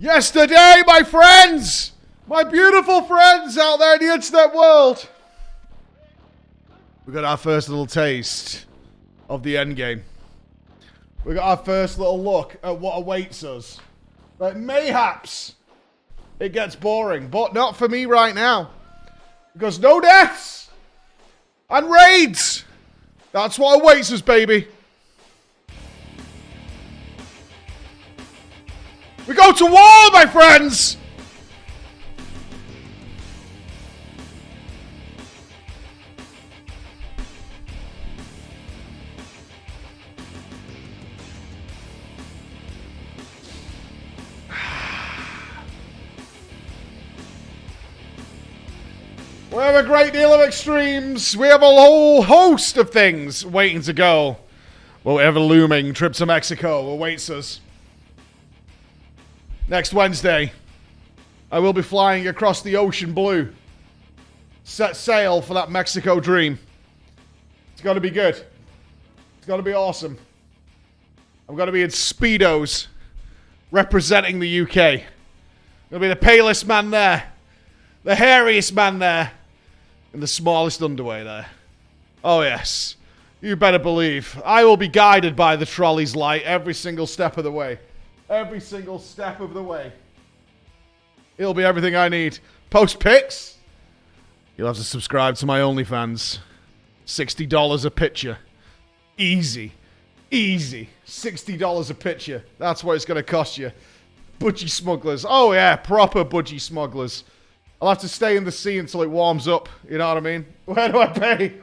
Yesterday, my friends! My beautiful friends out there in the internet world! We got our first little taste of the endgame. We got our first little look at what awaits us. But mayhaps it gets boring, but not for me right now. Because no deaths and raids! That's what awaits us, baby. We go to war, my friends! We have a great deal of extremes. We have a whole host of things waiting to go. Well, ever-looming trip to Mexico awaits us. Next Wednesday, I will be flying across the ocean blue. Set sail for that Mexico dream. It's going to be good. It's going to be awesome. I'm going to be in Speedos, representing the UK. I'm going to be the palest man there, the hairiest man there, and the smallest underwear there. Oh yes, you better believe. I will be guided by the trolley's light every single step of the way. Every single step of the way. It'll be everything I need. Post pics? You'll have to subscribe to my OnlyFans. $60 a picture. Easy. Easy. $60 a picture. That's what it's going to cost you. Budgie smugglers. Oh yeah, proper budgie smugglers. I'll have to stay in the sea until it warms up. You know what I mean? Where do I pay?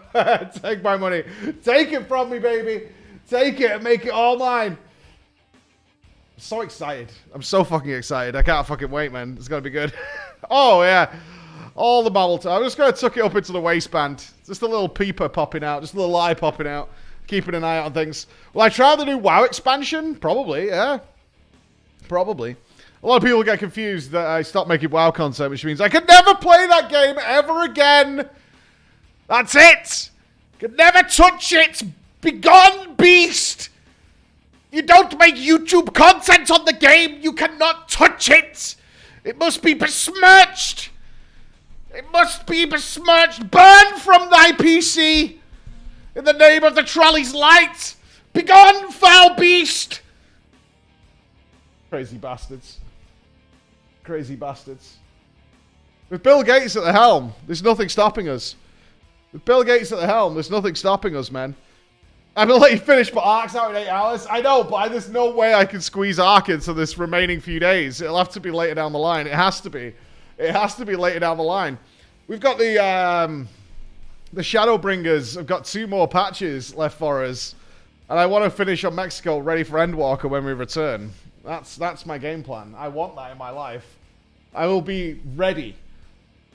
Take my money. Take it from me, baby. Take it and make it all mine. I'm so excited. I'm so fucking excited. I can't fucking wait, man. It's going to be good. Oh, yeah. All the bubble time. I'm just going to tuck it up into the waistband. Just a little peeper popping out. Just a little eye popping out. Keeping an eye out on things. Will I try the new WoW expansion? Probably, yeah. Probably. A lot of people get confused that I stopped making WoW content, which means I could never play that game ever again. That's it. Could never touch it. Begone, beast. You don't make YouTube content on the game. You cannot touch it. It must be besmirched. It must be besmirched. Burn from thy PC. In the name of the trolley's light. Begone, foul beast. Crazy bastards. Crazy bastards. With Bill Gates at the helm, there's nothing stopping us. With Bill Gates at the helm, there's nothing stopping us, man. I'm going to let you finish but Ark's out in 8 hours. I know, but there's no way I can squeeze Ark into this remaining few days. It'll have to be later down the line. It has to be. It has to be later down the line. We've got the Shadowbringers. I've got 2 more patches left for us. And I want to finish on Mexico ready for Endwalker when we return. That's my game plan. I want that in my life. I will be ready.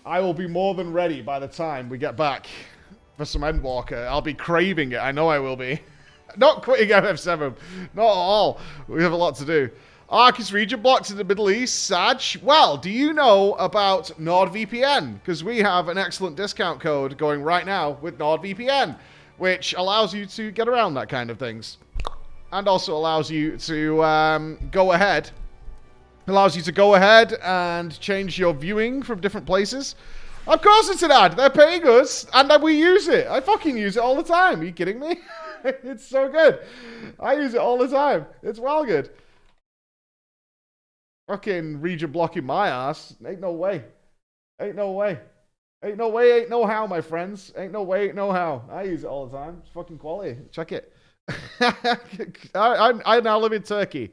I will be more than ready by the time we get back for some Endwalker. I'll be craving it. I know I will be. Not quitting FF7. Not at all. We have a lot to do. Ark is region blocked in the Middle East. Sag. Well, do you know about NordVPN? Because we have an excellent discount code going right now with NordVPN, which allows you to get around that kind of things. And also allows you to go ahead. Allows you to go ahead and change your viewing from different places. Of course it's an ad. They're paying us, and we use it. I fucking use it all the time. Are you kidding me? It's so good. I use it all the time. It's well good. Fucking region blocking my ass. Ain't no way. Ain't no way. Ain't no way, ain't no how, my friends. Ain't no way, ain't no how. I use it all the time. It's fucking quality. Check it. I now live in Turkey.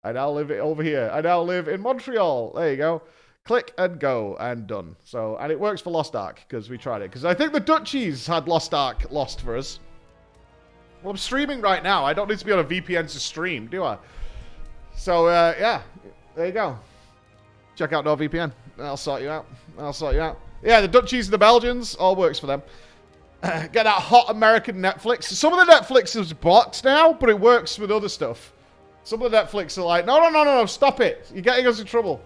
I now live over here. I now live in Montreal. There you go. Click and go and done. So, and it works for Lost Ark because we tried it. Because I think the Dutchies had Lost Ark lost for us. Well, I'm streaming right now. I don't need to be on a VPN to stream, do I? So, yeah. There you go. Check out NordVPN. I'll sort you out. I'll sort you out. Yeah, the Dutchies and the Belgians, all works for them. Get that hot American Netflix. Some of the Netflix is bots now, but it works with other stuff. Some of the Netflix are like, no, stop it. You're getting us in trouble.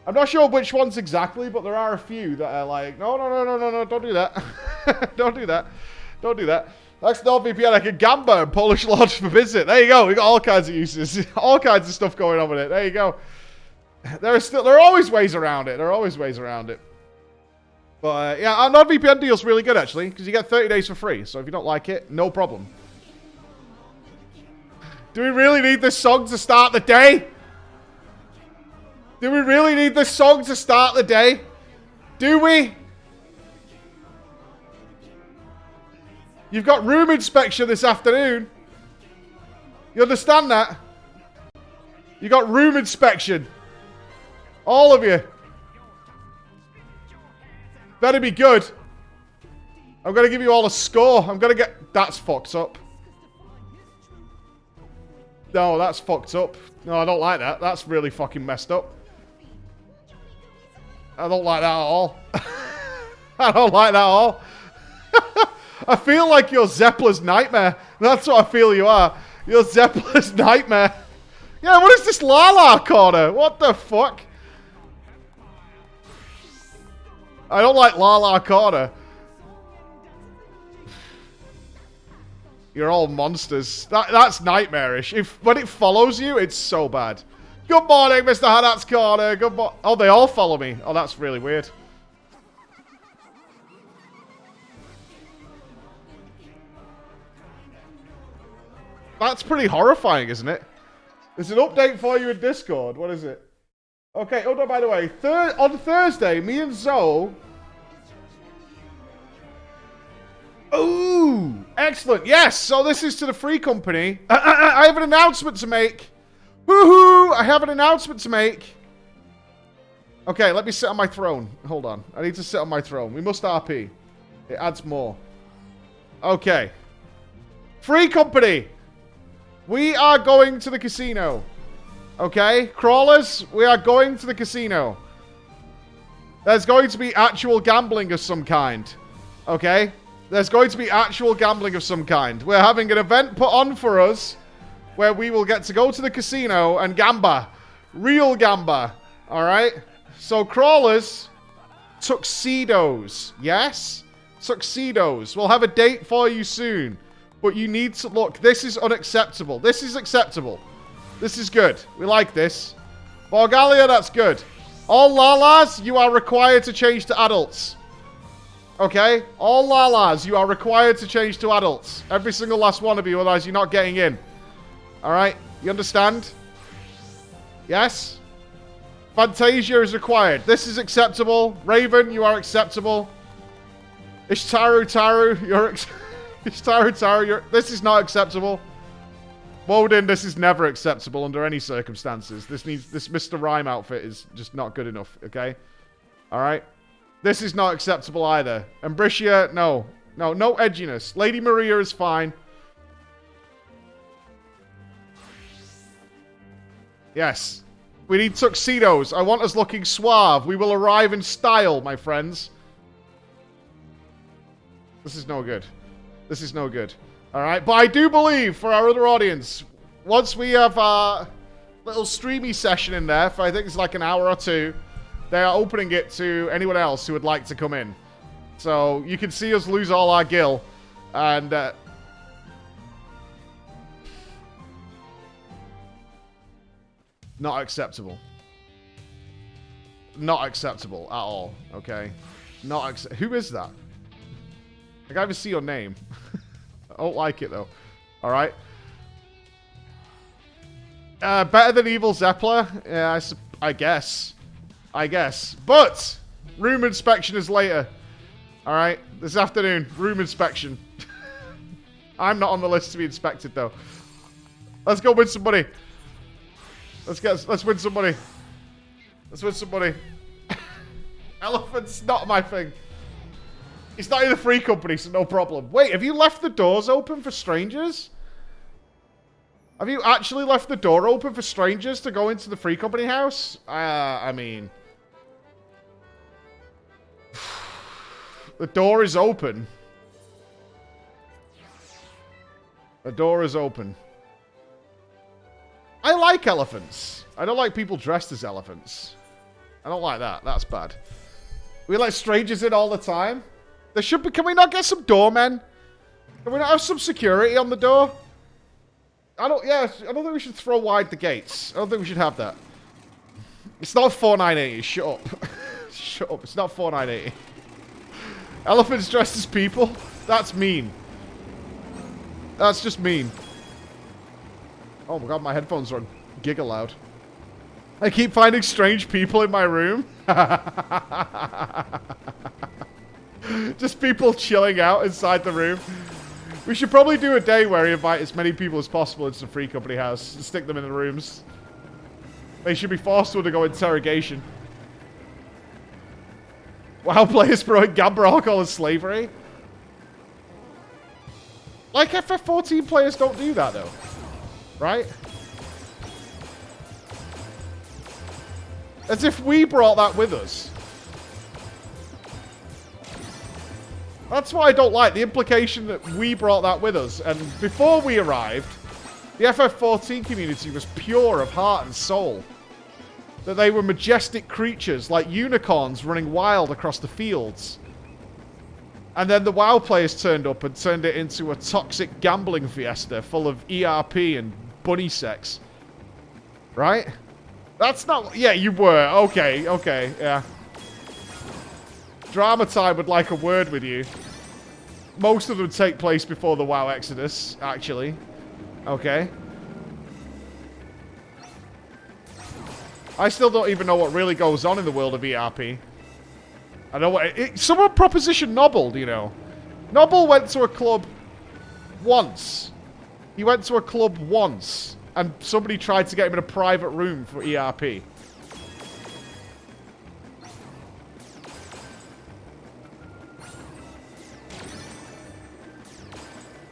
I'm not sure which ones exactly, but there are a few that are like, no, don't do that. Don't do that. Don't do that. That's NordVPN, like a Gamba and Polish Lodge for visit. There you go. We got all kinds of uses. All kinds of stuff going on with it. There you go. There are always ways around it. There are always ways around it. But yeah, our NordVPN deal's really good actually, because you get 30 days for free. So if you don't like it, no problem. Do we really need this song to start the day? Do we really need this song to start the day? Do we? You've got room inspection this afternoon. You understand that? You got room inspection. All of you. Better be good. I'm going to give you all a score. I'm going to get... That's fucked up. No, that's fucked up. No, I don't like that. That's really fucking messed up. I don't like that at all. I don't like that at all. I feel like you're Zeppler's nightmare. That's what I feel you are. You're Zeppler's nightmare. Yeah, what is this Lala corner? What the fuck? I don't like Lala corner. You're all monsters. That's nightmarish. When it follows you, it's so bad. Good morning, Mr. Hadat's corner. Good morning. Oh, they all follow me. Oh, that's really weird. That's pretty horrifying, isn't it? There's an update for you in Discord. What is it? Okay, oh no, by the way, on Thursday, me and Zoe... Ooh, excellent. Yes, so this is to the free company. I have an announcement to make. Woohoo! I have an announcement to make. Okay, let me sit on my throne. Hold on. I need to sit on my throne. We must RP. It adds more. Okay. Free company. We are going to the casino. Okay? Crawlers, we are going to the casino. There's going to be actual gambling of some kind. Okay? There's going to be actual gambling of some kind. We're having an event put on for us where we will get to go to the casino and gamba. Real gamba. Alright? So, crawlers, tuxedos. Yes? Tuxedos. We'll have a date for you soon. But you need to... Look, this is unacceptable. This is acceptable. This is good. We like this. Borgalia, that's good. All Lalas, you are required to change to adults. Okay? All Lalas, you are required to change to adults. Every single last one of you, otherwise you're not getting in. Alright? You understand? Yes? Fantasia is required. This is acceptable. Raven, you are acceptable. Ishtaru, you're... Ishtaru, this is not acceptable. Woden, this is never acceptable under any circumstances. This Mr. Rhyme outfit is just not good enough, okay? Alright? This is not acceptable either. Ambricia, no. No edginess. Lady Maria is fine. Yes. We need tuxedos. I want us looking suave. We will arrive in style, my friends. This is no good. This is no good. Alright, but I do believe, for our other audience, once we have a little streamy session in there, for I think it's like an hour or two, they are opening it to anyone else who would like to come in. So, you can see us lose all our gil, and... not acceptable. Not acceptable at all, okay? Who is that? I can't even see your name. I don't like it, though. Alright. Better than Evil Zeppler? Yeah, I guess. I guess. But, room inspection is later. Alright, this afternoon, room inspection. I'm not on the list to be inspected, though. Let's go win some money. Let's win some money. Let's win some money. Elephant's not my thing. It's not in the free company, so no problem. Wait, have you left the doors open for strangers? Have you actually left the door open for strangers to go into the free company house? I mean... The door is open. The door is open. I like elephants. I don't like people dressed as elephants. I don't like that. That's bad. We let strangers in all the time. There should be... Can we not get some doormen? Can we not have some security on the door? I don't think we should throw wide the gates. I don't think we should have that. It's not 4980. Shut up. Shut up. It's not 4980. Elephants dressed as people? That's mean. That's just mean. Oh my god, my headphones are giga loud. I keep finding strange people in my room. Just people chilling out inside the room. We should probably do a day where we invite as many people as possible into the Free Company house and stick them in the rooms. They should be forced to undergo interrogation. WoW players promote gambler alcohol and slavery? Like FF14 players don't do that though. Right? As if we brought that with us. That's what I don't like. The implication that we brought that with us. And before we arrived, the FF14 community was pure of heart and soul. That they were majestic creatures like unicorns running wild across the fields. And then the WoW players turned up and turned it into a toxic gambling fiesta full of ERP and bunny sex. Right? That's not... Yeah, you were. Okay, okay, yeah. Drama time would like a word with you. Most of them take place before the WoW Exodus, actually. Okay. I still don't even know what really goes on in the world of ERP. I know what... someone propositioned Nobble, you know. Nobble went to a club once. He went to a club once. And somebody tried to get him in a private room for ERP.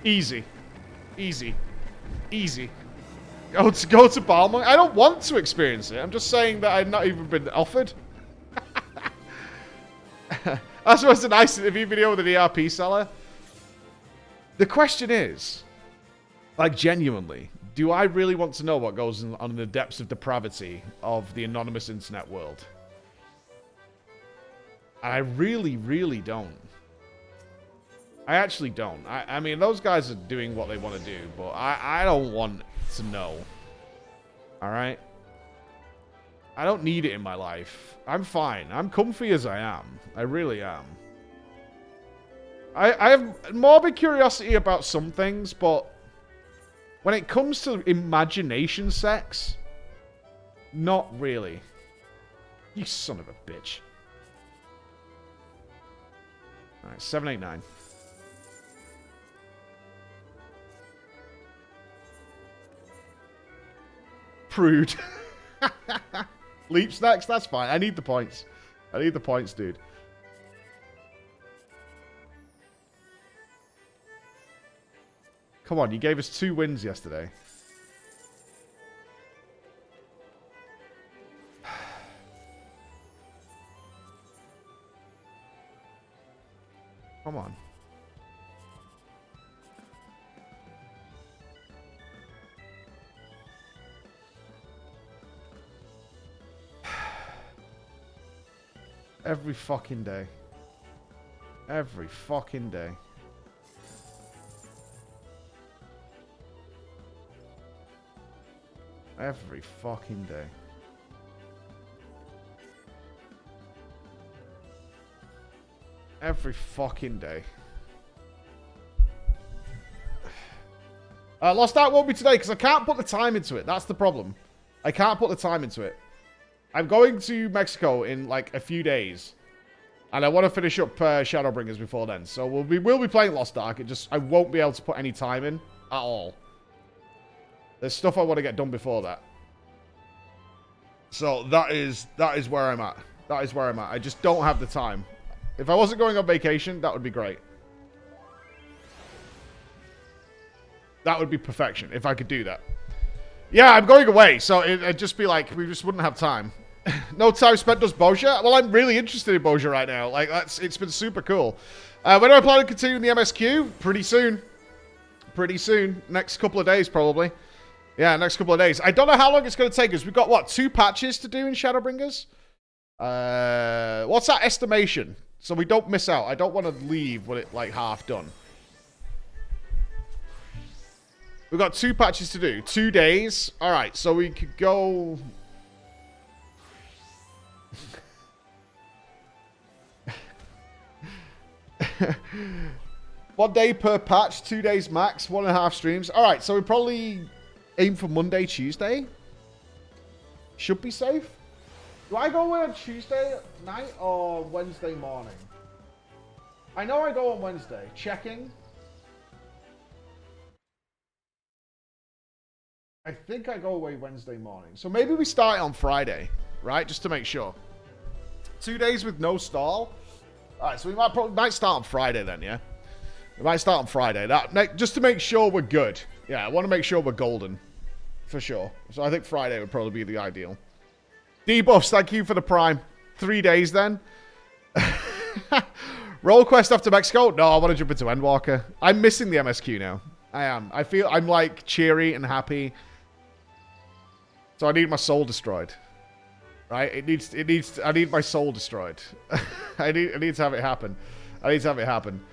Easy. Easy. Easy. Go to Balmung. I don't want to experience it. I'm just saying that I've not even been offered. That's what's a nice interview video with an ERP seller. The question is, like genuinely, do I really want to know what goes on in the depths of depravity of the anonymous internet world? And I really, really don't. I actually don't. I mean, those guys are doing what they want to do, but I don't want to know. Alright? I don't need it in my life. I'm fine. I'm comfy as I am. I really am. I have morbid curiosity about some things, but when it comes to imagination sex, not really. You son of a bitch. Alright, 789. Prude. Leaps next, that's fine. I need the points. I need the points, dude. Come on, you gave us 2 wins yesterday. Come on. Every fucking day. Every fucking day. Every fucking day. Every fucking day. Lost Ark won't be today because I can't put the time into it. That's the problem. I can't put the time into it. I'm going to Mexico in like a few days. And I want to finish up Shadowbringers before then. So we'll be playing Lost Ark. I won't be able to put any time in at all. There's stuff I want to get done before that. So that is where I'm at. That is where I'm at. I just don't have the time. If I wasn't going on vacation, that would be great. That would be perfection if I could do that. Yeah, I'm going away, so it'd just be like, we just wouldn't have time. No time spent does Bozja? Well, I'm really interested in Bozja right now. Like, it's been super cool. When do I plan on continuing the MSQ? Pretty soon. Pretty soon. Next couple of days, probably. Yeah, next couple of days. I don't know how long it's going to take us. We've got, what, 2 patches to do in Shadowbringers? What's that estimation? So we don't miss out. I don't want to leave with it, like, half done. We've got 2 patches to do. 2 days. Alright, so we could go... 1 day per patch, 2 days max, 1.5 streams. All right, so we probably aim for Monday, Tuesday. Should be safe. Do I go on Tuesday night or Wednesday morning? I know I go on Wednesday. Checking. I think I go away Wednesday morning. So maybe we start on Friday, right? Just to make sure. 2 days with no stall. All right, so we might start on Friday then, yeah? We might start on Friday. Just to make sure we're good. Yeah, I want to make sure we're golden. For sure. So I think Friday would probably be the ideal. Debuffs, thank you for the prime. 3 days then. Roll quest after Mexico? No, I want to jump into Endwalker. I'm missing the MSQ now. I am. I feel I'm like cheery and happy. So I need my soul destroyed. Right? I need my soul destroyed. I need to have it happen. I need to have it happen.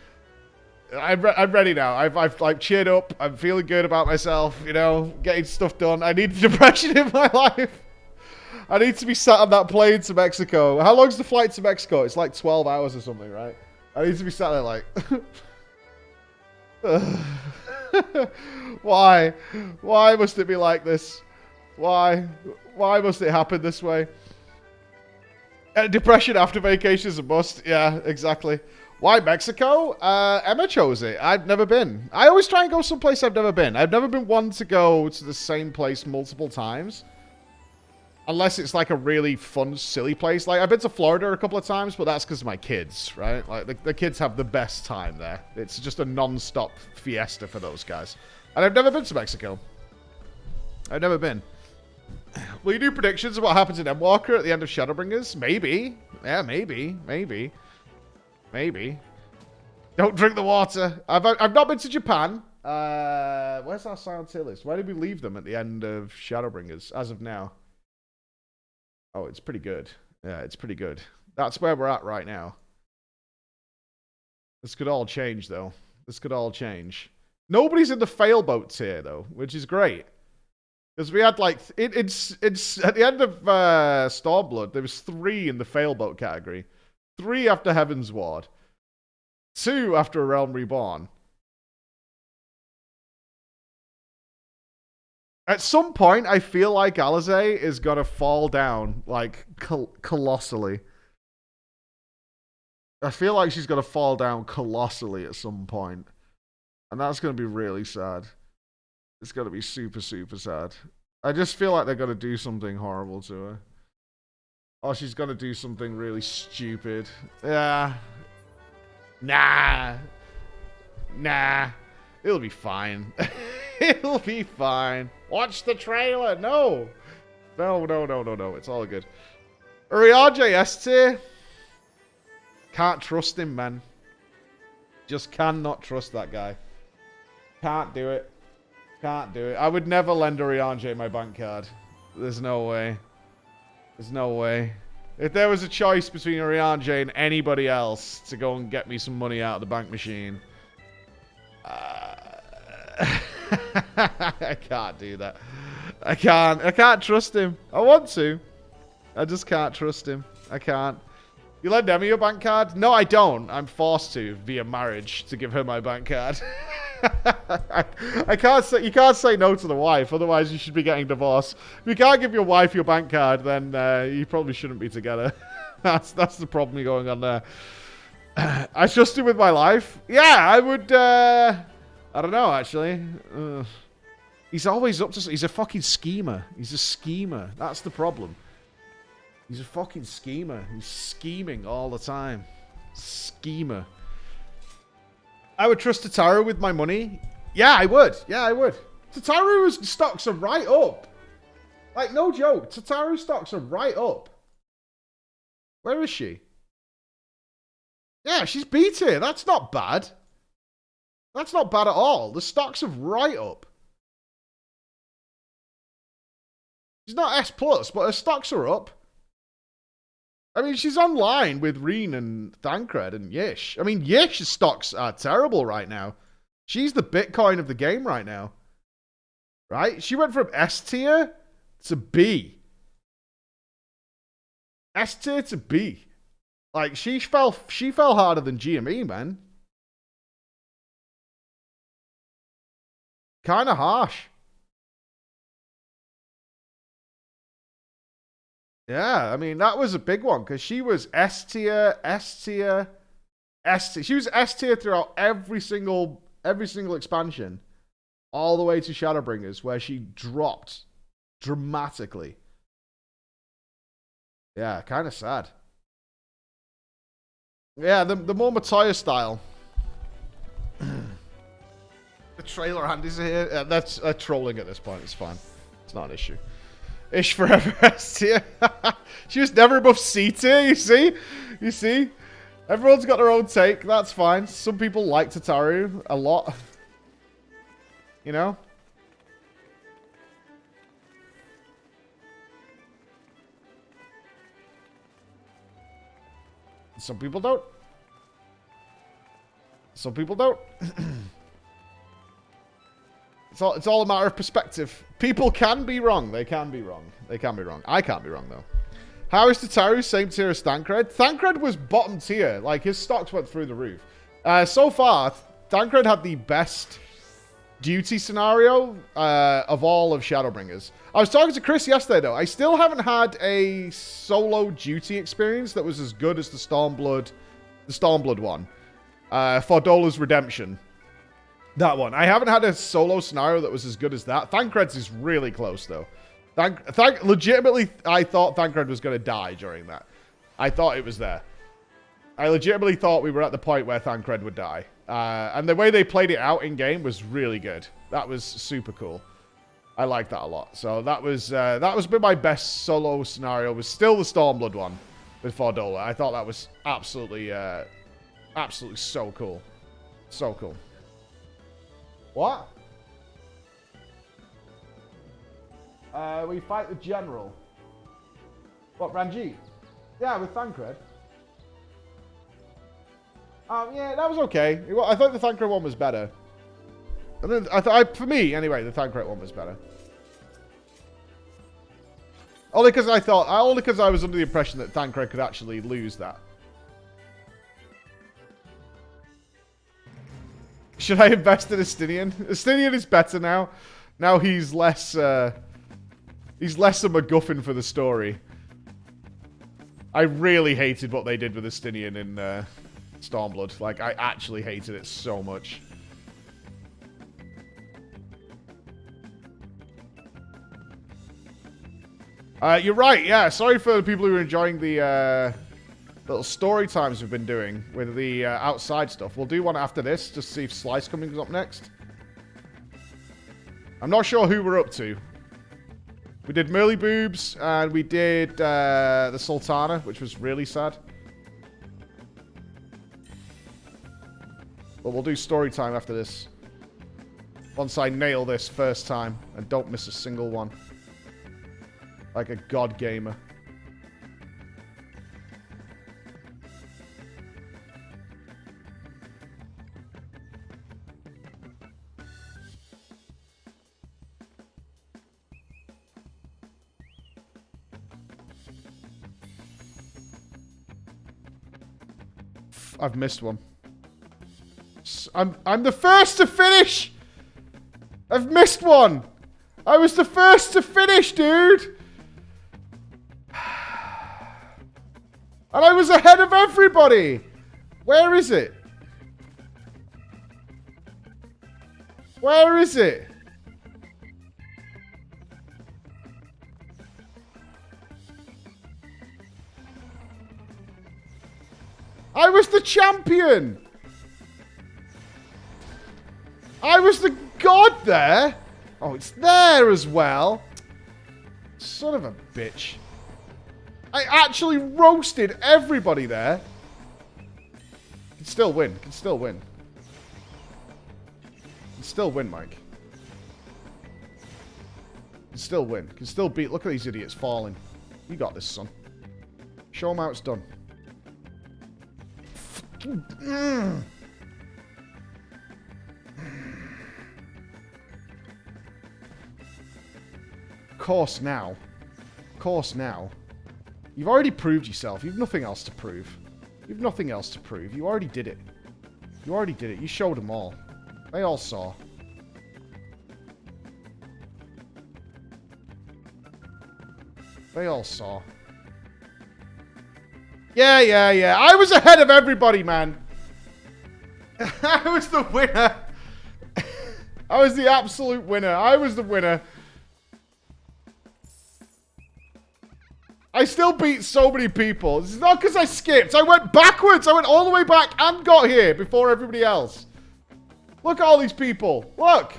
I'm ready now. I've like cheered up. I'm feeling good about myself, you know, getting stuff done. I need depression in my life. I need to be sat on that plane to Mexico. How long's the flight to Mexico? It's like 12 hours or something, right? I need to be sat there like... Why? Why must it be like this? Why? Why must it happen this way? Depression after vacation is a must. Yeah, exactly. Why Mexico? Emma chose it. I've never been. I always try and go someplace I've never been. I've never been one to go to the same place multiple times. Unless it's like a really fun, silly place. Like, I've been to Florida a couple of times, but that's because of my kids, right? Like, the kids have the best time there. It's just a non-stop fiesta for those guys. And I've never been to Mexico. I've never been. Will you do predictions of what happens in Endwalker at the end of Shadowbringers? Maybe. Yeah, maybe. Maybe. Maybe. Don't drink the water. I've not been to Japan. Where's our Silent Hill list? Where did we leave them at the end of Shadowbringers, as of now? Oh, it's pretty good. Yeah, it's pretty good. That's where we're at right now. This could all change, though. This could all change. Nobody's in the failboat tier, though, which is great. Because we had, like... It's at the end of Stormblood, there was 3 in the failboat category. 3 after Heaven's Ward. 2 after A Realm Reborn. At some point, I feel like Alize is going to fall down, like, colossally. I feel like she's going to fall down colossally at some point. And that's going to be really sad. It's going to be super, super sad. I just feel like they're going to do something horrible to her. Oh, she's going to do something really stupid. Yeah. Nah. Nah. It'll be fine. It'll be fine. Watch the trailer. No. No. It's all good. Urianger S tier. Can't trust him, man. Just cannot trust that guy. Can't do it. Can't do it. I would never lend Urianger my bank card. There's no way. There's no way. If there was a choice between Urianger and anybody else to go and get me some money out of the bank machine... I can't do that. I can't trust him. I want to. I just can't trust him. I can't. You lend Emma your bank card? No, I don't. I'm forced to via marriage to give her my bank card. I can't say, you can't say no to the wife, otherwise you should be getting divorced. If you can't give your wife your bank card, then you probably shouldn't be together. That's the problem going on there. I trust him with my life. Yeah, I would. I don't know, actually. He's always up to... He's a fucking schemer. He's a schemer. That's the problem. He's a fucking schemer. He's scheming all the time. Schemer. I would trust Tataru with my money. Yeah, I would. Yeah, I would. Tataru's stocks are right up. Like, no joke. Tataru's stocks are right up. Where is she? Yeah, she's B tier. That's not bad. That's not bad at all. The stocks are right up. She's not S+, but her stocks are up. I mean, she's online with Reen and Thancred and Yish. I mean, Yish's stocks are terrible right now. She's the Bitcoin of the game right now. Right? She went from S tier to B. S tier to B. Like, she fell harder than GME, man. Kind of harsh. Yeah, I mean, that was a big one because she was S tier, S tier, S tier. She was S tier throughout every single expansion, all the way to Shadowbringers, where she dropped dramatically. Yeah, kind of sad. Yeah, the more Matoya style. The trailer Andy's here. That's trolling at this point. It's fine. It's not an issue. Ish forever S tier. She was never above C tier, you see? You see? Everyone's got their own take. That's fine. Some people like Tataru a lot. You know? Some people don't. Some people don't. It's all a matter of perspective. People can be wrong. They can be wrong. They can be wrong. I can't be wrong, though. How is Tataru same tier as Thancred? Thancred was bottom tier. Like, his stocks went through the roof. So far, Thancred had the best duty scenario of all of Shadowbringers. I was talking to Chris yesterday, though. I still haven't had a solo duty experience that was as good as the Stormblood one. Fordola's Redemption. That one. I haven't had a solo scenario that was as good as that. Thancred's is really close, though. Legitimately, I thought Thancred was going to die during that. I thought it was there. I legitimately thought we were at the point where Thancred would die. And the way they played it out in-game was really good. That was super cool. I liked that a lot. So that was been my best solo scenario. Was still the Stormblood one with Fordola. I thought that was absolutely so cool. So cool. What? We fight the general. What, Ranjit? Yeah, with Thancred. Yeah, that was okay. I thought the Thancred one was better. And then for me, anyway, the Thancred one was better. Only because I was under the impression that Thancred could actually lose that. Should I invest in Estinian? Estinian is better now. Now he's less a MacGuffin for the story. I really hated what they did with Estinian in Stormblood. Like, I actually hated it so much. You're right, yeah. Sorry for the people who are enjoying the little story times we've been doing with the outside stuff. We'll do one after this, just to see if Slice Coming up next. I'm not sure who we're up to. We did Merly Boobs, and we did the Sultana, which was really sad. But we'll do story time after this. Once I nail this first time, and don't miss a single one. Like a god gamer. I've missed one. I'm the first to finish! I've missed one! I was the first to finish, dude! And I was ahead of everybody! Where is it? Where is it? I was the champion! I was the god there! Oh, it's there as well. Son of a bitch. I actually roasted everybody there. Can still win. Can still win. Can still win, Mike. Can still win. Can still beat. Look at these idiots falling. You got this, son. Show them how it's done. Course now. Course now. You've already proved yourself. You've nothing else to prove. You've nothing else to prove. You already did it. You already did it. You showed them all. They all saw. They all saw. Yeah. I was ahead of everybody, man. I was the winner. I was the absolute winner. I was the winner. I still beat so many people. It's not because I skipped. I went backwards. I went all the way back and got here before everybody else. Look at all these people. Look.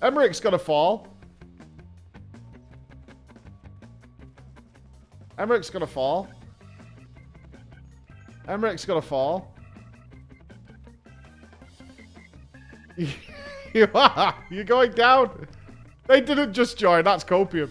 Emmerich's gonna fall. Emmerich's gonna fall. Emmerich's gonna fall. You are. You're going down. They didn't just join. That's copium.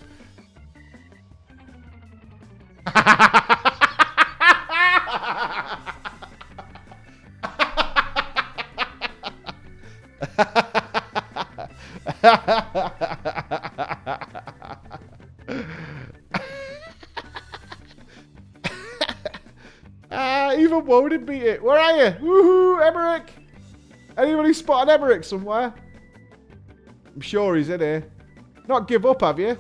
Even Woe didn't beat it. Where are you? Woohoo, Emmerich. Anybody spot an Emmerich somewhere? I'm sure he's in here. Not give up, have you?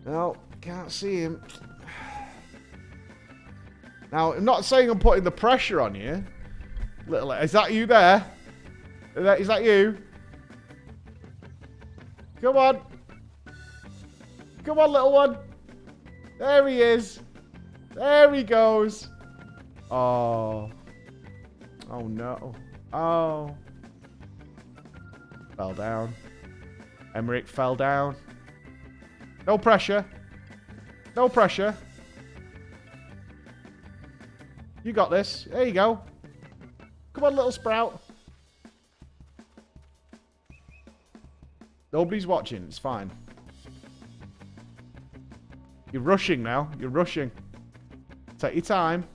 No, can't see him. Now, I'm not saying I'm putting the pressure on you. Is that you there? Is that you? Come on. Come on, little one. There he is. There he goes. Oh. Oh, no. Oh. Fell down. Emmerich fell down. No pressure. No pressure. You got this. There you go. Come on, little sprout. Nobody's watching. It's fine. You're rushing now. You're rushing. Take your time.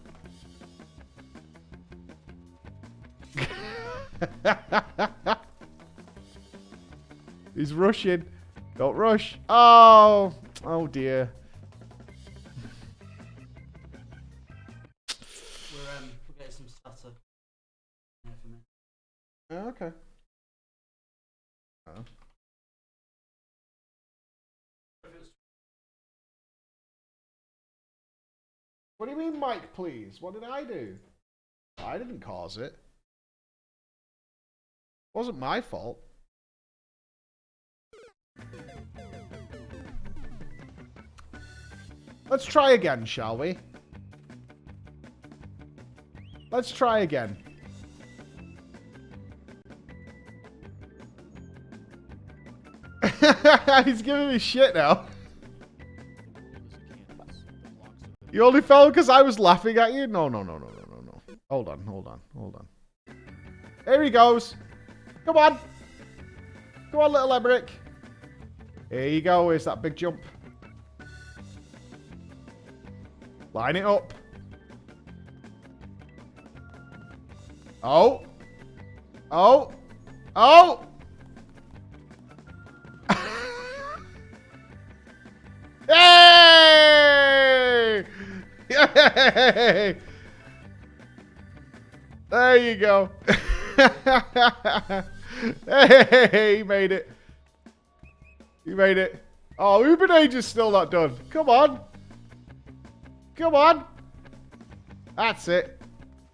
He's rushing. Don't rush. Oh. Oh, dear. We're getting some stutter. Yeah, for me. Oh, okay. Oh. What do you mean, Mike, please? What did I do? I didn't cause it. It wasn't my fault. Let's try again, shall we? Let's try again. He's giving me shit now. You only fell because I was laughing at you? No. Hold on. There he goes. Come on. Come on, little Emmerich. Here you go. Where's that big jump? Line it up. Oh. Oh. Oh. Yay! Yay! There you go. Hey, he made it. He made it. Oh, Uber Age is still not done. Come on. Come on. That's it.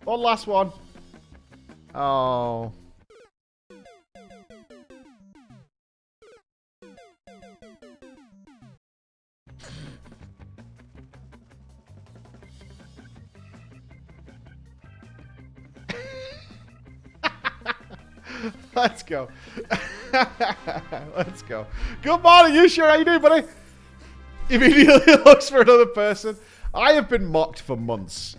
One last one. Oh. Let's go. Let's go. Good morning. You sure? How you doing, buddy? Immediately looks for another person. I have been mocked for months.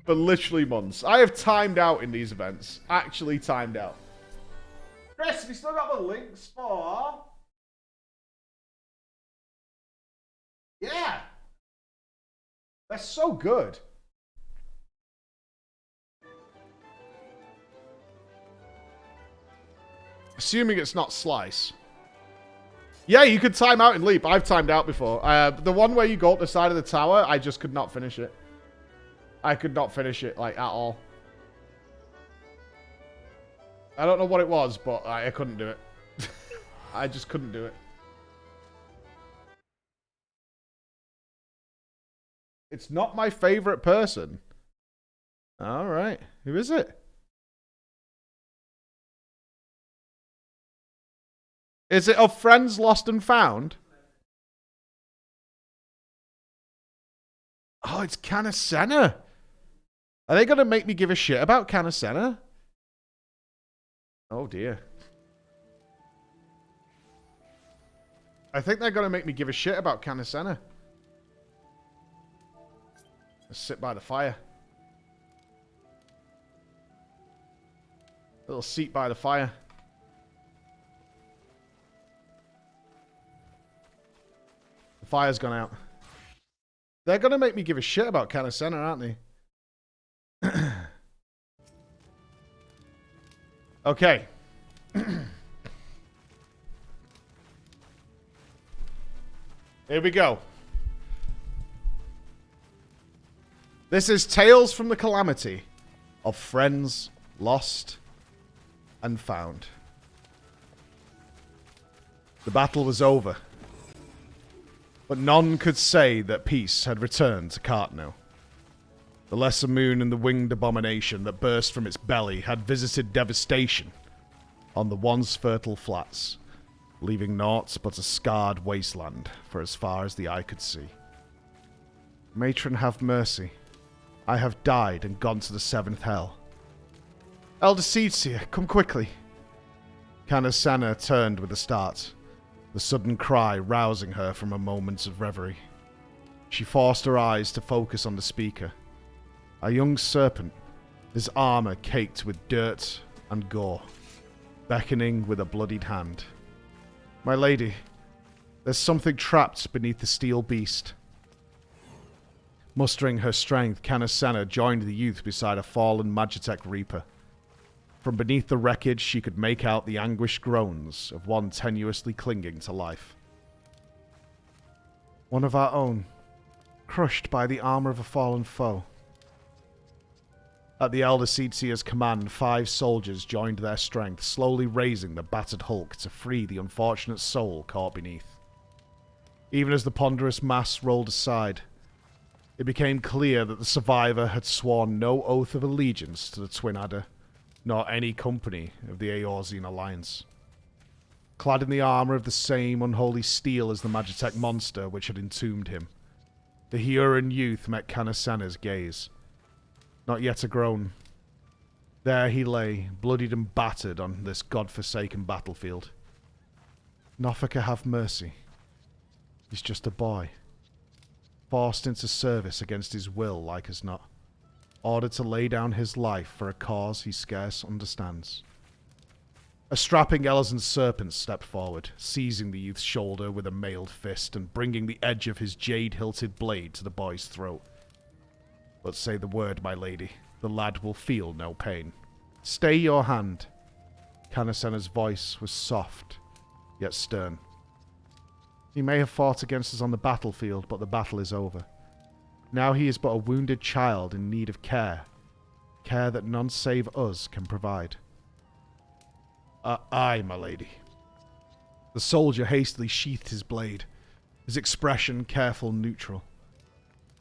For literally months. I have timed out in these events. Actually timed out. Chris, have you still got the links for... Yeah. They're so good. Assuming it's not Slice. Yeah, you could time out in Leap. I've timed out before. The one where you go up the side of the tower, I just could not finish it. I could not finish it, like, at all. I don't know what it was, but I couldn't do it. I just couldn't do it. It's not my favorite person. All right. Who is it? Is it of Friends Lost and Found? Oh, it's Canna. Are they going to make me give a shit about Canna? Oh, dear. I think they're going to make me give a shit about Canna. Let's sit by the fire. Little seat by the fire. The fire's gone out. They're going to make me give a shit about Canna, aren't they? Okay. Here we go. This is Tales from the Calamity of Friends Lost and Found. The battle was over, but none could say that peace had returned to Cartno. The lesser moon and the winged abomination that burst from its belly had visited devastation on the once fertile flats, leaving naught but a scarred wasteland for as far as the eye could see. Matron, have mercy. I have died and gone to the seventh hell. Elder Seedseer, come quickly. Canna turned with a start, the sudden cry rousing her from a moment of reverie. She forced her eyes to focus on the speaker. A young serpent, his armor caked with dirt and gore, beckoning with a bloodied hand. My lady, there's something trapped beneath the steel beast. Mustering her strength, Canna joined the youth beside a fallen Magitech Reaper. From beneath the wreckage, she could make out the anguished groans of one tenuously clinging to life. One of our own, crushed by the armor of a fallen foe. At the Elder Seedseer's command, 5 soldiers joined their strength, slowly raising the battered hulk to free the unfortunate soul caught beneath. Even as the ponderous mass rolled aside, it became clear that the survivor had sworn no oath of allegiance to the Twin Adder, nor any company of the Eorzean Alliance. Clad in the armor of the same unholy steel as the Magitech monster which had entombed him, the Huron youth met Canna's gaze. Not yet a groan. There he lay, bloodied and battered on this god-forsaken battlefield. Nofaka, have mercy. He's just a boy. Forced into service against his will, like as not. Ordered to lay down his life for a cause he scarce understands. A strapping Elizan serpent stepped forward, seizing the youth's shoulder with a mailed fist and bringing the edge of his jade-hilted blade to the boy's throat. But say the word, my lady. The lad will feel no pain. Stay your hand. Canna's voice was soft, yet stern. He may have fought against us on the battlefield, but the battle is over. Now he is but a wounded child in need of care. Care that none save us can provide. Aye, my lady. The soldier hastily sheathed his blade, his expression careful neutral.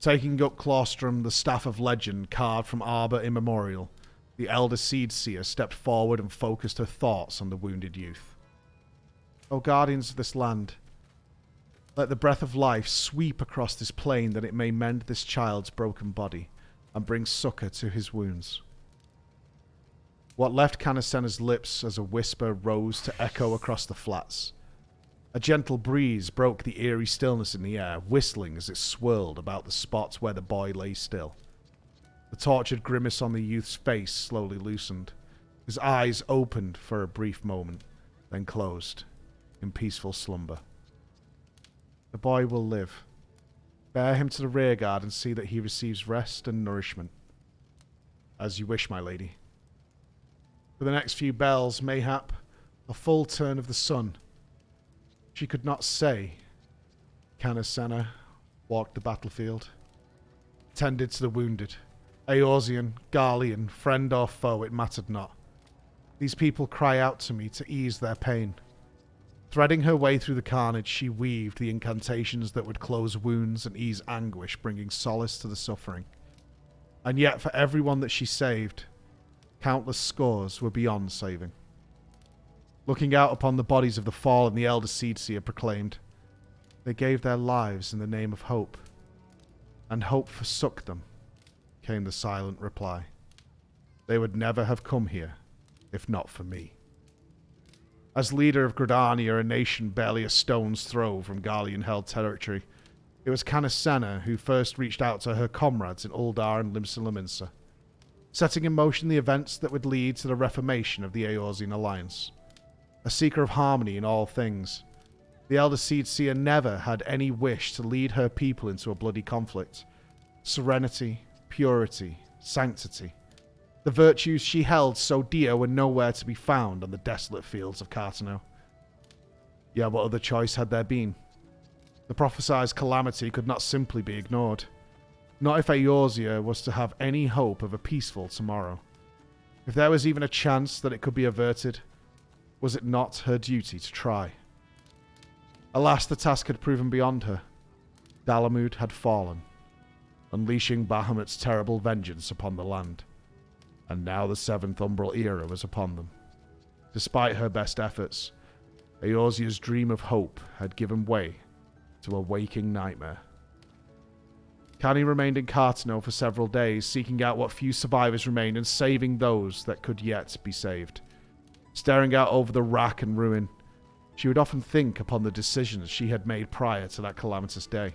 Taking up Castrum, the staff of legend carved from arbor immemorial, the elder Seedseer stepped forward and focused her thoughts on the wounded youth. O guardians of this land, let the breath of life sweep across this plain that it may mend this child's broken body and bring succor to his wounds. What left Canna's lips as a whisper rose to echo across the flats. A gentle breeze broke the eerie stillness in the air, whistling as it swirled about the spot where the boy lay still. The tortured grimace on the youth's face slowly loosened. His eyes opened for a brief moment, then closed, in peaceful slumber. The boy will live. Bear him to the rearguard and see that he receives rest and nourishment. As you wish, my lady. For the next few bells, mayhap, a full turn of the sun. She could not say. Canna walked the battlefield. Tended to the wounded. Eorzean, Garlean, friend or foe, it mattered not. These people cry out to me to ease their pain. Threading her way through the carnage, she weaved the incantations that would close wounds and ease anguish, bringing solace to the suffering. And yet, for everyone that she saved, countless scores were beyond saving. Looking out upon the bodies of the fallen, the elder Seedseer proclaimed, "They gave their lives in the name of hope, and hope forsook them," came the silent reply. "They would never have come here if not for me." As leader of Gridania, a nation barely a stone's throw from Garlean-held territory, it was Canna who first reached out to her comrades in Uldar and Limsa, setting in motion the events that would lead to the reformation of the Eorzean Alliance. A seeker of harmony in all things, the Elder Seedseer never had any wish to lead her people into a bloody conflict. Serenity, purity, sanctity, the virtues she held so dear were nowhere to be found on the desolate fields of Cartano. Yet what other choice had there been? The prophesied calamity could not simply be ignored. Not if Eorzea was to have any hope of a peaceful tomorrow. If there was even a chance that it could be averted, was it not her duty to try? Alas, the task had proven beyond her. Dalamud had fallen, unleashing Bahamut's terrible vengeance upon the land. And now the Seventh Umbral era was upon them. Despite her best efforts, Eorzea's dream of hope had given way to a waking nightmare. Canny remained in Cartano for several days, seeking out what few survivors remained and saving those that could yet be saved. Staring out over the wrack and ruin, she would often think upon the decisions she had made prior to that calamitous day.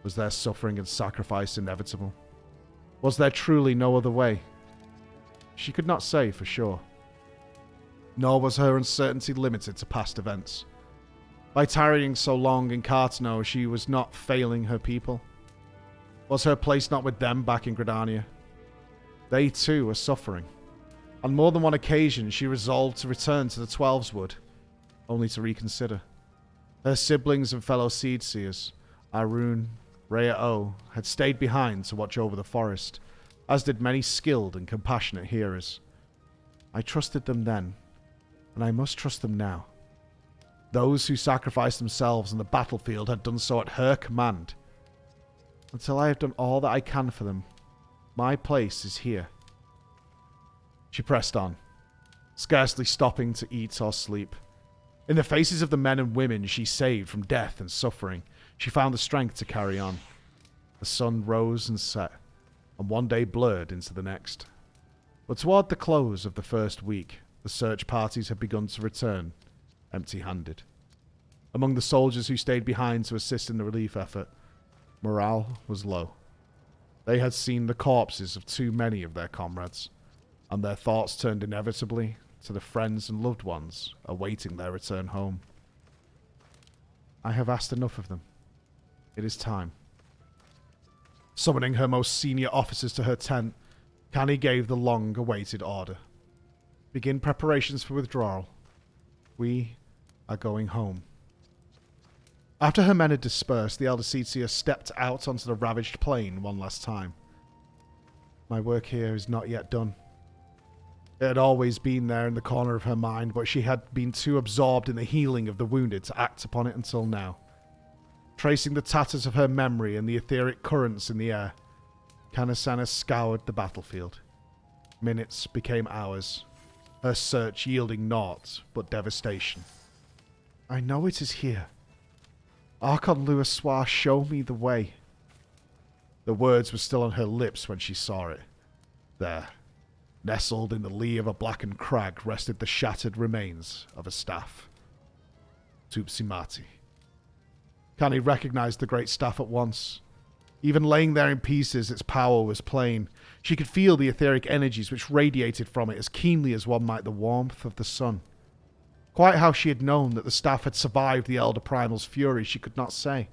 Was their suffering and sacrifice inevitable? Was there truly no other way? She could not say for sure. Nor was her uncertainty limited to past events. By tarrying so long in Cartano, she was not failing her people. Was her place not with them back in Gridania? They too were suffering. On more than one occasion, she resolved to return to the Twelveswood, only to reconsider. Her siblings and fellow Seedseers, Arun, Rhea-O, had stayed behind to watch over the forest, as did many skilled and compassionate hearers. I trusted them then, and I must trust them now. Those who sacrificed themselves on the battlefield had done so at her command. Until I have done all that I can for them, my place is here. She pressed on, scarcely stopping to eat or sleep. In the faces of the men and women she saved from death and suffering, she found the strength to carry on. The sun rose and set, and one day blurred into the next. But toward the close of the first week, the search parties had begun to return, empty-handed. Among the soldiers who stayed behind to assist in the relief effort, morale was low. They had seen the corpses of too many of their comrades, and their thoughts turned inevitably to the friends and loved ones awaiting their return home. I have asked enough of them. It is time. Summoning her most senior officers to her tent, Canny gave the long-awaited order. Begin preparations for withdrawal. We are going home. After her men had dispersed, the Elder Seedseer stepped out onto the ravaged plain one last time. My work here is not yet done. It had always been there in the corner of her mind, but she had been too absorbed in the healing of the wounded to act upon it until now. Tracing the tatters of her memory and the etheric currents in the air, Canna scoured the battlefield. Minutes became hours, her search yielding naught but devastation. I know it is here. Archon Louisoix, show me the way. The words were still on her lips when she saw it. There, nestled in the lee of a blackened crag, rested the shattered remains of a staff. Tupsimati. Canny recognized the great staff at once. Even laying there in pieces, its power was plain. She could feel the etheric energies which radiated from it as keenly as one might the warmth of the sun. Quite how she had known that the staff had survived the Elder Primal's fury, she could not say.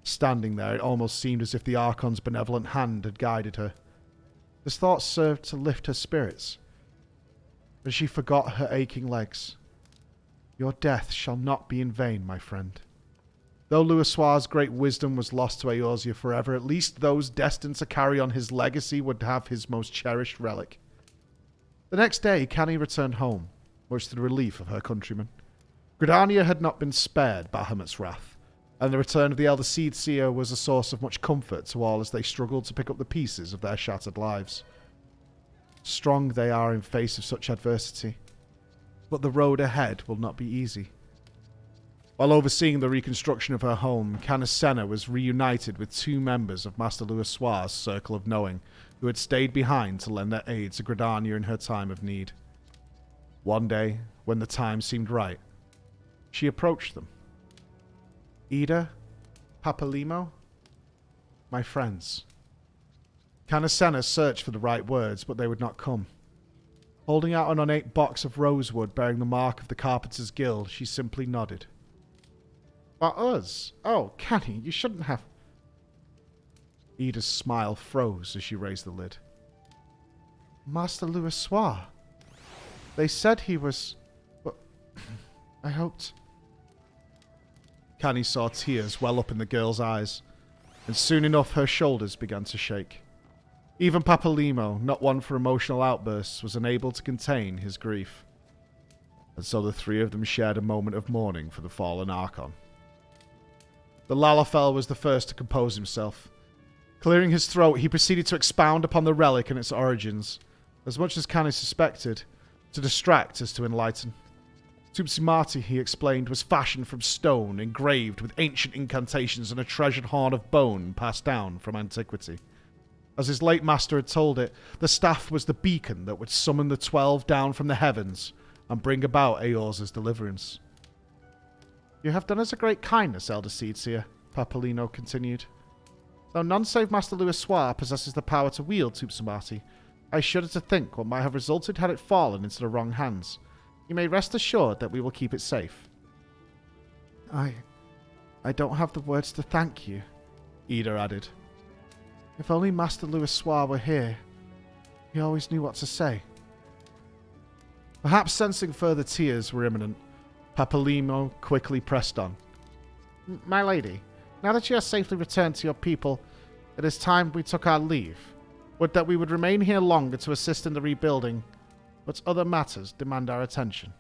Standing there, it almost seemed as if the Archon's benevolent hand had guided her. This thought served to lift her spirits. But she forgot her aching legs. Your death shall not be in vain, my friend. Though Louisoix's great wisdom was lost to Eorzea forever, at least those destined to carry on his legacy would have his most cherished relic. The next day, Canny returned home, much to the relief of her countrymen. Gridania had not been spared Bahamut's wrath, and the return of the elder seed seer was a source of much comfort to all as they struggled to pick up the pieces of their shattered lives. Strong they are in face of such adversity, but the road ahead will not be easy. While overseeing the reconstruction of her home, Senna was reunited with 2 members of Master Louisoir's Circle of Knowing, who had stayed behind to lend their aid to Gridania in her time of need. One day, when the time seemed right, she approached them. Ida, Papalimo, my friends. Senna searched for the right words, but they would not come. Holding out an ornate box of rosewood bearing the mark of the Carpenters' Guild, she simply nodded. But us? Oh, Canny, you shouldn't have... Ida's smile froze as she raised the lid. Master Louisoir. They said he was... But I hoped... Canny saw tears well up in the girl's eyes, and soon enough her shoulders began to shake. Even Papalimo, not one for emotional outbursts, was unable to contain his grief. And so the 3 of them shared a moment of mourning for the fallen Archon. The Lalafell was the first to compose himself. Clearing his throat, he proceeded to expound upon the relic and its origins, as much as Canny suspected, to distract as to enlighten. Tupsimati, he explained, was fashioned from stone, engraved with ancient incantations and a treasured horn of bone passed down from antiquity. As his late master had told it, the staff was the beacon that would summon the 12 down from the heavens and bring about Eorza's deliverance. You have done us a great kindness, Elder Seedseer, Papalino continued. Though none save Master Louisoir possesses the power to wield Tupsimati, I shudder to think what might have resulted had it fallen into the wrong hands. You may rest assured that we will keep it safe. I don't have the words to thank you, Ida added. If only Master Louisoir were here. He always knew what to say. Perhaps sensing further tears were imminent, Papalimo quickly pressed on. My lady, now that you are safely returned to your people, it is time we took our leave. Would that we would remain here longer to assist in the rebuilding, but other matters demand our attention.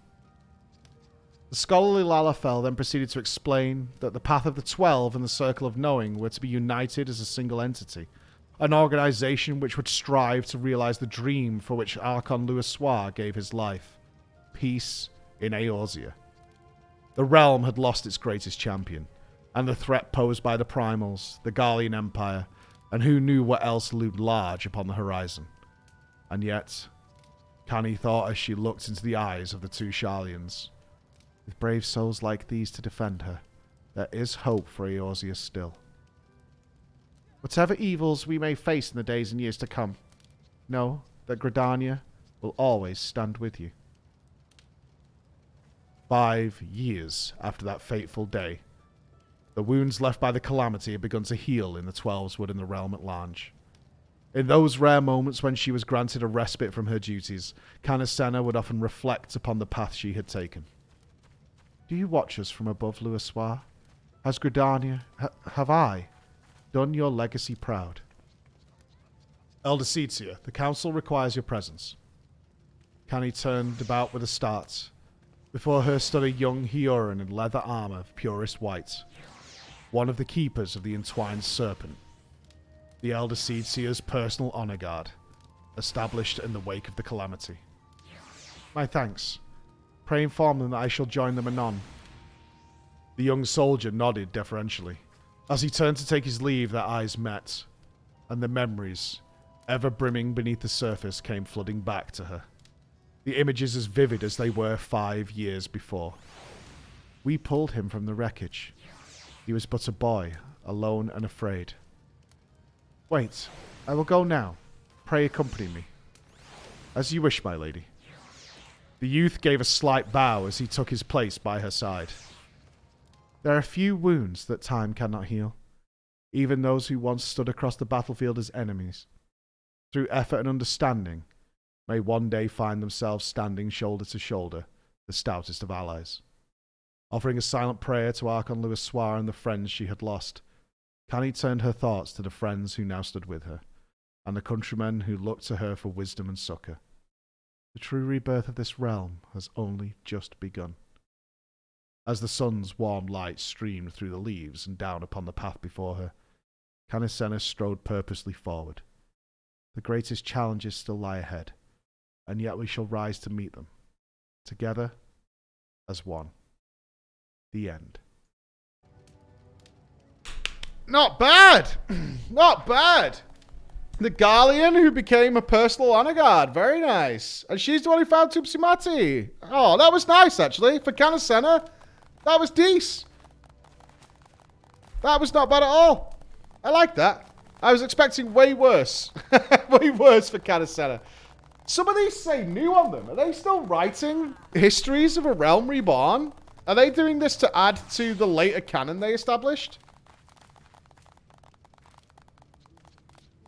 The scholarly Lalafell then proceeded to explain that the Path of the 12 and the Circle of Knowing were to be united as a single entity, an organization which would strive to realize the dream for which Archon Louisoir gave his life. Peace in Eorzea. The realm had lost its greatest champion, and the threat posed by the Primals, the Garlean Empire, and who knew what else loomed large upon the horizon. And yet, Canny thought as she looked into the eyes of the 2 Sharlians, with brave souls like these to defend her, there is hope for Eorzea still. Whatever evils we may face in the days and years to come, know that Gridania will always stand with you. 5 years after that fateful day, the wounds left by the calamity had begun to heal in the 12's wood in the realm at large. In those rare moments when she was granted a respite from her duties, Senna would often reflect upon the path she had taken. Do you watch us from above, Louisoir? Has Gridania, have I, done your legacy proud? Elder Seedseer, the council requires your presence. Canny turned about with a start. Before her stood a young Hioran in leather armor of purest white, one of the keepers of the entwined serpent, the Elder Seedseer's personal honor guard, established in the wake of the calamity. My thanks. Pray inform them that I shall join them anon. The young soldier nodded deferentially. As he turned to take his leave, their eyes met, and the memories, ever brimming beneath the surface, came flooding back to her. The images as vivid as they were 5 years before. We pulled him from the wreckage. He was but a boy, alone and afraid. Wait, I will go now. Pray accompany me. As you wish, my lady. The youth gave a slight bow as he took his place by her side. There are few wounds that time cannot heal, even those who once stood across the battlefield as enemies. Through effort and understanding, may one day find themselves standing shoulder to shoulder, the stoutest of allies. Offering a silent prayer to Archon Louisoir and the friends she had lost, Canny turned her thoughts to the friends who now stood with her, and the countrymen who looked to her for wisdom and succor. The true rebirth of this realm has only just begun. As the sun's warm light streamed through the leaves and down upon the path before her, ChunkeyNinja strode purposely forward. The greatest challenges still lie ahead, and yet we shall rise to meet them, together as one. The end. Not bad! Not bad! The Garlean who became a personal honor guard. Very nice. And she's the one who found Tupsimati. Oh, that was nice, actually. For ChunkeyNinja, that was decent. That was not bad at all. I like that. I was expecting way worse. Way worse for ChunkeyNinja. Some of these say new on them. Are they still writing histories of a realm reborn? Are they doing this to add to the later canon they established?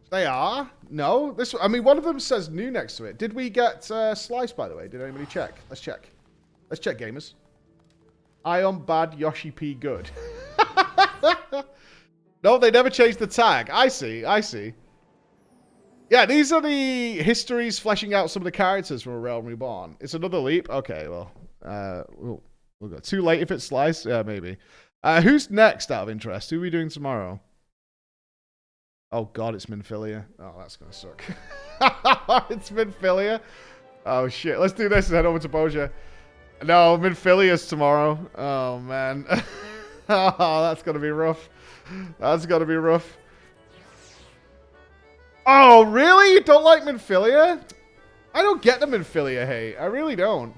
They are? No? This, I mean, one of them says new next to it. Did we get Slice, by the way? Did anybody check? Let's check. Let's check, gamers. Ion bad, Yoshi P good. No, they never changed the tag. I see. I see. Yeah, these are the histories fleshing out some of the characters from A Realm Reborn. It's another leap? Okay, well. We'll go. Too late if it's Slice? Yeah, maybe. Who's next out of interest? Who are we doing tomorrow? Oh god, it's Minfilia. Oh, that's gonna suck. It's Minfilia. Oh shit, let's do this and head over to Bozja. No, Minfilia's tomorrow. Oh man. Oh, that's gonna be rough. That's gonna be rough. Oh, really? You don't like Minfilia? I don't get the Minfilia hate. I really don't.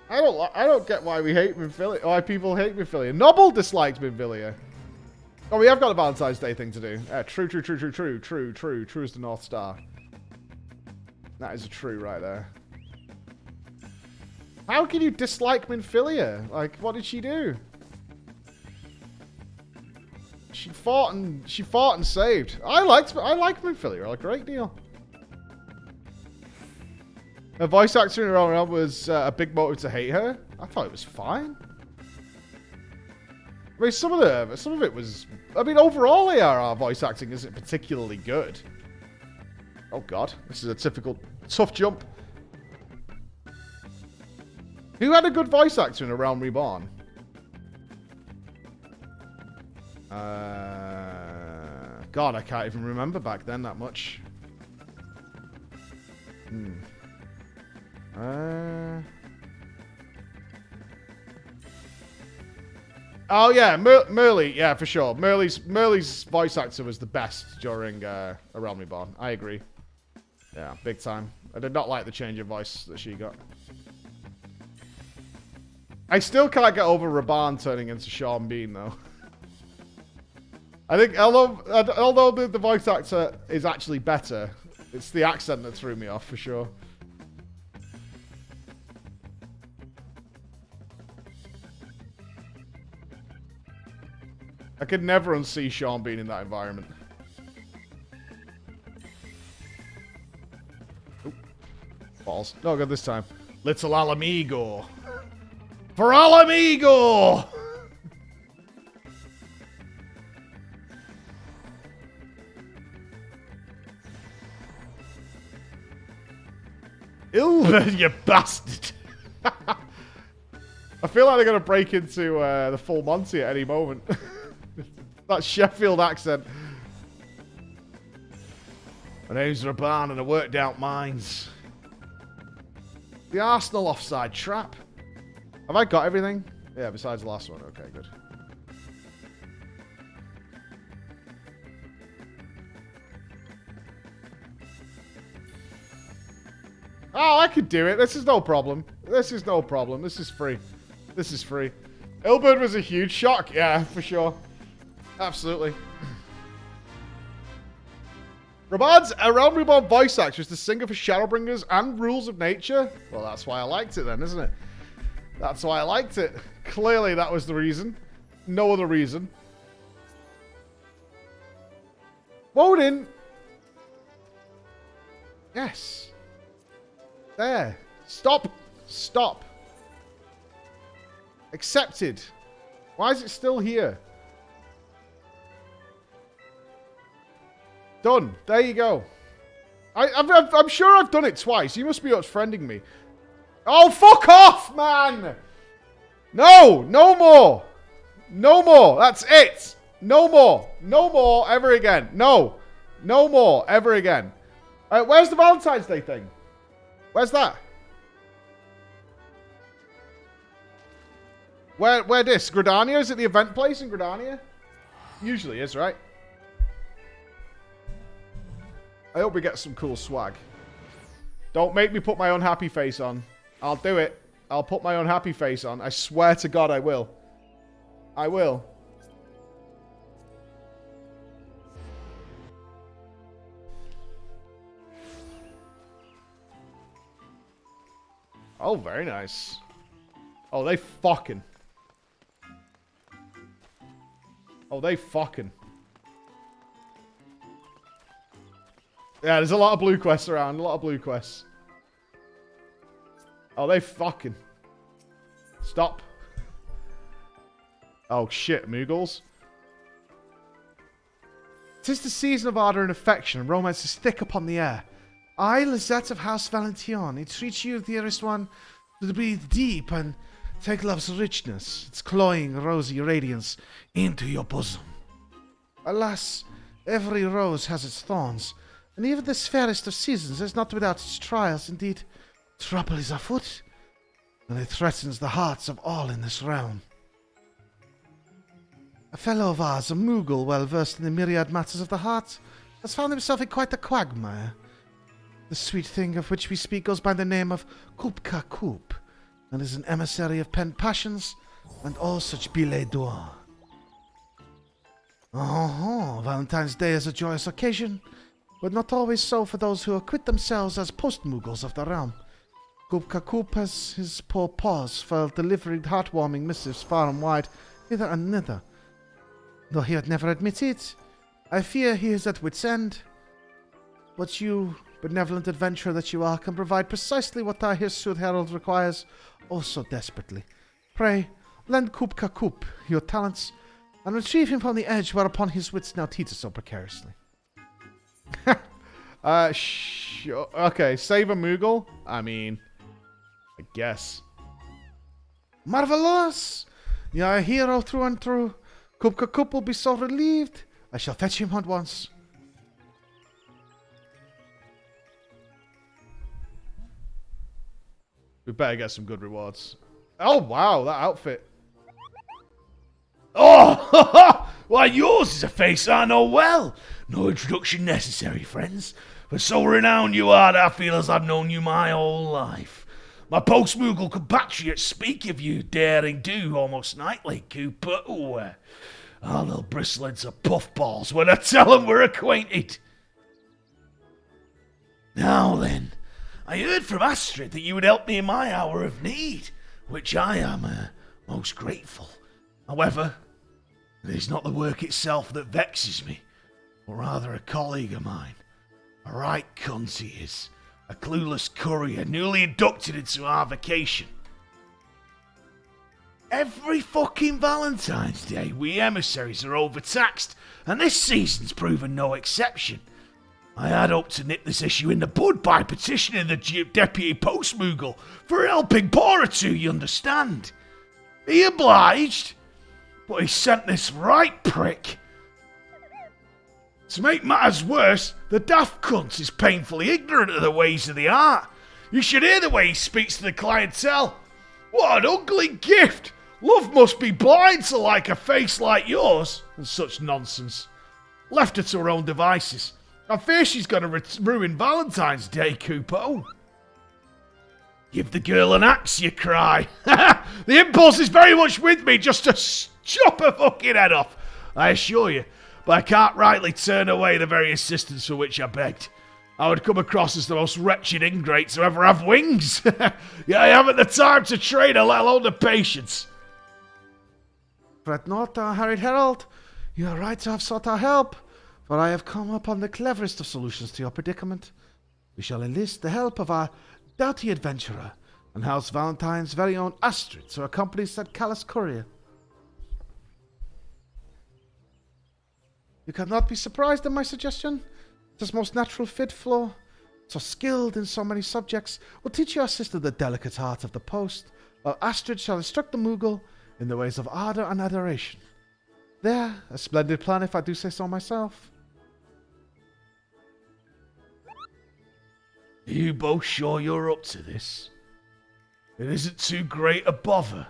I don't get why we hate Minfilia. Why people hate Minfilia. Noble dislikes Minfilia. Oh, we have got a Valentine's Day thing to do. True is the North Star. That is a true right there. How can you dislike Minfilia? Like, what did she do? She fought and saved. I like Minfilia a great deal. Her voice actor in her own realm was a big motive to hate her. I thought it was fine. I mean, some of it was. I mean, overall, ARR voice acting isn't particularly good. Oh god, this is a tough jump. Who had a good voice actor in A Realm Reborn? God, I can't even remember back then that much. Oh yeah, Merle, yeah, for sure. Merle's voice actor was the best during A Realm Reborn. I agree. Yeah, big time. I did not like the change of voice that she got. I still can't get over Raban turning into Sean Bean though. I think although the voice actor is actually better, it's the accent that threw me off for sure. I could never unsee Sean Bean in that environment. Oop. Balls. No good this time. Little Alamigo. For Alamigo! Ew, you bastard! I feel like they're going to break into the full Monty at any moment. That Sheffield accent. My name's Raban and I worked out mines. The Arsenal offside trap. Have I got everything? Yeah, besides the last one. Okay, good. Oh, I could do it. This is no problem. This is no problem. This is free. This is free. Ilberd was a huge shock. Yeah, for sure. Absolutely. Raban's A Realm Reborn voice actor is the singer for Shadowbringers and Rules of Nature. Well, that's why I liked it then, isn't it? That's why I liked it. Clearly, that was the reason. No other reason. Woden. Yes. There. Stop. Stop. Accepted. Why is it still here? Done. There you go. I'm sure I've done it twice. You must be friending me. Oh, fuck off, man! No! No more! No more! That's it! No more! No more ever again. No! No more ever again. Where's the Valentine's Day thing? Where's that? Where this? Gridania? Is it the event place in Gridania? Usually is, right? I hope we get some cool swag. Don't make me put my unhappy face on. I'll do it. I'll put my unhappy face on. I swear to God I will. I will. Oh, very nice. Oh, they fucking. Oh, they fucking. Yeah, there's a lot of blue quests around. A lot of blue quests. Oh, they fucking. Stop. Oh, shit, Moogles. 'Tis the season of ardour and affection, and romance is thick upon the air. I, Lizette of House Valentine, entreat you, dearest one, to breathe deep and take love's richness, its cloying, rosy radiance, into your bosom. Alas, every rose has its thorns, and even this fairest of seasons is not without its trials. Indeed, trouble is afoot, and it threatens the hearts of all in this realm. A fellow of ours, a Moogle well versed in the myriad matters of the heart, has found himself in quite a quagmire. The sweet thing of which we speak goes by the name of Kupka Koop, and is an emissary of pent passions and all such billets d'or. Valentine's Day is a joyous occasion, but not always so for those who acquit themselves as post-Moogles of the realm. Kupka Koop has his poor paws for delivering heartwarming missives far and wide, hither and thither. Though he had never admitted it, I fear he is at wit's end. But you, benevolent adventurer that you are, can provide precisely what our hirsute herald requires, oh so desperately. Pray, lend Kupka Koop your talents, and retrieve him from the edge whereupon his wits now teeter so precariously. Sure. Okay, save a Moogle? I mean, I guess. Marvelous! You are a hero through and through. Kupka Koop will be so relieved. I shall fetch him at once. We better get some good rewards. Oh, wow, that outfit. Oh, why yours is a face I know well. No introduction necessary, friends. For so renowned you are that I feel as I've known you my whole life. My post-Moogle compatriots speak of you daring do almost nightly, Cooper. They'll bristle into puffballs when I tell them we're acquainted. Now then, I heard from Astrid that you would help me in my hour of need, which I am most grateful. However, it is not the work itself that vexes me, but rather a colleague of mine. A right cunt he is, a clueless courier newly inducted into our vacation. Every fucking Valentine's Day, we emissaries are overtaxed, and this season's proven no exception. I had hoped to nip this issue in the bud by petitioning the Deputy Post-Moogle for a helping paw or two, you understand. He obliged, but he sent this right prick. To make matters worse, the daft cunt is painfully ignorant of the ways of the art. You should hear the way he speaks to the clientele. What an ugly gift! Love must be blind to like a face like yours, and such nonsense. Left her to her own devices. I fear she's going to ruin Valentine's Day, Cooper. Give the girl an axe, you cry. The impulse is very much with me just to chop her fucking head off, I assure you. But I can't rightly turn away the very assistance for which I begged. I would come across as the most wretched ingrate to ever have wings. Yeah, I haven't the time to train her, let alone the patience. Fret not, our harried herald. You are right to have sought our help, for I have come upon the cleverest of solutions to your predicament. We shall enlist the help of our doughty adventurer, and House Valentine's very own Astrid to accompany said callous courier. You cannot be surprised at my suggestion. It is most natural fit for so skilled in so many subjects, will teach your sister the delicate art of the post, while Astrid shall instruct the Moogle in the ways of ardor and adoration. There, a splendid plan if I do say so myself. Are you both sure you're up to this? It isn't too great a bother.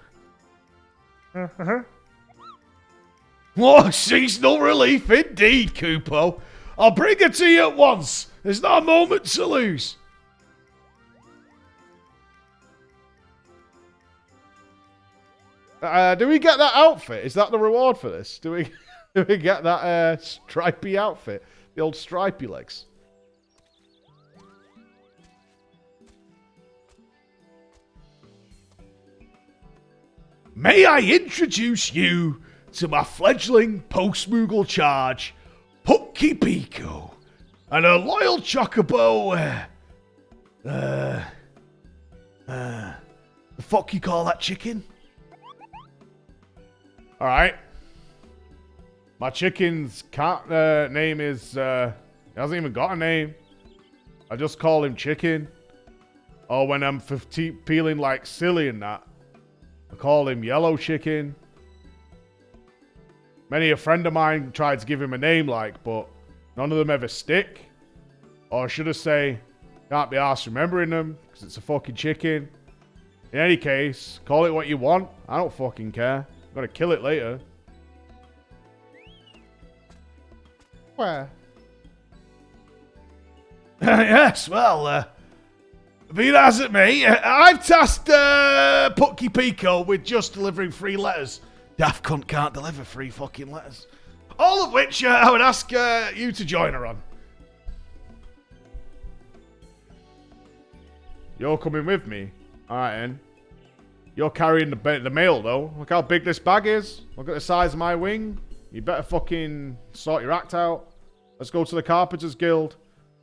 Oh, seasonal relief indeed, Kupo. I'll bring it to you at once. There's not a moment to lose. Do we get that outfit? Is that the reward for this? Do we get that stripy outfit? The old stripy legs. May I introduce you to my fledgling post-Moogle charge, Putky Pico, and a loyal chocobo, the fuck you call that chicken? Alright. My chicken's cat name is, he hasn't even got a name. I just call him Chicken. Or when I'm feeling like silly and that, I call him Yellow Chicken. Many a friend of mine tried to give him a name like, but none of them ever stick. Or should I say, can't be arsed remembering them, because it's a fucking chicken. In any case, call it what you want. I don't fucking care. I'm gonna kill it later. Where? Yes, well, be that as it may, I've tasked Putky Pico with just delivering 3 letters. Daft cunt can't deliver 3 fucking letters. All of which I would ask you to join her on. You're coming with me? Alright then. You're carrying the mail though. Look how big this bag is. Look at the size of my wing. You better fucking sort your act out. Let's go to the Carpenters Guild.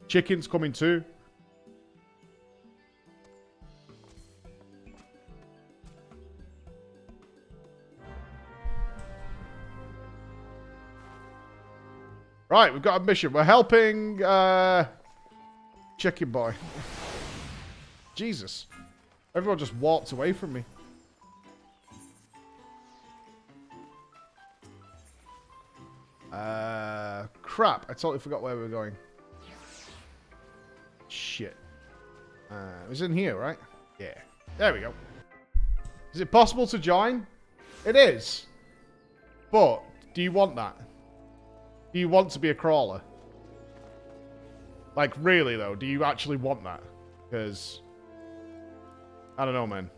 Chicken's coming too. Right, we've got a mission. We're helping Chicken Boy. Jesus. Everyone just walked away from me. Crap. I totally forgot where we were going. Shit. It was in here, right? Yeah. There we go. Is it possible to join? It is. But, do you want that? Do you want to be a crawler? Like, really, though? Do you actually want that? Because... I don't know, man.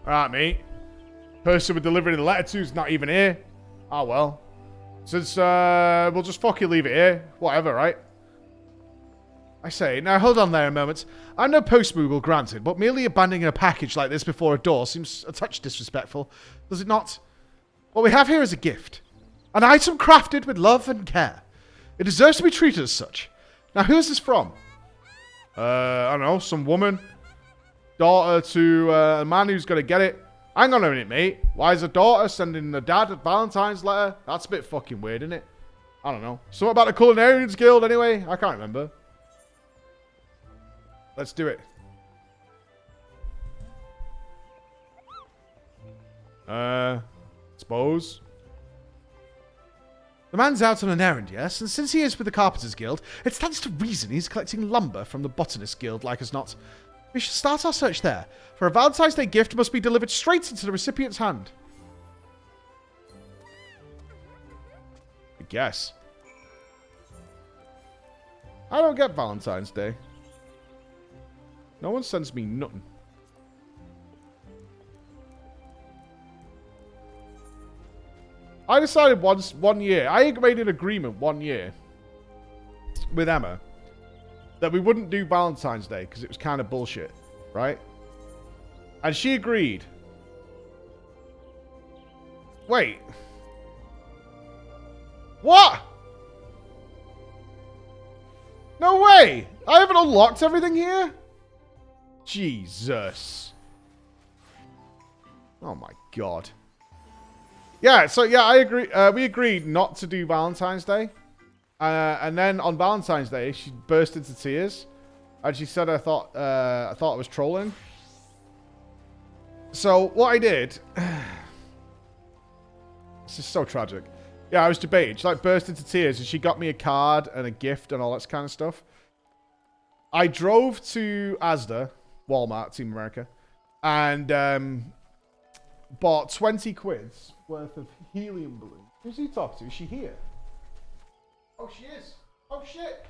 Alright, mate. Person we're delivering the letter to is not even here. Ah, well. Since, we'll just fucking leave it here. Whatever, right? I say, now hold on there a moment. I'm no post-Moogle, granted, but merely abandoning a package like this before a door seems a touch disrespectful. Does it not? What we have here is a gift. An item crafted with love and care. It deserves to be treated as such. Now, who is this from? I don't know, some woman. Daughter to a man who's going to get it. Hang on a minute, mate. Why is a daughter sending the dad a Valentine's letter? That's a bit fucking weird, isn't it? I don't know. Something about the Culinarians Guild, anyway? I can't remember. Let's do it. Suppose. The man's out on an errand, yes, and since he is with the Carpenters Guild, it stands to reason he's collecting lumber from the Botanist Guild, like as not. We should start our search there, for a Valentine's Day gift must be delivered straight into the recipient's hand. I guess. I don't get Valentine's Day. No one sends me nothing. I decided one year, I made an agreement 1 year with Emma that we wouldn't do Valentine's Day because it was kind of bullshit, right? And she agreed. Wait. What? No way! I haven't unlocked everything here? Jesus. Oh my god. Yeah, so yeah, I agree. We agreed not to do Valentine's Day. And then on Valentine's Day, she burst into tears. And she said I thought I was trolling. So what I did... This is so tragic. Yeah, I was debating. She like burst into tears and she got me a card and a gift and all that kind of stuff. I drove to Asda, Walmart, Team America, and bought 20 quid's worth of helium balloons. Who's he talking to? Is she here? Oh, she is. Oh, shit.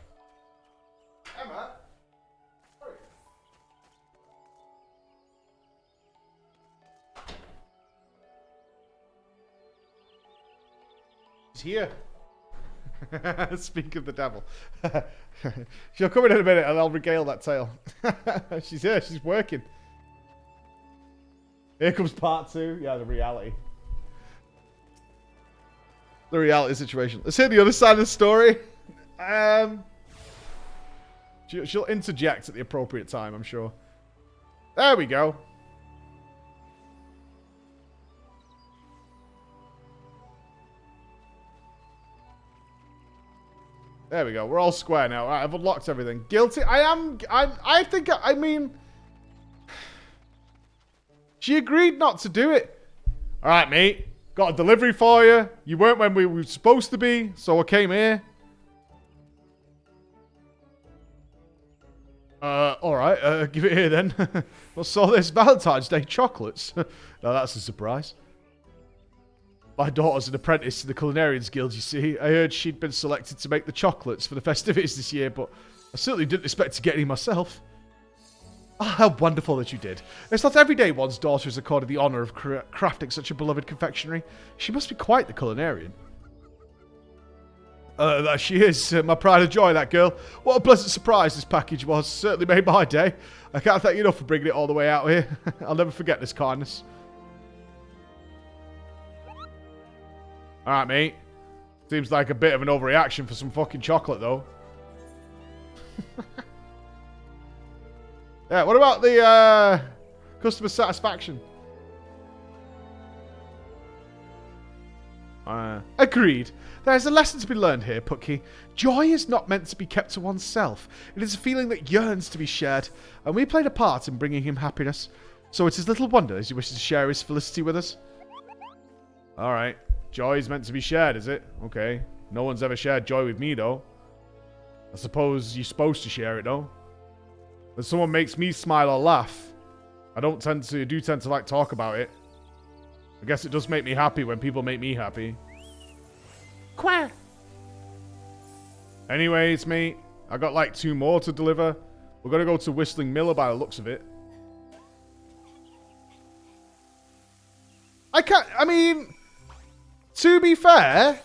Emma. Sorry. She's here. Speak of the devil. She'll come in a minute and I'll regale that tale. She's here. She's working. Here comes part 2. Yeah, the reality. The reality situation. Let's hear the other side of the story. She'll interject at the appropriate time, I'm sure. There we go. There we go. We're all square now. Right, I've unlocked everything. Guilty? I think, I mean... She agreed not to do it. Alright, mate. Got a delivery for you. You weren't when we were supposed to be, so I came here. Alright. Give it here then. What's all this? Valentine's Day chocolates. No, that's a surprise. My daughter's an apprentice to the Culinarians Guild, you see. I heard she'd been selected to make the chocolates for the festivities this year, but I certainly didn't expect to get any myself. Ah, how wonderful that you did. It's not every day one's daughter is accorded the honour of crafting such a beloved confectionery. She must be quite the culinarian. That she is. My pride and joy, that girl. What a pleasant surprise this package was. Certainly made my day. I can't thank you enough for bringing it all the way out here. I'll never forget this kindness. Alright, mate. Seems like a bit of an overreaction for some fucking chocolate, though. Yeah, what about the customer satisfaction? Agreed. There's a lesson to be learned here, Pookie. Joy is not meant to be kept to oneself. It is a feeling that yearns to be shared, and we played a part in bringing him happiness. So it is little wonder as he wishes to share his felicity with us. Alright. Joy is meant to be shared, is it? Okay. No one's ever shared joy with me, though. I suppose you're supposed to share it, though. When someone makes me smile or laugh, I do tend to like talk about it. I guess it does make me happy when people make me happy. Quack! Anyways, mate, I got like 2 more to deliver. We're gonna go to Whistling Miller by the looks of it. I mean... To be fair,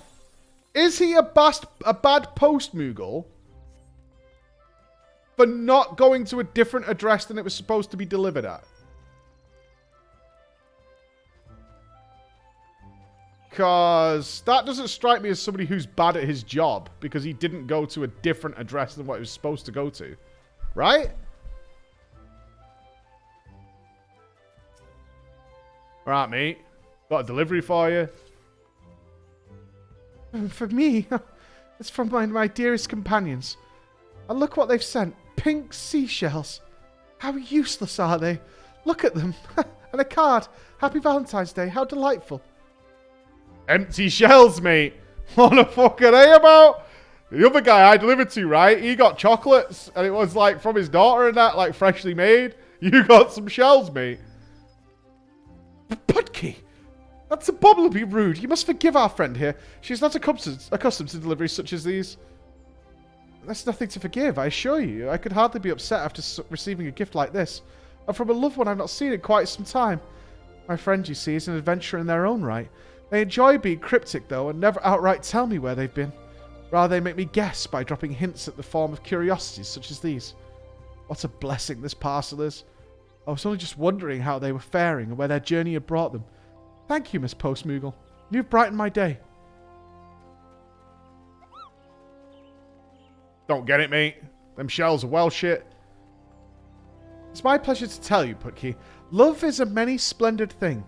is he a bad post-Moogle for not going to a different address than it was supposed to be delivered at? Because that doesn't strike me as somebody who's bad at his job because he didn't go to a different address than what he was supposed to go to. Right? Alright, mate. Got a delivery for you. For me, it's from my dearest companions. And look what they've sent. Pink seashells. How useless are they? Look at them. And a card. Happy Valentine's Day. How delightful. Empty shells, mate. What the fuck are they about? The other guy I delivered to, right? He got chocolates. And it was like from his daughter and that, like freshly made. You got some shells, mate. Putky. That's abominably rude. You must forgive our friend here. She's not accustomed to deliveries such as these. There's nothing to forgive, I assure you. I could hardly be upset after receiving a gift like this. And from a loved one I've not seen in quite some time. My friend, you see, is an adventurer in their own right. They enjoy being cryptic, though, and never outright tell me where they've been. Rather, they make me guess by dropping hints at the form of curiosities such as these. What a blessing this parcel is. I was only just wondering how they were faring and where their journey had brought them. Thank you, Miss Post-Moogle. You've brightened my day. Don't get it, mate. Them shells are well shit. It's my pleasure to tell you, Putky. Love is a many splendid thing.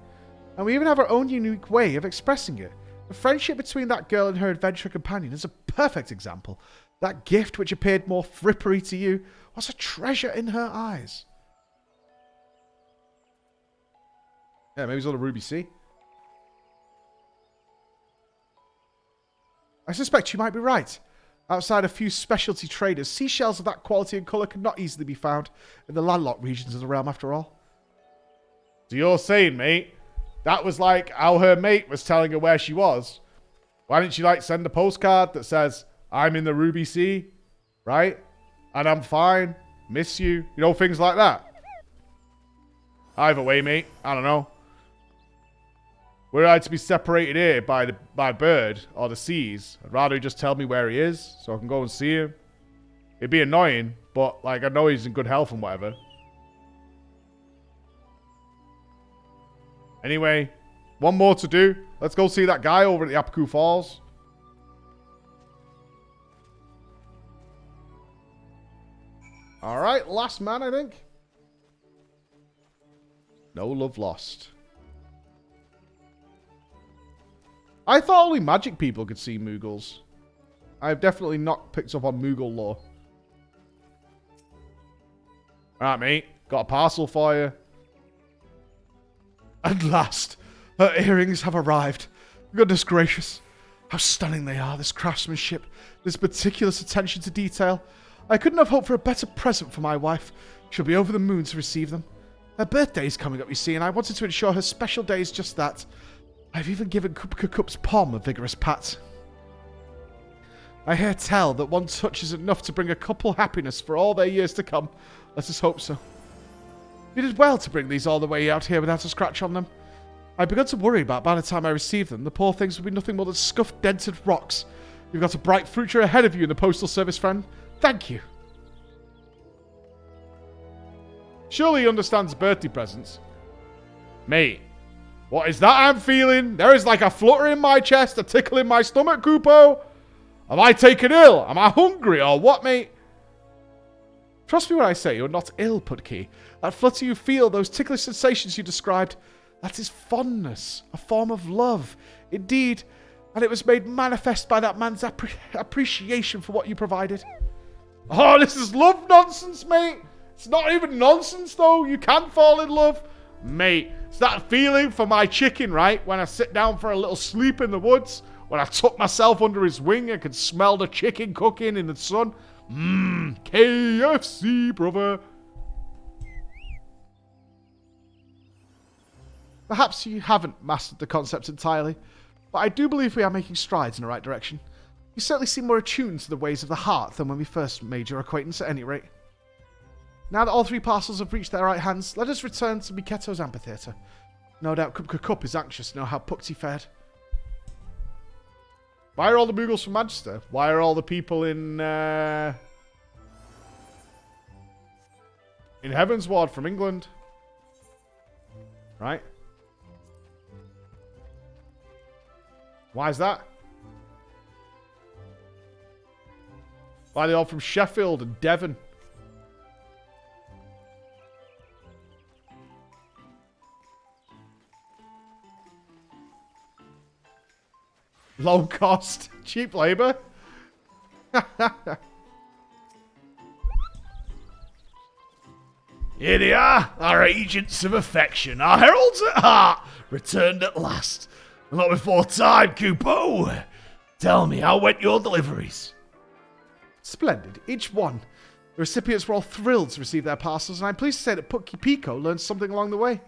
And we even have our own unique way of expressing it. The friendship between that girl and her adventurer companion is a perfect example. That gift, which appeared more frippery to you, was a treasure in her eyes. Yeah, maybe it's on a Ruby Sea. I suspect you might be right. Outside a few specialty traders, seashells of that quality and colour could not easily be found in the landlocked regions of the realm after all. So you're saying, mate, that was like how her mate was telling her where she was. Why didn't she, like, send a postcard that says, I'm in the Ruby Sea, right? And I'm fine. Miss you. You know, things like that. Either way, mate, I don't know. Were I to be separated here by bird or the seas, I'd rather he just tell me where he is so I can go and see him. It'd be annoying, but, like, I know he's in good health and whatever. Anyway, one more to do. Let's go see that guy over at the Apiku Falls. Alright, last man, I think. No love lost. I thought only magic people could see Moogles. I've definitely not picked up on Moogle lore. Alright, mate. Got a parcel for you. At last, her earrings have arrived. Goodness gracious. How stunning they are, this craftsmanship, this meticulous attention to detail. I couldn't have hoped for a better present for my wife. She'll be over the moon to receive them. Her birthday is coming up, you see, and I wanted to ensure her special day is just that. I've even given Cup's palm a vigorous pat. I hear tell that one touch is enough to bring a couple happiness for all their years to come. Let us hope so. You did well to bring these all the way out here without a scratch on them. I begun to worry about by the time I received them, the poor things would be nothing more than scuffed, dented rocks. You've got a bright future ahead of you in the Postal Service, friend. Thank you. Surely he understands birthday presents. Mate, what is that I'm feeling? There is like a flutter in my chest, a tickle in my stomach, Kupo. Am I taken ill? Am I hungry or what, mate? Trust me when I say you're not ill, Putki. That flutter you feel, those ticklish sensations you described, that is fondness, a form of love. Indeed, and it was made manifest by that man's appreciation for what you provided. Oh, this is love nonsense, mate. It's not even nonsense, though. You can fall in love. Mate, it's that feeling for my chicken, right? When I sit down for a little sleep in the woods, when I tuck myself under his wing and can smell the chicken cooking in the sun. KFC, brother. Perhaps you haven't mastered the concept entirely, but I do believe we are making strides in the right direction. You certainly seem more attuned to the ways of the heart than when we first made your acquaintance at any rate. Now that all three parcels have reached their right hands, let us return to Miketo's amphitheatre. No doubt Cup is anxious to know how Puxy fared. Why are all the Moogles from Manchester? Why are all the people in Heaven's Ward from England? Right? Why is that? Why are they all from Sheffield and Devon? Low cost, cheap labour. Here they are, our agents of affection, our heralds at heart, returned at last. Not before time, Kupo. Tell me, how went your deliveries? Splendid, each one. The recipients were all thrilled to receive their parcels, and I'm pleased to say that Putki Pico learned something along the way.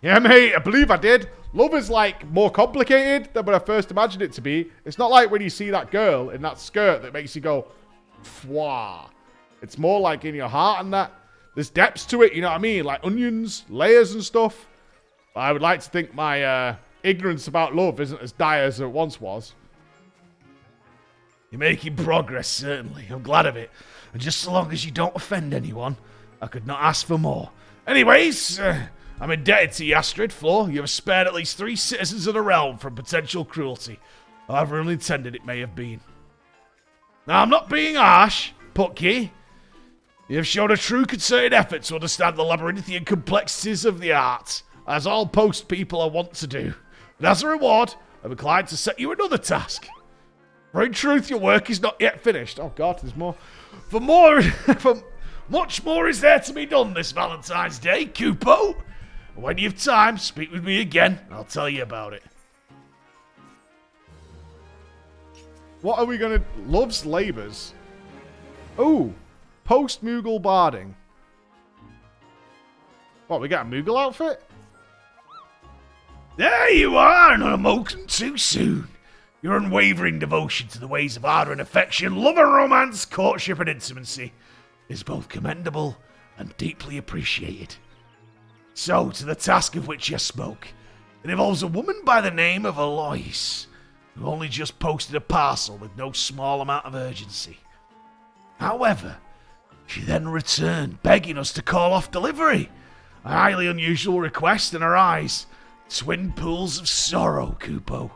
Yeah, mate, I believe I did. Love is, like, more complicated than when I first imagined it to be. It's not like when you see that girl in that skirt that makes you go, fwah. It's more like in your heart and that. There's depths to it, you know what I mean? Like onions, layers and stuff. But I would like to think my ignorance about love isn't as dire as it once was. You're making progress, certainly. I'm glad of it. And just so long as you don't offend anyone, I could not ask for more. Anyways, I'm indebted to you, Astrid, for you have spared at least 3 citizens of the realm from potential cruelty, however unintended it may have been. Now, I'm not being harsh, Putki. You have shown a true concerted effort to understand the labyrinthian complexities of the art, as all post people are wont to do. And as a reward, I'm inclined to set you another task. For in truth, your work is not yet finished. Oh God, there's more. For much more is there to be done this Valentine's Day, Kupo. When you've time, speak with me again, and I'll tell you about it. What are we gonna... Love's Labours. Ooh. Post-Moogle barding. What, we got a Moogle outfit? There you are, not a moment too soon. Your unwavering devotion to the ways of art and affection, love and romance, courtship and intimacy is both commendable and deeply appreciated. So, to the task of which you spoke. It involves a woman by the name of Alois, who only just posted a parcel with no small amount of urgency. However, she then returned, begging us to call off delivery. A highly unusual request in her eyes. Twin pools of sorrow, Kupo.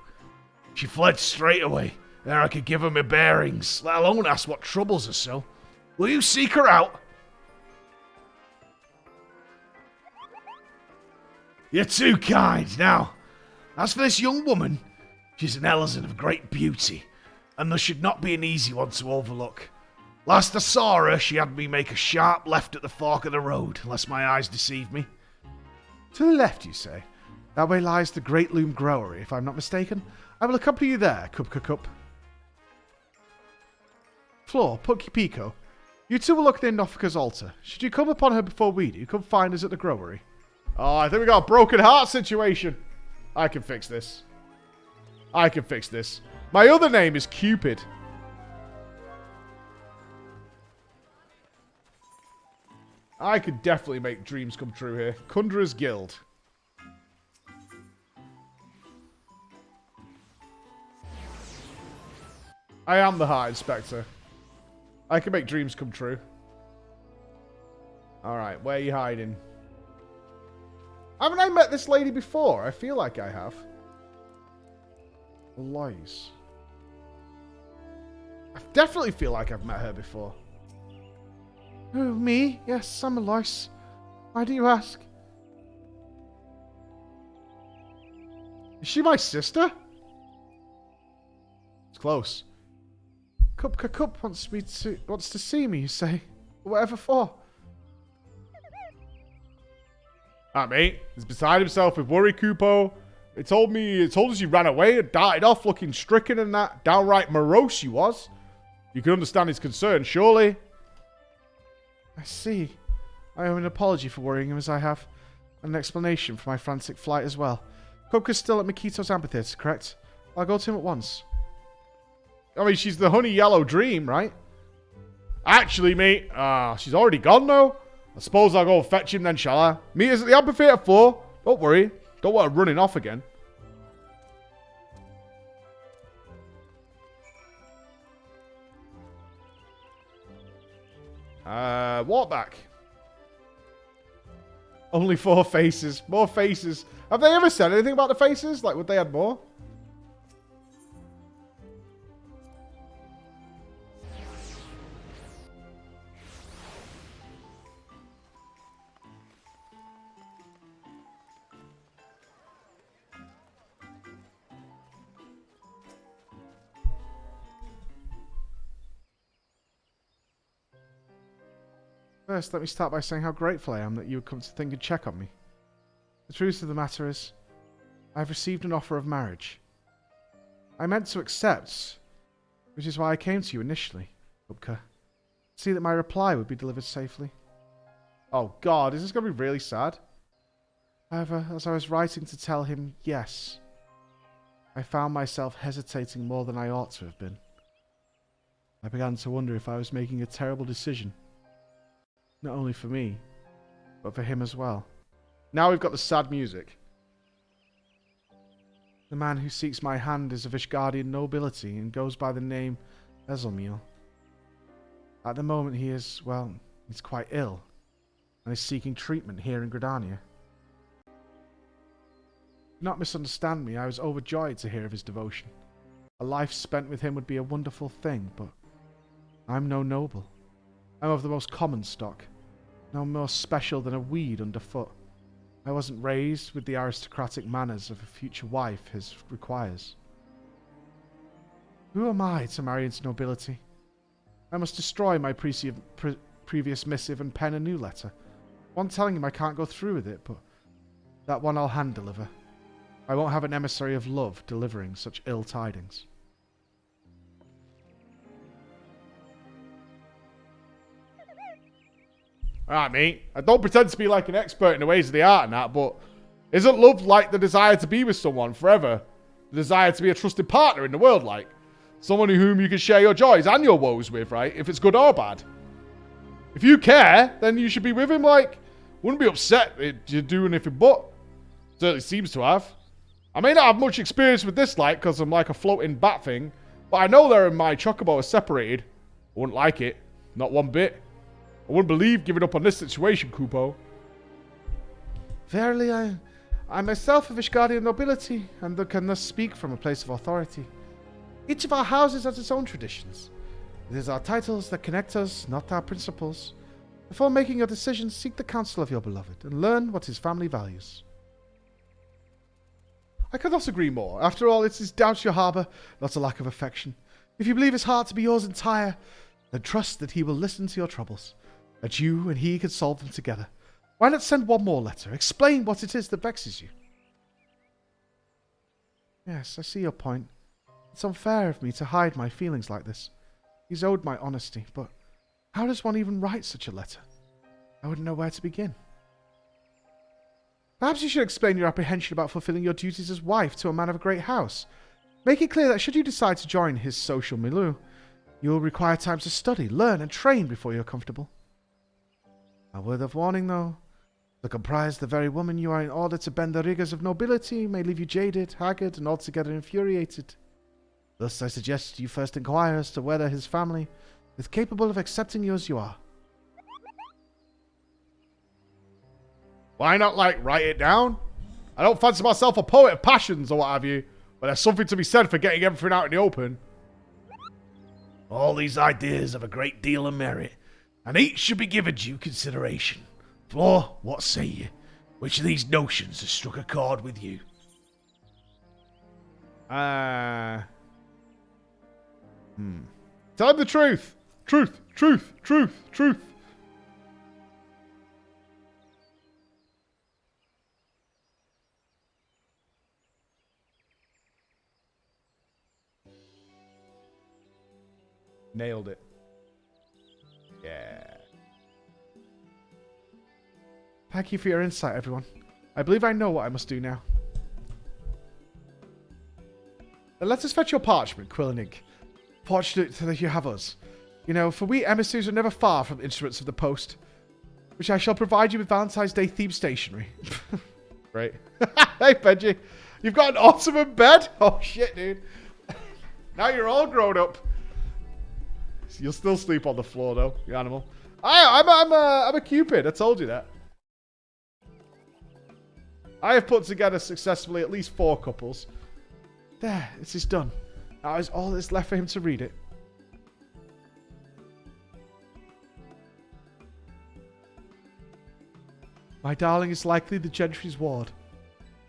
She fled straight away, ere I could give her my bearings, let alone ask what troubles her so. Will you seek her out? You're too kind. Now, as for this young woman, she's an Ellison of great beauty, and thus should not be an easy one to overlook. Last I saw her, she had me make a sharp left at the fork of the road, unless my eyes deceive me. To the left, you say? That way lies the Great Loom Growery, if I'm not mistaken. I will accompany you there, Cup. Floor, Punky Pico. You two will look near Nofika's altar. Should you come upon her before we do, come find us at the Growery. Oh, I think we got a broken heart situation. I can fix this. My other name is Cupid. I could definitely make dreams come true here. Kundra's Guild. I am the Heart Inspector. I can make dreams come true. Alright, where are you hiding? Haven't I met this lady before? I feel like I have. Alois. I definitely feel like I've met her before. Oh, me? Yes, I'm Alois. Why do you ask? Is she my sister? It's close. Cup wants to see me, you say? Whatever for? Ah, mate. He's beside himself with worry, Kupo. It told us you ran away and darted off looking stricken and that. Downright morose you was. You can understand his concern, surely. I see. I owe an apology for worrying him as I have. And an explanation for my frantic flight as well. Coca's still at Makito's amphitheater, correct? I'll go to him at once. I mean, she's the honey yellow dream, right? Actually, mate, she's already gone, though. I suppose I'll go fetch him then, shall I? Meet us at the amphitheater 4. Don't worry. Don't want her running off again. Walk back. Only 4 faces. More faces. Have they ever said anything about the faces? Like, would they add more? First, let me start by saying how grateful I am that you would come to think and check on me. The truth of the matter is, I've received an offer of marriage. I meant to accept, which is why I came to you initially, Upka. See that my reply would be delivered safely. Oh God, is this going to be really sad? However, as I was writing to tell him yes, I found myself hesitating more than I ought to have been. I began to wonder if I was making a terrible decision. Not only for me, but for him as well. Now we've got the sad music. The man who seeks my hand is of Ishgardian nobility and goes by the name Ezelmiel. At the moment he is, well, he's quite ill and is seeking treatment here in Gridania. Do not misunderstand me, I was overjoyed to hear of his devotion. A life spent with him would be a wonderful thing, but I'm no noble. I'm of the most common stock, no more special than a weed underfoot. I wasn't raised with the aristocratic manners of a future wife his requires. Who am I to marry into nobility? I must destroy my previous missive and pen a new letter. One telling him I can't go through with it, but that one I'll hand deliver. I won't have an emissary of love delivering such ill tidings. Alright, mate. I don't pretend to be like an expert in the ways of the art and that, but isn't love like the desire to be with someone forever? The desire to be a trusted partner in the world, like? Someone whom you can share your joys and your woes with, right? If it's good or bad. If you care, then you should be with him, like. Wouldn't be upset if you do anything but. Certainly seems to have. I may not have much experience with this, like, because I'm like a floating bat thing, but I know there and my chocobo are separated. I wouldn't like it. Not one bit. I wouldn't believe giving up on this situation, Kupo. Verily, I myself a Vishgardian nobility, and can thus speak from a place of authority. Each of our houses has its own traditions. It is our titles that connect us, not our principles. Before making your decisions, seek the counsel of your beloved, and learn what his family values. I could not agree more. After all, it is doubt you harbour, not a lack of affection. If you believe his heart to be yours entire, then trust that he will listen to your troubles, that you and he can solve them together. Why not send one more letter? Explain what it is that vexes you. Yes, I see your point. It's unfair of me to hide my feelings like this. He's owed my honesty, but how does one even write such a letter? I wouldn't know where to begin. Perhaps you should explain your apprehension about fulfilling your duties as wife to a man of a great house. Make it clear that should you decide to join his social milieu, you will require time to study, learn, and train before you're comfortable. A word of warning, though. To comprise the very woman you are in order to bend the rigours of nobility may leave you jaded, haggard, and altogether infuriated. Thus, I suggest you first inquire as to whether his family is capable of accepting you as you are. Why not, like, write it down? I don't fancy myself a poet of passions or what have you, but there's something to be said for getting everything out in the open. All these ideas have a great deal of merit, and each should be given due consideration. For, what say you? Which of these notions has struck a chord with you? Tell him the truth. Truth, truth, truth, truth. Nailed it. Yeah. Thank you for your insight, everyone. I believe I know what I must do now. Then let us fetch your parchment, quill and ink. Fortunate that you have us. You know, for we emissaries are never far from instruments of the post, which I shall provide you with Valentine's Day themed stationery. Right. Hey, Benji. You've got an ottoman bed? Oh, shit, dude. Now you're all grown up. You'll still sleep on the floor, though, you animal. I'm a Cupid. I told you that. I have put together successfully at least 4 couples. There, it is done. Now is all that's left for him to read it. My darling is likely the gentry's ward.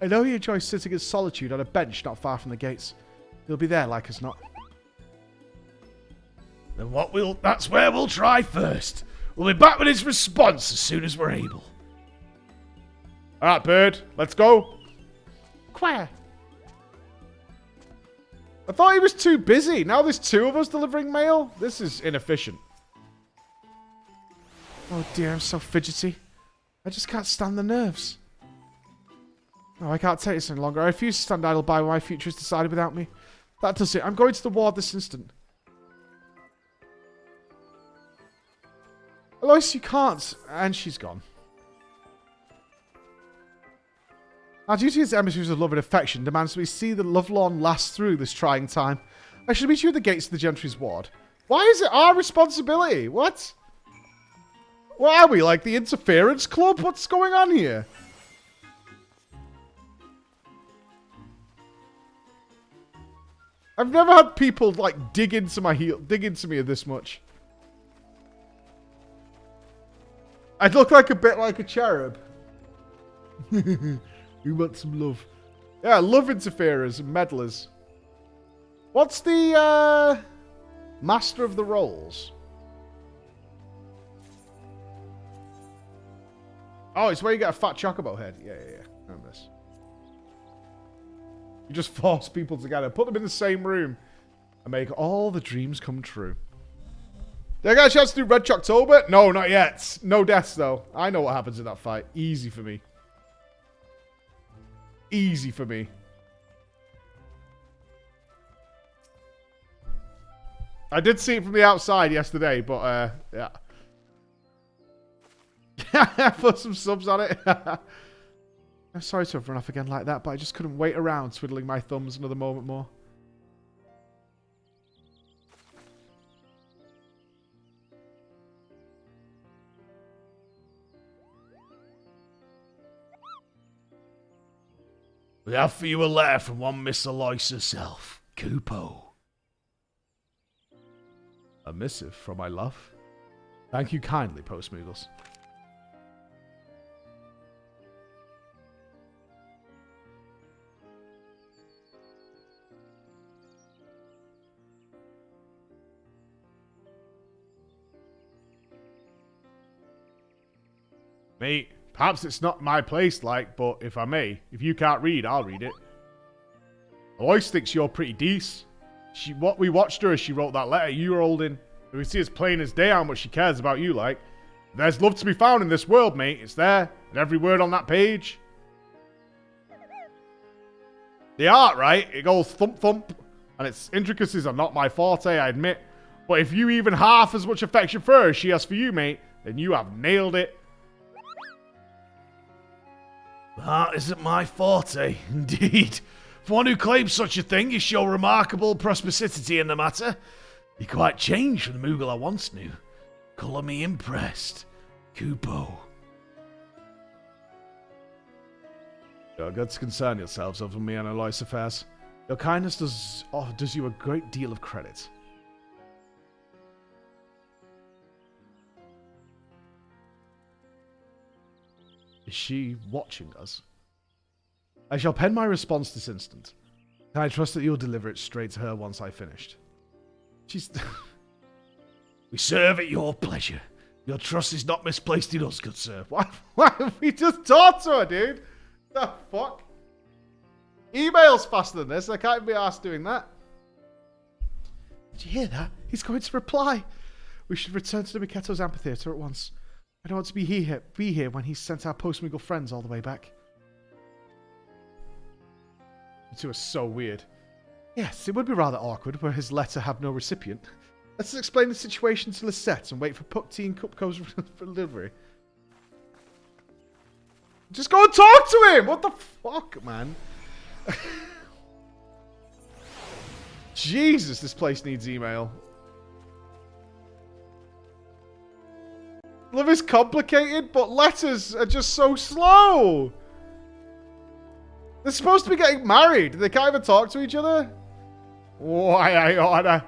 I know he enjoys sitting in solitude on a bench not far from the gates. He'll be there like as not. Then that's where we'll try first. We'll be back with his response as soon as we're able. Alright, bird. Let's go. Quack. I thought he was too busy. Now there's 2 of us delivering mail? This is inefficient. Oh dear, I'm so fidgety. I just can't stand the nerves. No, I can't take this any longer. I refuse to stand idle by while my future is decided without me. That does it. I'm going to the ward this instant. Alois, you can't. And she's gone. Our duty as emissaries of love and affection demands that we see the lovelorn last through this trying time. I shall meet you at the gates of the gentry's ward. Why is it our responsibility? What? What are we, like the interference club? What's going on here? I've never had people, like, dig into me this much. I look like a bit like a cherub. We want some love. Yeah, love interferers and meddlers. What's the master of the rolls? Oh, it's where you get a fat chocobo head. Yeah. Remember this. You just force people together, put them in the same room, and make all the dreams come true. Did I get a chance to do Red Chocktober? No, not yet. No deaths, though. I know what happens in that fight. Easy for me. Easy for me. I did see it from the outside yesterday, but, yeah. Put some subs on it. I'm sorry to have run off again like that, but I just couldn't wait around twiddling my thumbs another moment more. We have for you a letter from one Miss Alois herself, Kupo. A missive from my love. Thank you kindly, Postmoogles. Mate, perhaps it's not my place, like, but if I may, if you can't read, I'll read it. Alois thinks you're pretty decent. What we watched her as she wrote that letter you were holding. And we see it's plain as day how much she cares about you, like. If there's love to be found in this world, mate. It's there. And every word on that page. The art, right? It goes thump thump. And its intricacies are not my forte, I admit. But if you even half as much affection for her as she has for you, mate, then you have nailed it. That isn't my forte, indeed. For one who claims such a thing, you show remarkable perspicacity in the matter. You're quite changed from the Moogle I once knew. Colour me impressed. Kupo. You're good to concern yourselves over me and Alois' affairs. Your kindness does you a great deal of credit. Is she watching us? I shall pen my response this instant. Can I trust that you'll deliver it straight to her once I've finished? She's... We serve at your pleasure. Your trust is not misplaced in us, good sir. Why have we just talked to her, dude? The fuck? Email's faster than this. I can't even be asked doing that. Did you hear that? He's going to reply. We should return to the Miketo's amphitheater at once. I don't want to be here when he's sent our post-Moogle friends all the way back. You two are so weird. Yes, it would be rather awkward were his letter have no recipient. Let's explain the situation to Lisette and wait for Puck Tea and Cupco's delivery. Just go and talk to him! What the fuck, man? Jesus, this place needs email. Love is complicated, but letters are just so slow. They're supposed to be getting married. They can't even talk to each other. Why I order.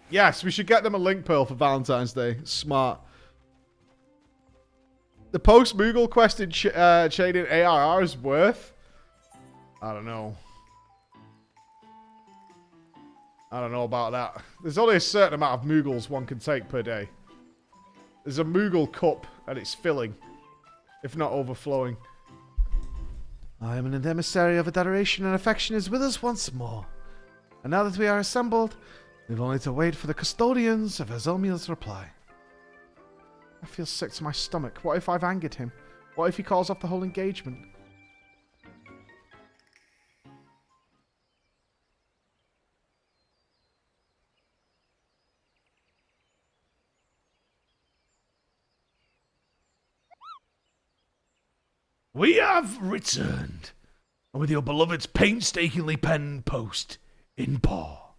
Yes, we should get them a link pearl for Valentine's Day. Smart. The post-Moogle quest in chain in ARR is worth... I don't know. I don't know about that. There's only a certain amount of Moogles one can take per day. There's a Moogle cup, and it's filling. If not overflowing. I am an emissary of adoration and affection is with us once more. And now that we are assembled, we've only to wait for the custodians of Azilmiel's reply. I feel sick to my stomach. What if I've angered him? What if he calls off the whole engagement? We have returned, and with your beloved's painstakingly penned post in paw.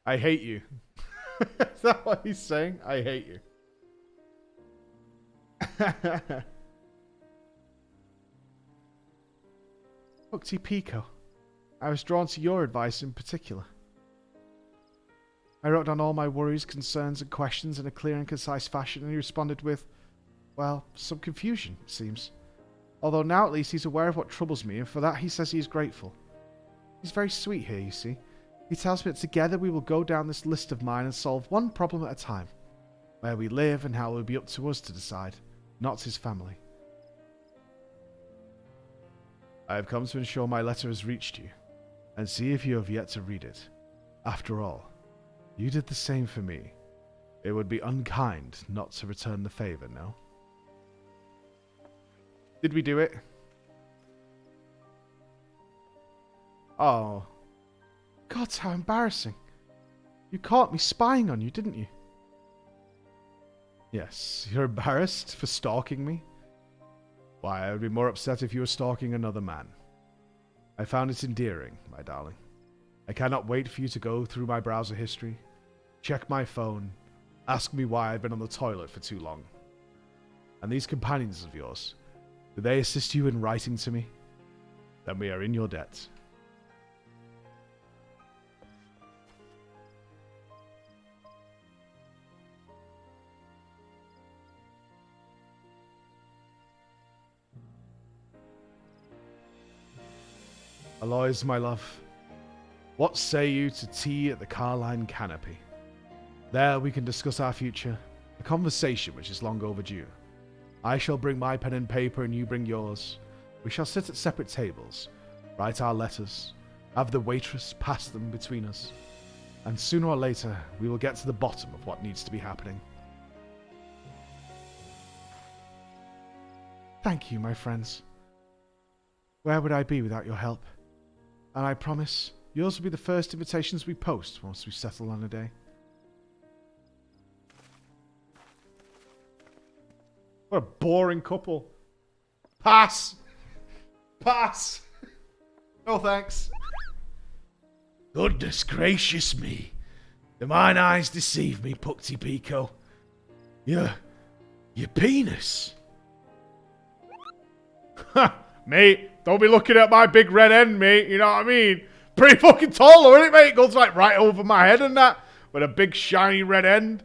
I hate you. Is that what he's saying? I hate you. Pukti Pico, I was drawn to your advice in particular. I wrote down all my worries, concerns, and questions in a clear and concise fashion, and he responded with, well, some confusion, it seems. Although now at least he's aware of what troubles me, and for that he says he is grateful. He's very sweet here, you see. He tells me that together we will go down this list of mine and solve one problem at a time. Where we live and how it will be up to us to decide, not his family. I have come to ensure my letter has reached you, and see if you have yet to read it. After all, you did the same for me. It would be unkind not to return the favor, no? Did we do it? Oh. God, how embarrassing. You caught me spying on you, didn't you? Yes, you're embarrassed for stalking me? Why, I would be more upset if you were stalking another man. I found it endearing, my darling. I cannot wait for you to go through my browser history, check my phone, ask me why I've been on the toilet for too long. And these companions of yours, do they assist you in writing to me? Then we are in your debt. Aloys, my love, what say you to tea at the Carline Canopy? There we can discuss our future, a conversation which is long overdue. I shall bring my pen and paper and you bring yours. We shall sit at separate tables, write our letters, have the waitress pass them between us, and sooner or later we will get to the bottom of what needs to be happening. Thank you, my friends. Where would I be without your help? And I promise, yours will be the first invitations we post once we settle on a day. What a boring couple. Pass! Pass! No thanks. Goodness gracious me. Do mine eyes deceive me, Pukti Pico? Your penis. Ha! Mate, don't be looking at my big red end, mate. You know what I mean? Pretty fucking tall, though, isn't it, mate? It goes like right over my head and that. With a big shiny red end.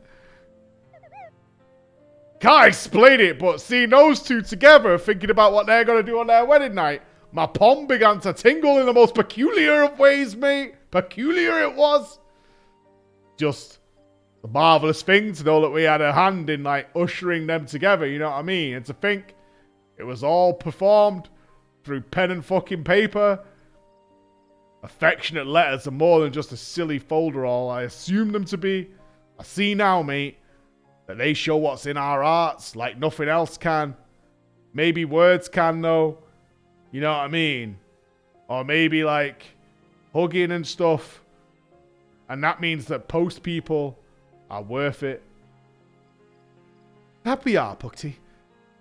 Can't explain it, but seeing those two together, thinking about what they're going to do on their wedding night, my palm began to tingle in the most peculiar of ways, mate. Peculiar it was. Just a marvellous thing to know that we had a hand in, like, ushering them together, you know what I mean? And to think it was all performed through pen and fucking paper. Affectionate letters are more than just a silly folderol I assume them to be. I see now, mate, that they show what's in our hearts like nothing else can. Maybe words can, though. You know what I mean? Or maybe, like, hugging and stuff. And that means that post people are worth it. Happy are, Pukti.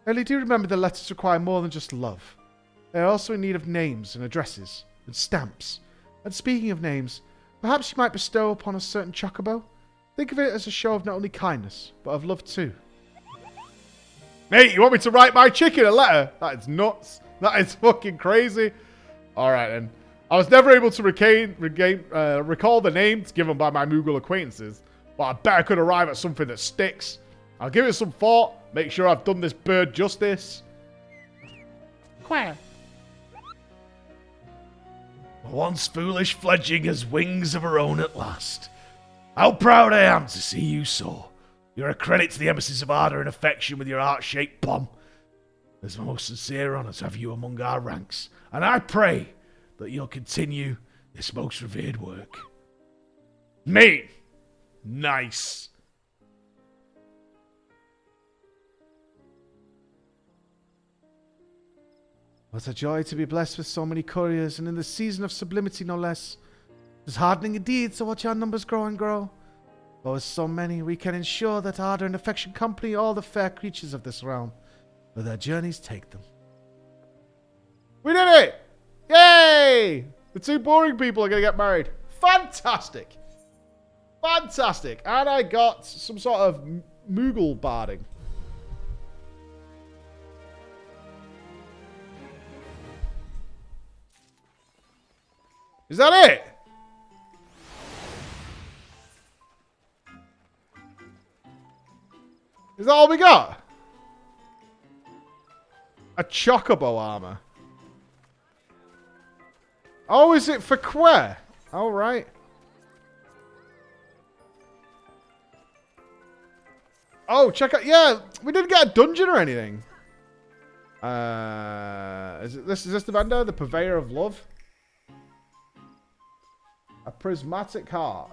Only do remember the letters require more than just love. They are also in need of names and addresses and stamps. And speaking of names, perhaps you might bestow upon a certain chocobo. Think of it as a show of not only kindness, but of love too. Mate, you want me to write my chicken a letter? That is nuts. That is fucking crazy. Alright then. I was never able to recall the names given by my Moogle acquaintances, but I bet I could arrive at something that sticks. I'll give it some thought, make sure I've done this bird justice. Quack. Once foolish fledging has wings of her own at last. How proud I am to see you so. You're a credit to the emissaries of ardour and affection with your heart-shaped bomb. It's my most sincere honour to have you among our ranks, and I pray that you'll continue this most revered work. Mate! Nice. What a joy to be blessed with so many couriers, and in the season of sublimity no less. It is heartening indeed to watch our numbers grow and grow. But with so many, we can ensure that ardour and affection accompany all the fair creatures of this realm, where their journeys take them. We did it! Yay! The two boring people are going to get married. Fantastic! Fantastic! And I got some sort of Moogle barding. Is that it? Is that all we got? A chocobo armor. Oh, is it for Quer? All right. Oh, check out. Yeah, we didn't get a dungeon or anything. Is this the vendor? The purveyor of love? A prismatic heart.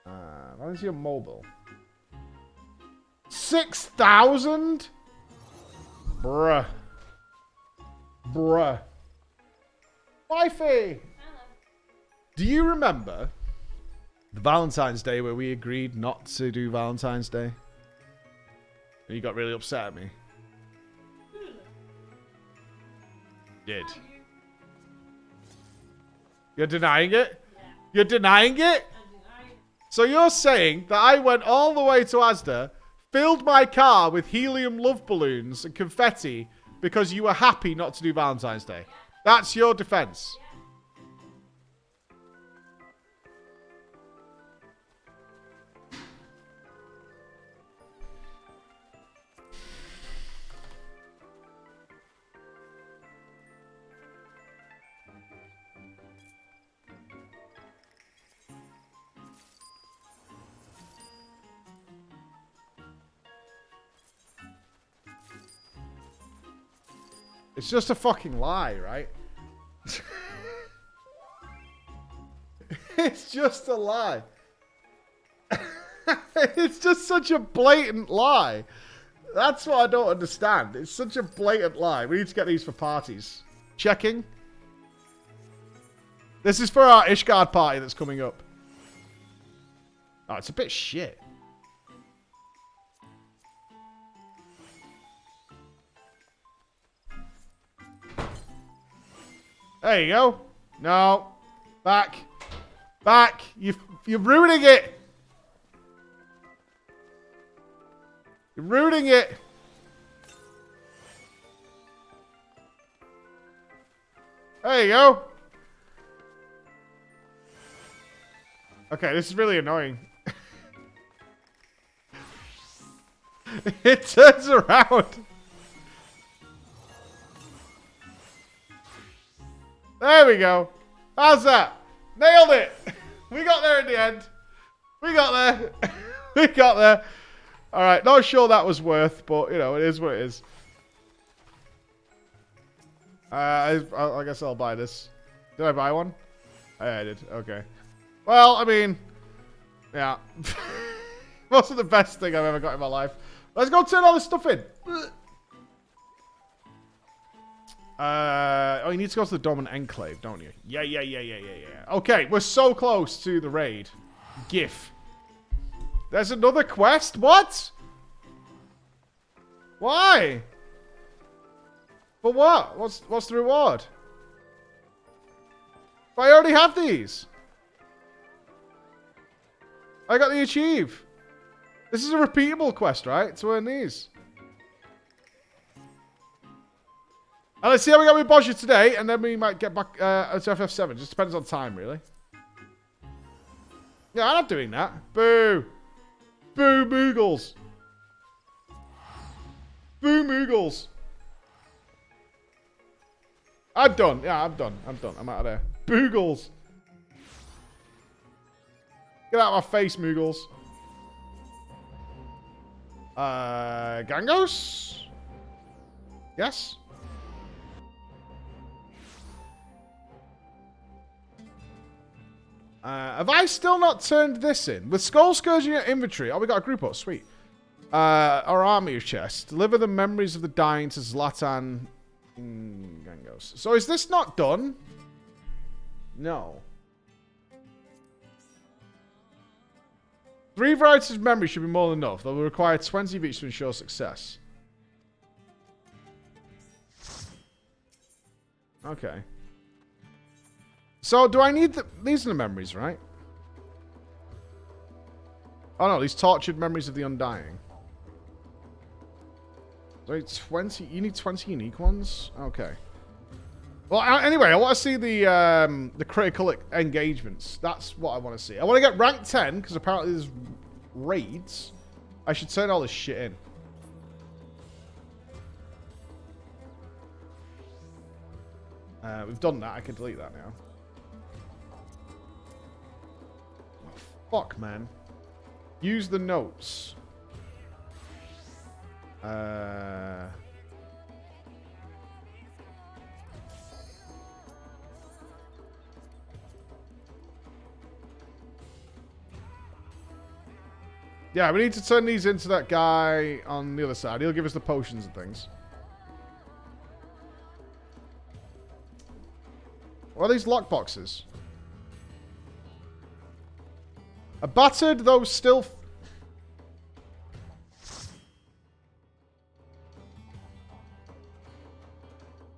Why is he mobile? 6,000? Bruh. Bruh. Wifey! Do you remember the Valentine's Day where we agreed not to do Valentine's Day? And you got really upset at me. Did. You're denying it? Yeah. You're denying it? So you're saying that I went all the way to Asda, filled my car with helium love balloons and confetti because you were happy not to do Valentine's Day? That's your defense. It's just a fucking lie, right? It's just a lie. It's just such a blatant lie. That's what I don't understand. It's such a blatant lie. We need to get these for parties. Checking. This is for our Ishgard party that's coming up. Oh, it's a bit shit. There you go. No. Back. Back. You're ruining it. You're ruining it. There you go. Okay, this is really annoying. It turns around. There we go. How's that? Nailed it. We got there in the end. We got there. We got there. All right. Not sure that was worth, but, you know, it is what it is. I guess I'll buy this. Did I buy one? I did. Okay. Well, I mean, yeah. Wasn't the best thing I've ever got in my life. Let's go turn all this stuff in. Oh, you need to go to the Dormant Enclave, don't you? Yeah. Okay, we're so close to the raid. GIF. There's another quest? What? Why? For what? What's the reward? I already have these. I got the achieve. This is a repeatable quest, right? To earn these. And let's see how we got with Bozja today, and then we might get back to FF7. Just depends on time, really. Yeah, I'm not doing that. Boo. Boo Moogles. Boo Moogles. I'm done. Yeah, I'm done. I'm out of there. Boogles. Get out of my face, Moogles. Gangos? Yes? Have I still not turned this in? With Skull Scourge in your inventory. Oh, we got a group up. Sweet. Our army chest. Deliver the memories of the dying to Zlatan Gangos. So is this not done? No. 3 varieties of memory should be more than enough. They will require 20 of each to ensure success. Okay. So, do I need these are the memories, right? Oh no, these tortured memories of the undying. So 20, you need 20 unique ones? Okay. Well, anyway, I want to see the critical engagements. That's what I want to see. I want to get rank 10, because apparently there's raids. I should turn all this shit in. We've done that. I can delete that now. Oh, fuck, man. Use the notes. Yeah, we need to turn these into that guy on the other side. He'll give us the potions and things. What are these lockboxes? A battered, though still...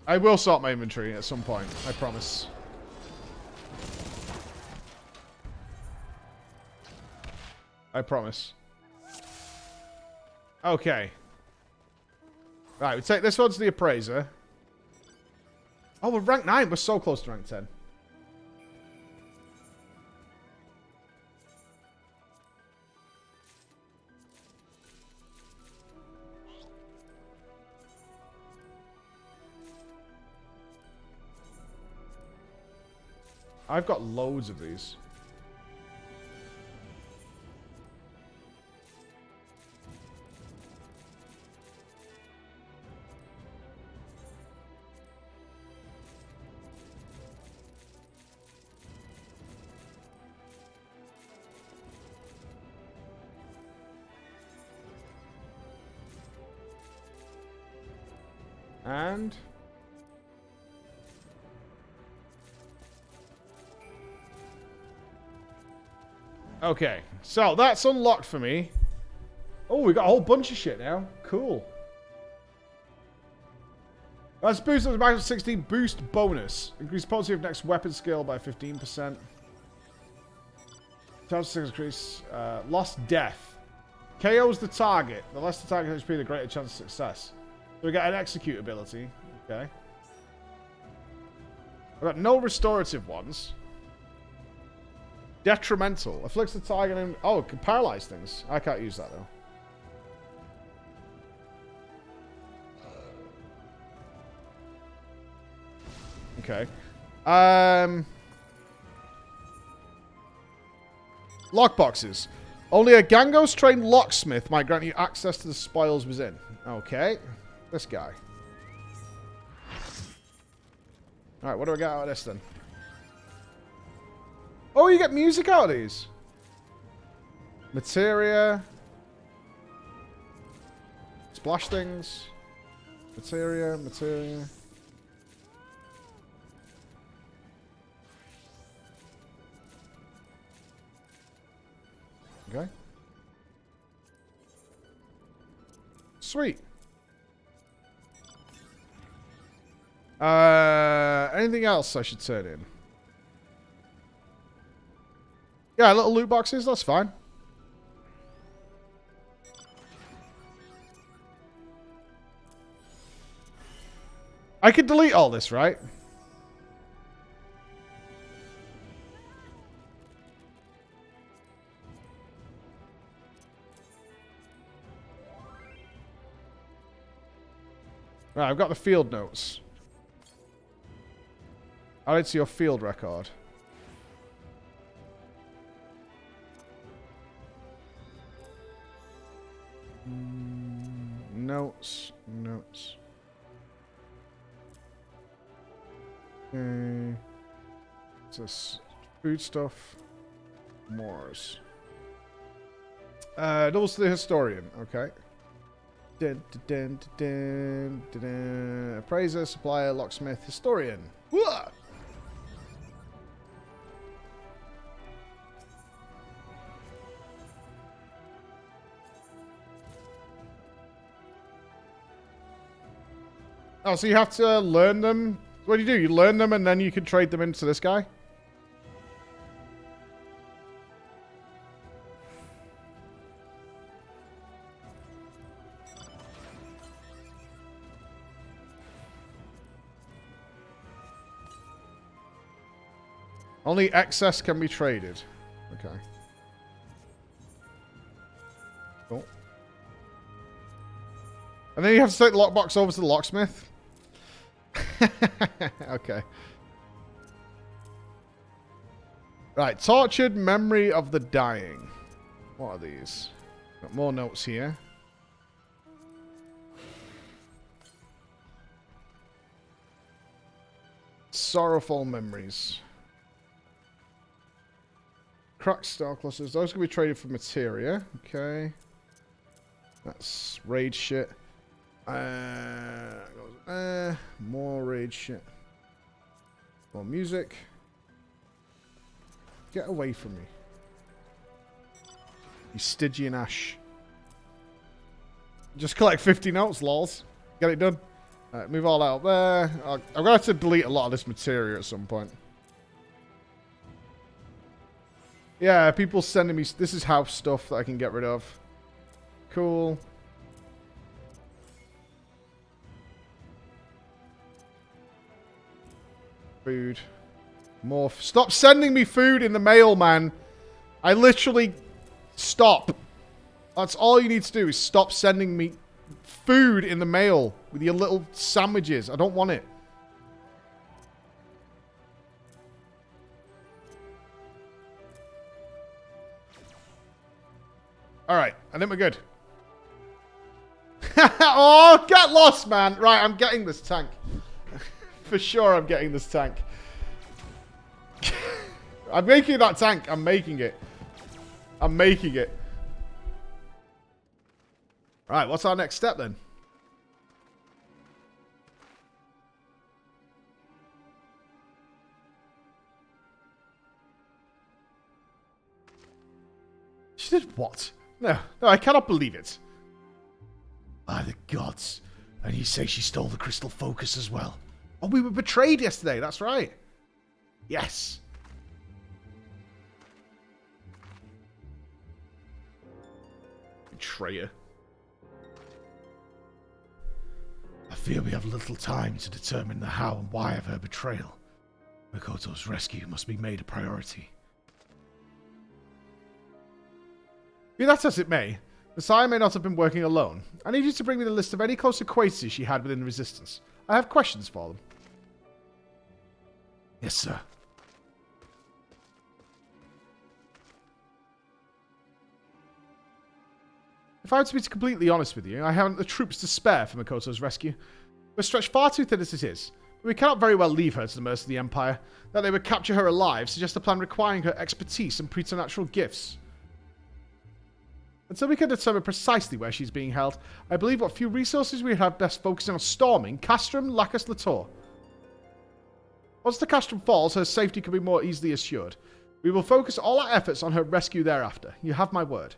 I will sort my inventory at some point, I promise. I promise. Okay. Right, we take this one to the appraiser. Oh, we're rank 9. We're so close to rank 10. I've got loads of these. And... okay, so that's unlocked for me. Oh, we got a whole bunch of shit now. Cool. That's boosted to maximum 16 boost bonus. Increase potency of next weapon skill by 15%. Chance to increase. Lost death. KOs the target. The less the target HP, the greater chance of success. So we got an execute ability. Okay. I've got no restorative ones. Detrimental. Afflicts the target and... oh, it can paralyze things. I can't use that, though. Okay. Lockboxes. Only a Gangos-trained locksmith might grant you access to the spoils within. Okay. This guy. Alright, what do I get out of this, then? Oh, you get music out of these. Materia. Splash things. Materia. Okay. Sweet. Anything else I should turn in? Yeah, little loot boxes, that's fine. I could delete all this, right? Right, I've got the field notes. Add it to your field record. Notes. Okay. It's this food stuff. Moors. Doubles to the historian. Okay. Appraiser, supplier, locksmith, historian. Whoa! Oh, so you have to learn them? What do? You learn them and then you can trade them into this guy? Only excess can be traded. Okay. Cool. And then you have to take the lockbox over to the locksmith. Okay. Right, tortured memory of the dying. What are these? Got more notes here. Sorrowful memories. Cracked star clusters. Those can be traded for materia. Okay. That's raid shit. More raid shit. More music. Get away from me. You Stygian Ash. Just collect 50 notes, lols. Get it done. Alright, move all out there. I'm going to have to delete a lot of this material at some point. Yeah, people sending me... This is house stuff that I can get rid of. Cool. Food. More... Stop sending me food in the mail, man. I literally... Stop. That's all you need to do is stop sending me food in the mail with your little sandwiches. I don't want it. Alright, I think we're good. Oh, get lost, man. Right, I'm getting this tank. For sure I'm getting this tank. I'm making that tank. I'm making it. I'm making it. Right, what's our next step then? She did what? No, I cannot believe it. By the gods. And you say she stole the crystal focus as well? Oh, we were betrayed yesterday, that's right. Yes. Betrayer. I fear we have little time to determine the how and why of her betrayal. Makoto's rescue must be made a priority. Be that as it may, Messiah may not have been working alone. I need you to bring me the list of any close acquaintances she had within the Resistance. I have questions for them. Yes, sir. If I were to be completely honest with you, I haven't the troops to spare for Makoto's rescue. We're stretched far too thin as it is. But we cannot very well leave her to the mercy of the Empire. That they would capture her alive suggests a plan requiring her expertise and preternatural gifts. Until we can determine precisely where she's being held, I believe what few resources we have best focusing on storming Castrum, Lacus Latour. Once the Castrum falls, her safety can be more easily assured. We will focus all our efforts on her rescue thereafter. You have my word.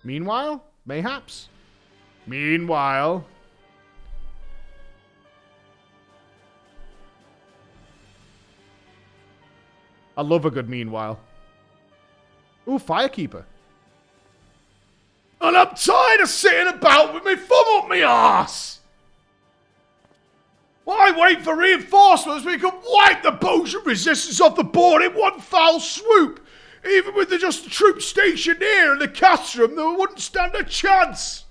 Meanwhile, mayhaps. Meanwhile. I love a good meanwhile. Ooh, Firekeeper. And I'm tired of sitting about with my thumb up my arse! Why wait for reinforcements when we can wipe the Bozja resistance off the board in one foul swoop? Even with just the troops stationed here in the Castrum, they wouldn't stand a chance!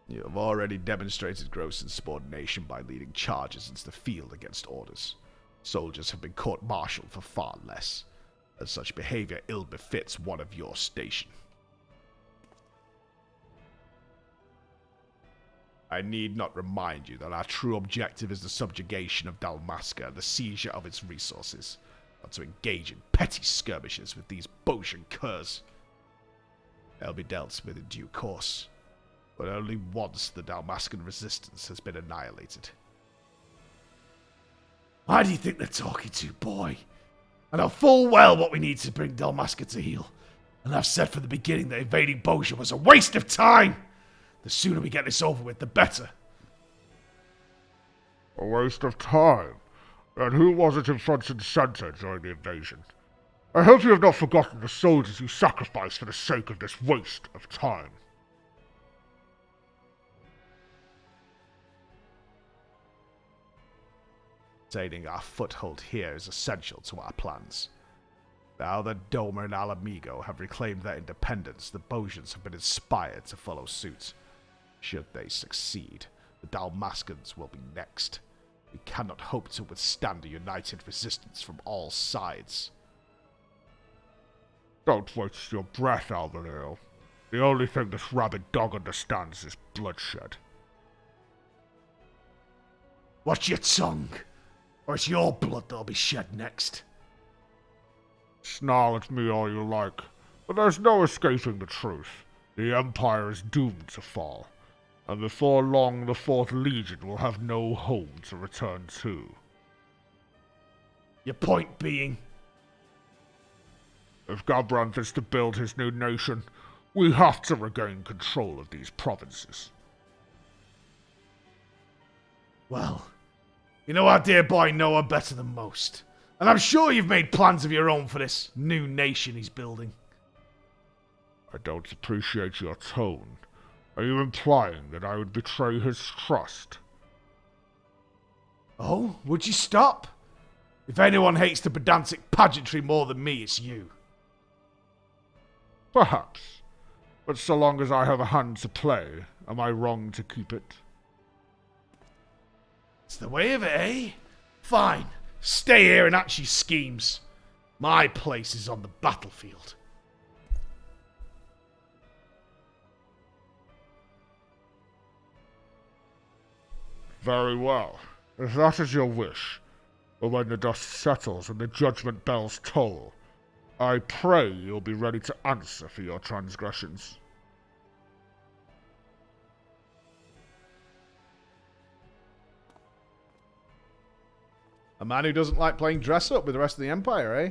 You have already demonstrated gross insubordination by leading charges into the field against orders. Soldiers have been court-martialed for far less, and such behavior ill befits one of your station. I need not remind you that our true objective is the subjugation of Dalmasca and the seizure of its resources, not to engage in petty skirmishes with these Bozjan curs. They'll be dealt with in due course, but only once the Dalmascan resistance has been annihilated. Why do you think they're talking to, boy? I know full well what we need to bring Dalmasca to heel. And I've said from the beginning that invading Bozja was a waste of time. The sooner we get this over with, the better. A waste of time? And who was it in front and centre during the invasion? I hope you have not forgotten the soldiers you sacrificed for the sake of this waste of time. Maintaining our foothold here is essential to our plans. Now that Doma and Alamigo have reclaimed their independence, the Bozjans have been inspired to follow suit. Should they succeed, the Dalmascans will be next. We cannot hope to withstand a united resistance from all sides. Don't waste your breath, Albanil. The only thing this rabid dog understands is bloodshed. Watch your tongue, or it's your blood that'll be shed next. Snarl at me all you like, but there's no escaping the truth. The Empire is doomed to fall, and before long the Fourth Legion will have no home to return to. Your point being? If Gabranth is to build his new nation, we have to regain control of these provinces. Well, you know our dear boy Noah better than most. And I'm sure you've made plans of your own for this new nation he's building. I don't appreciate your tone. Are you implying that I would betray his trust? Oh, would you stop? If anyone hates the pedantic pageantry more than me, it's you. Perhaps. But so long as I have a hand to play, am I wrong to keep it? It's the way of it, eh? Fine. Stay here and hatch your schemes. My place is on the battlefield. Very well. If that is your wish, but when the dust settles and the judgment bells toll, I pray you'll be ready to answer for your transgressions. A man who doesn't like playing dress-up with the rest of the Empire, eh?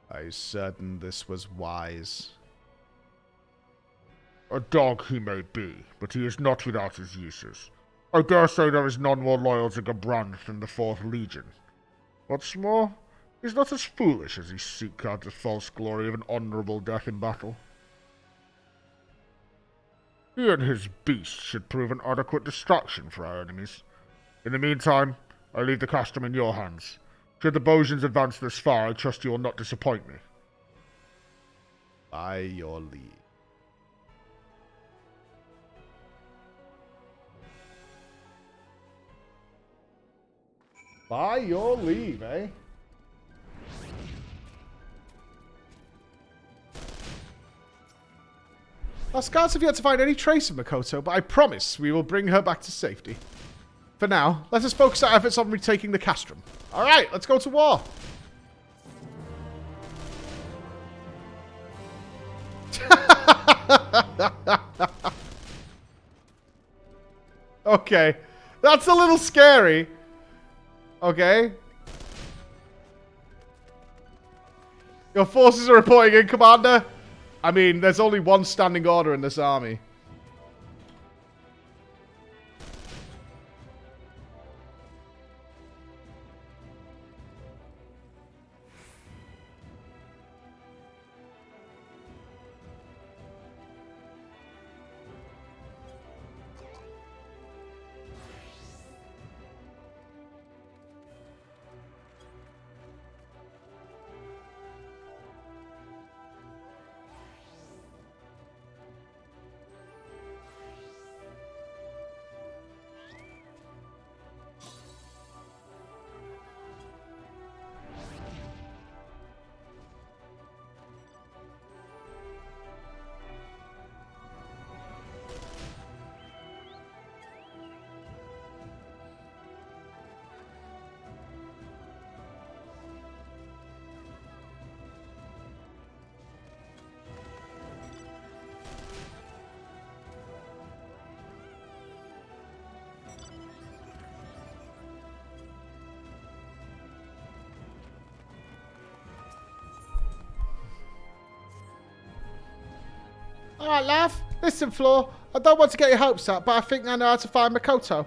Are you certain this was wise? A dog he may be, but he is not without his uses. I dare say there is none more loyal to Gabranth than the Fourth Legion. What's more, he's not as foolish as he seeks out the false glory of an honourable death in battle. He and his beast should prove an adequate distraction for our enemies. In the meantime, I leave the Castrum in your hands. Should the Bozjans advance this far, I trust you will not disappoint me. By your leave. By your leave, eh? Our scouts have yet to find any trace of Makoto, but I promise we will bring her back to safety. For now, let us focus our efforts on retaking the Castrum. Alright, let's go to war. Okay. That's a little scary. Okay. Your forces are reporting in, Commander. I mean, there's only one standing order in this army. Alright, love. Listen, Floor. I don't want to get your hopes up, but I think I know how to find Makoto.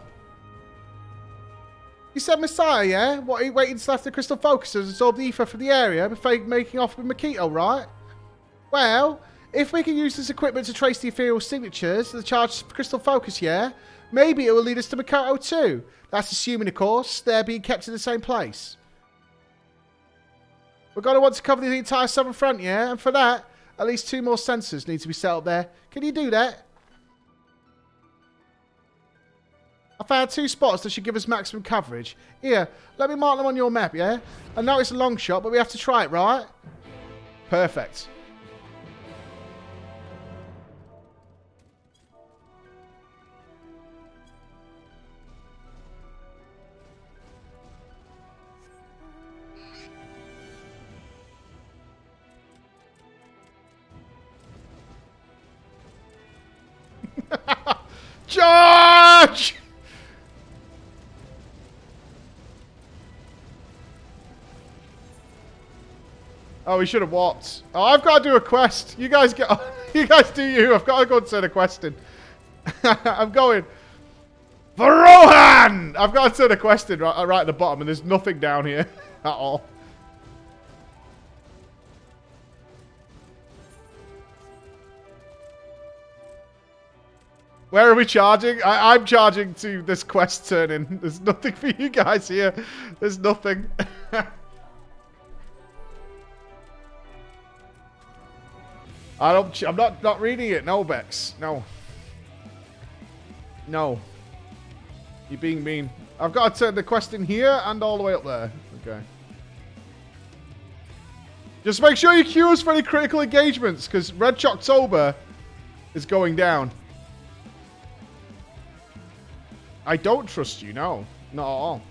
You said Messiah, yeah? What, he waiting to after the crystal focusers absorb the ether from the area before making off with Makito, right? Well, If we can use this equipment to trace the ethereal signatures, the charged crystal focus, yeah, maybe it will lead us to Makoto too. That's assuming, of course, they're being kept in the same place. We're going to want to cover the entire southern front, yeah? And for that, at least 2 more sensors need to be set up there. Can you do that? I found 2 spots that should give us maximum coverage. Here, let me mark them on your map, yeah? I know it's a long shot, but we have to try it, right? Perfect. Charge! Oh, we should have walked. Oh, I've got to do a quest. You guys get. You guys do you. I've got to go and turn a quest in. I'm going. For Rohan! I've got to turn a quest in right at the bottom, and there's nothing down here at all. Where are we charging? I'm charging to this quest turn-in. There's nothing for you guys here. There's nothing. I'm not reading it. No, Bex. No. No. You're being mean. I've got to turn the quest in here and all the way up there. Okay. Just make sure you queue us for any critical engagements, because Red Shocktober is going down. I don't trust you, no. Not at all.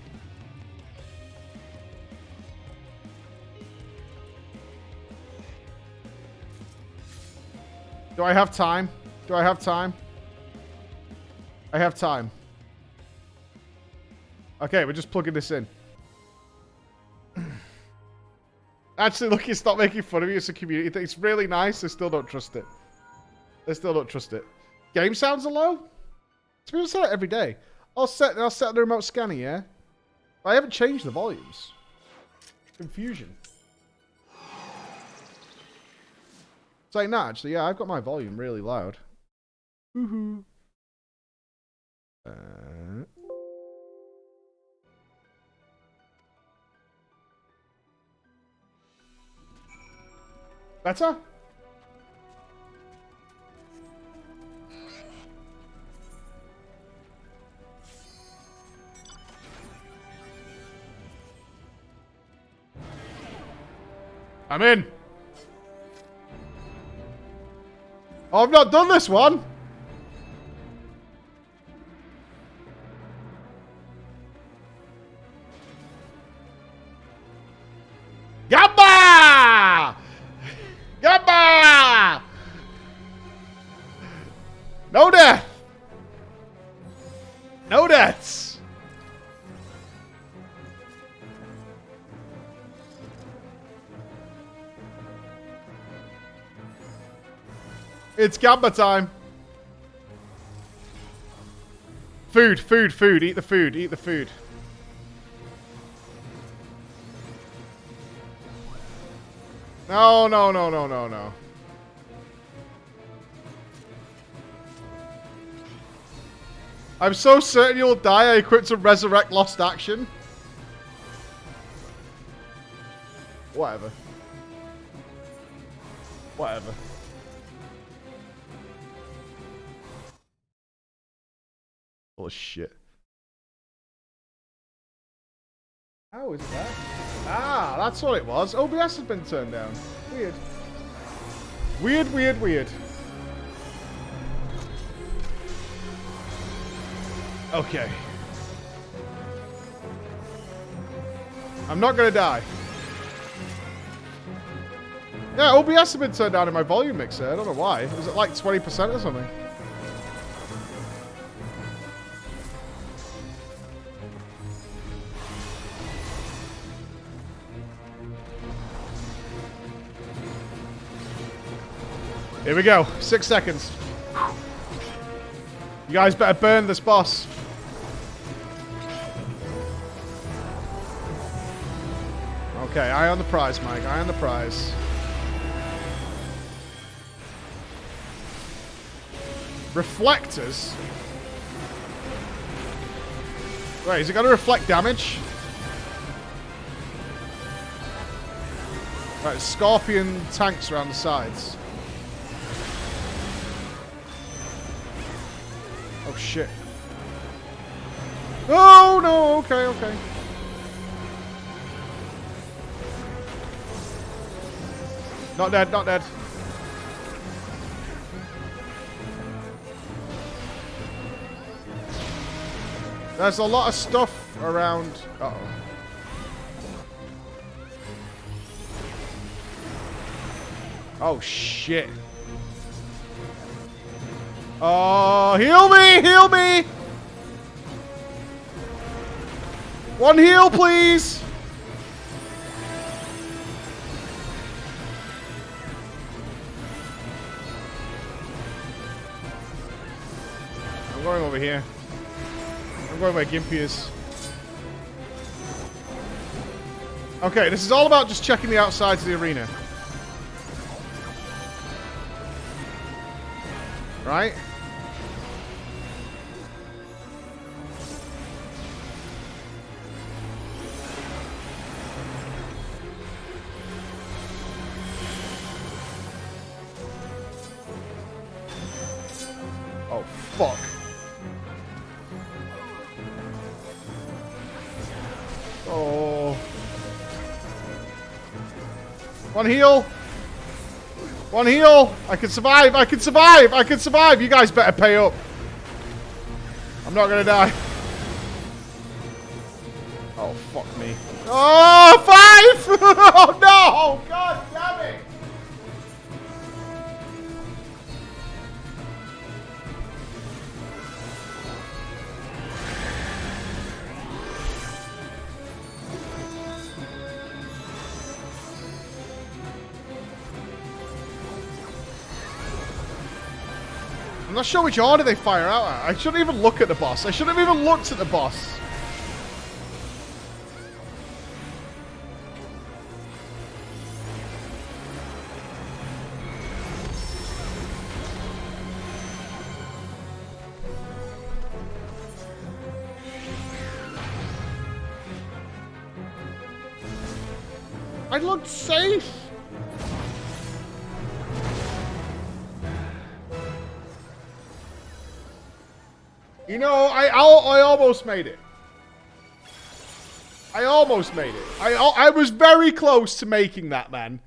Do I have time? Do I have time? I have time. Okay, we're just plugging this in. Actually, look, it's not making fun of you. It's a community thing. It's really nice. I still don't trust it. I still don't trust it. Game sounds are low? People say that every day. I'll set the remote scanner, yeah? I haven't changed the volumes. Confusion. Saying that, actually, yeah, I've got my volume really loud. Woohoo. Better? I'm in. Oh, I've not done this one. Gabba! Gabba! No death. No deaths. It's Gamba time. Food, food, food. Eat the food. Eat the food. No, no, no, no, no, no. I'm so certain you'll die. I equipped to resurrect lost action. Whatever. Whatever. Oh shit. How is that? Ah, that's what it was. OBS has been turned down. Weird. Weird, weird, weird. Okay. I'm not gonna die. Yeah, OBS has been turned down in my volume mixer. I don't know why. Was it like 20% or something? Here we go. 6 seconds. You guys better burn this boss. Okay, eye on the prize, Mike. Eye on the prize. Reflectors? Wait, is it going to reflect damage? Right, scorpion tanks around the sides. Oh, shit. Oh, no, okay, okay. Not dead, not dead. There's a lot of stuff around. Uh-oh. Oh, shit. Oh, heal me! Heal me! One heal, please! I'm going over here. I'm going where Gimpy is. Okay, this is all about just checking the outsides of the arena. Right? Oh, fuck. Oh. One heal. One heal. I can survive. I can survive. I can survive. You guys better pay up. I'm not going to die. Oh, fuck me. Oh, 5! Oh, no. God damn it. I'm not sure which order they fire out at. I shouldn't even look at the boss. I shouldn't have even looked at the boss. I looked safe. You know, I almost made it. I almost made it. I was very close to making that, man.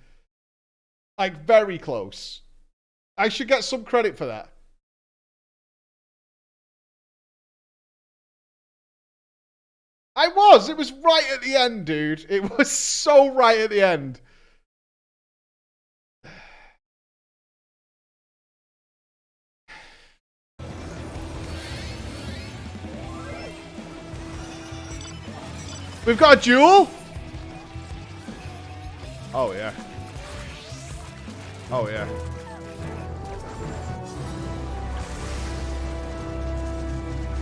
Like, very close. I should get some credit for that. I was. It was right at the end, dude. It was so right at the end. We've got a duel? Oh, yeah. Oh, yeah.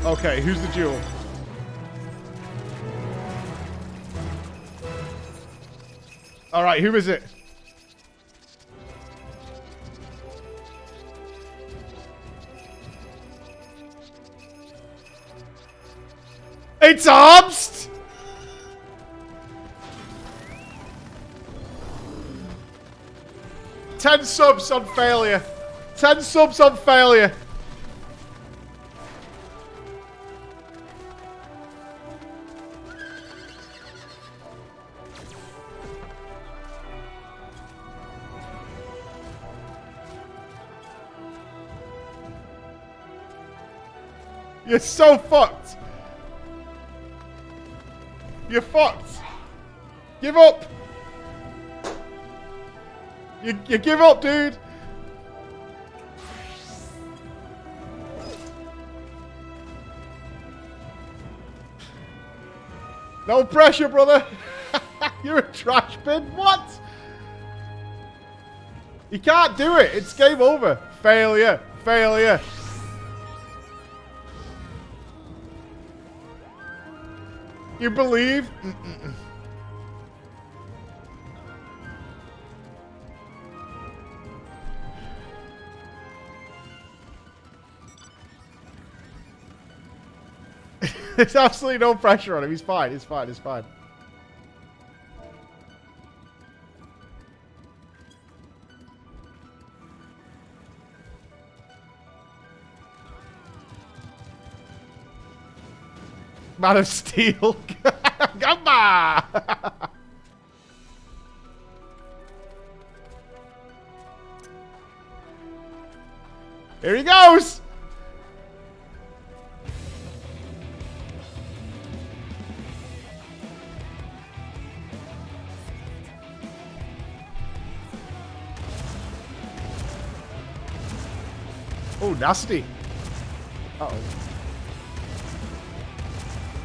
Okay, who's the duel? Alright, who is it? It's Obst! 10 subs on failure. 10 subs on failure. You're so fucked. You're fucked. Give up. You give up, dude. No pressure, brother. You're a trash bin. What? You can't do it. It's game over. Failure. Failure. You believe? There's absolutely no pressure on him. He's fine. It's fine. It's fine. Man of Steel. Come on! Here he goes! Oh, nasty. Uh-oh.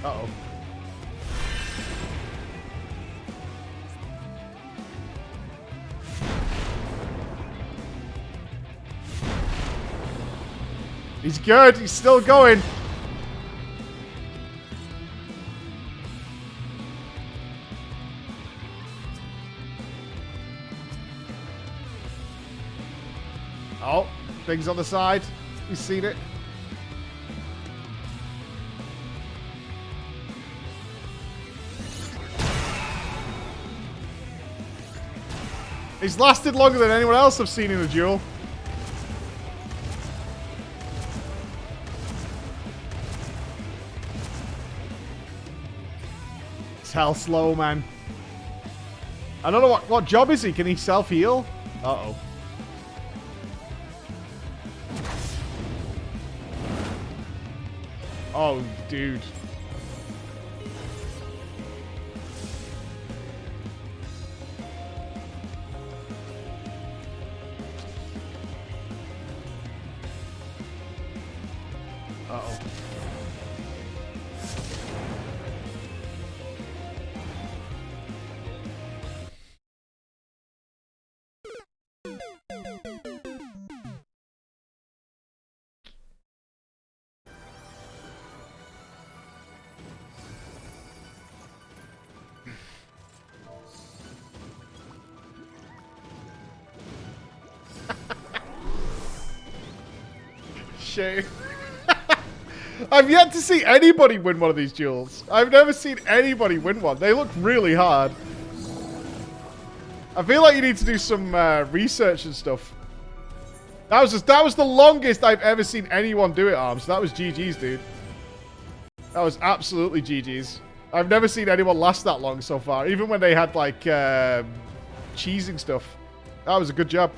Uh-oh. He's good. He's still going. Oh, things on the side. He's seen it. He's lasted longer than anyone else I've seen in a duel. It's hell slow, man. I don't know what job is he? Can he self-heal? Uh-oh. Oh, dude. Uh-oh. Shame. I've yet to see anybody win one of these duels. I've never seen anybody win one. They look really hard. I feel like you need to do some research and stuff. That was the longest I've ever seen anyone do it, Arms. That was GG's, dude. That was absolutely GG's. I've never seen anyone last that long so far. Even when they had, like, cheesing stuff. That was a good job.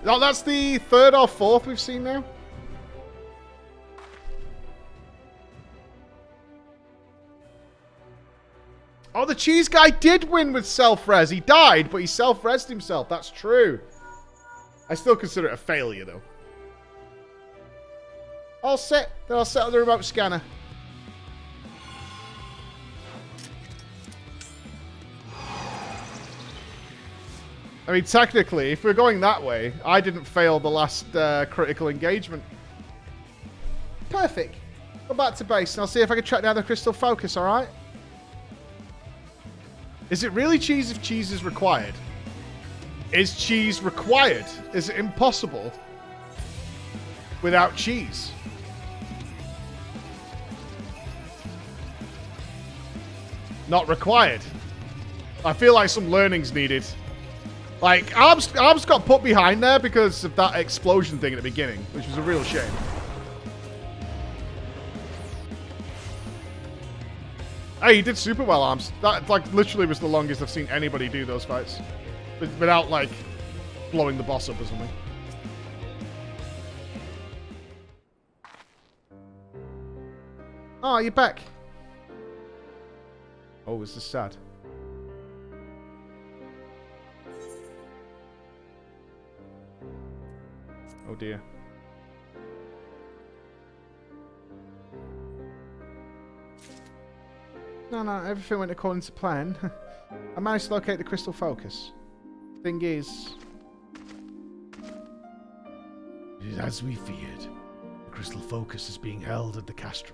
Oh, that's the third or fourth we've seen now. Oh, the cheese guy did win with self-res. He died, but he self-resed himself. That's true. I still consider it a failure, though. All set. Then I'll set up the remote scanner. I mean, technically, if we're going that way, I didn't fail the last critical engagement. Perfect. Go back to base, and I'll see if I can track down the crystal focus, alright? Is it really cheese if cheese is required? Is cheese required? Is it impossible without cheese? Not required. I feel like some learning's needed. Like, Arms got put behind there because of that explosion thing at the beginning, which was a real shame. Hey, he did super well, Arms. That, like, literally was the longest I've seen anybody do those fights. Without, like, blowing the boss up or something. Oh, you're back. Oh, this is sad. Oh dear. No, everything went according to plan. I managed to locate the crystal focus. Thing is... It is as we feared. The crystal focus is being held at the Castrum.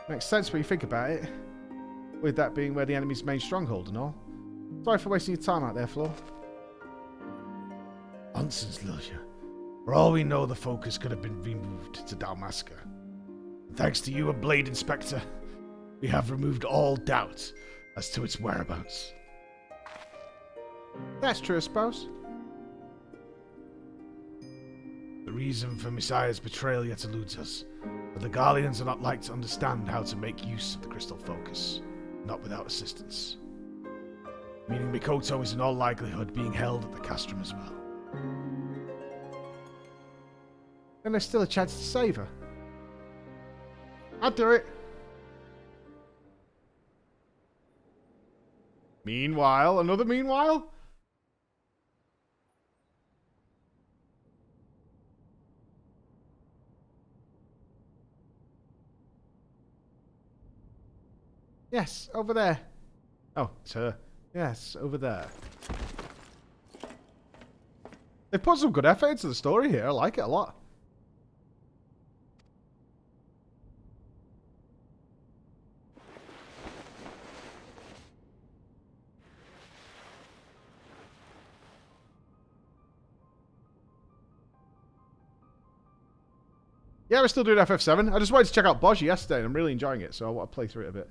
Makes sense when you think about it. With that being where the enemy's main stronghold and all. Sorry for wasting your time out there, Flo. Nonsense, Lilja. For all we know, the focus could have been removed to Dalmasca. Thanks to you, a Blade Inspector, we have removed all doubt as to its whereabouts. That's true, I suppose. The reason for Messiah's betrayal yet eludes us, but the Garleans are not like to understand how to make use of the crystal focus, not without assistance. Meaning Mikoto is in all likelihood being held at the Castrum as well. And there's still a chance to save her. I'd do it. Meanwhile, another meanwhile? Yes, over there. Oh, it's her. Yes, over there. They've put some good effort into the story here. I like it a lot. Yeah, we're still doing FF7. I just wanted to check out Bozja yesterday, and I'm really enjoying it, so I want to play through it a bit.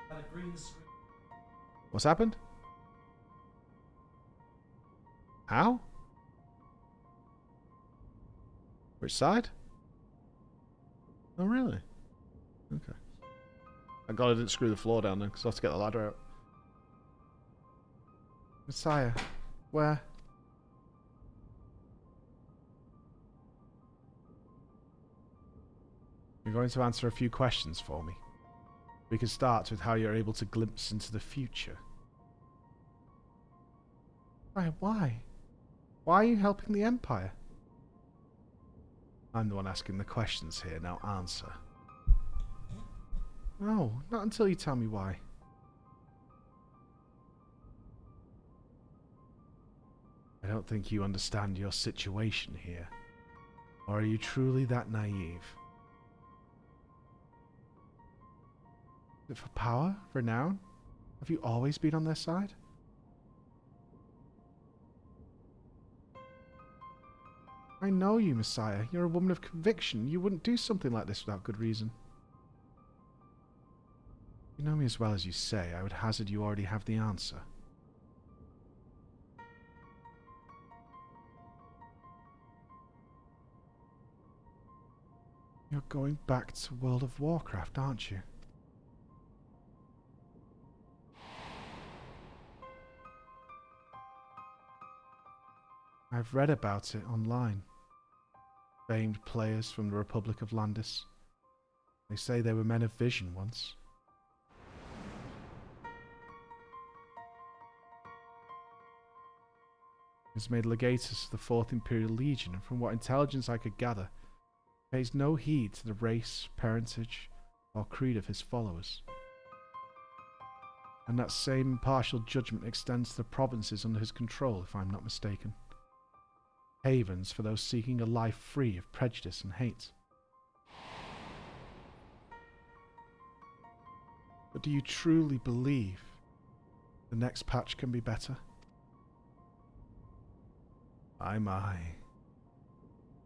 Had a green screen. What's happened? How? Which side? Oh, really? Okay. Thank God I didn't screw the floor down then, because I have to get the ladder out. Messiah, where? You're going to answer a few questions for me. We can start with how you're able to glimpse into the future. Why? Why are you helping the Empire? I'm the one asking the questions here, now answer. No, not until you tell me why. I don't think you understand your situation here. Or are you truly that naive? Is it for power? Renown? Have you always been on their side? I know you, Messiah. You're a woman of conviction. You wouldn't do something like this without good reason. You know me as well as you say. I would hazard you already have the answer. You're going back to World of Warcraft, aren't you? I've read about it online. Famed players from the Republic of Landis. They say they were men of vision once. He was made legatus of the 4th Imperial Legion, and from what intelligence I could gather, pays no heed to the race, parentage, or creed of his followers. And that same impartial judgment extends to the provinces under his control, if I'm not mistaken. Havens for those seeking a life free of prejudice and hate. But do you truly believe the next patch can be better? My.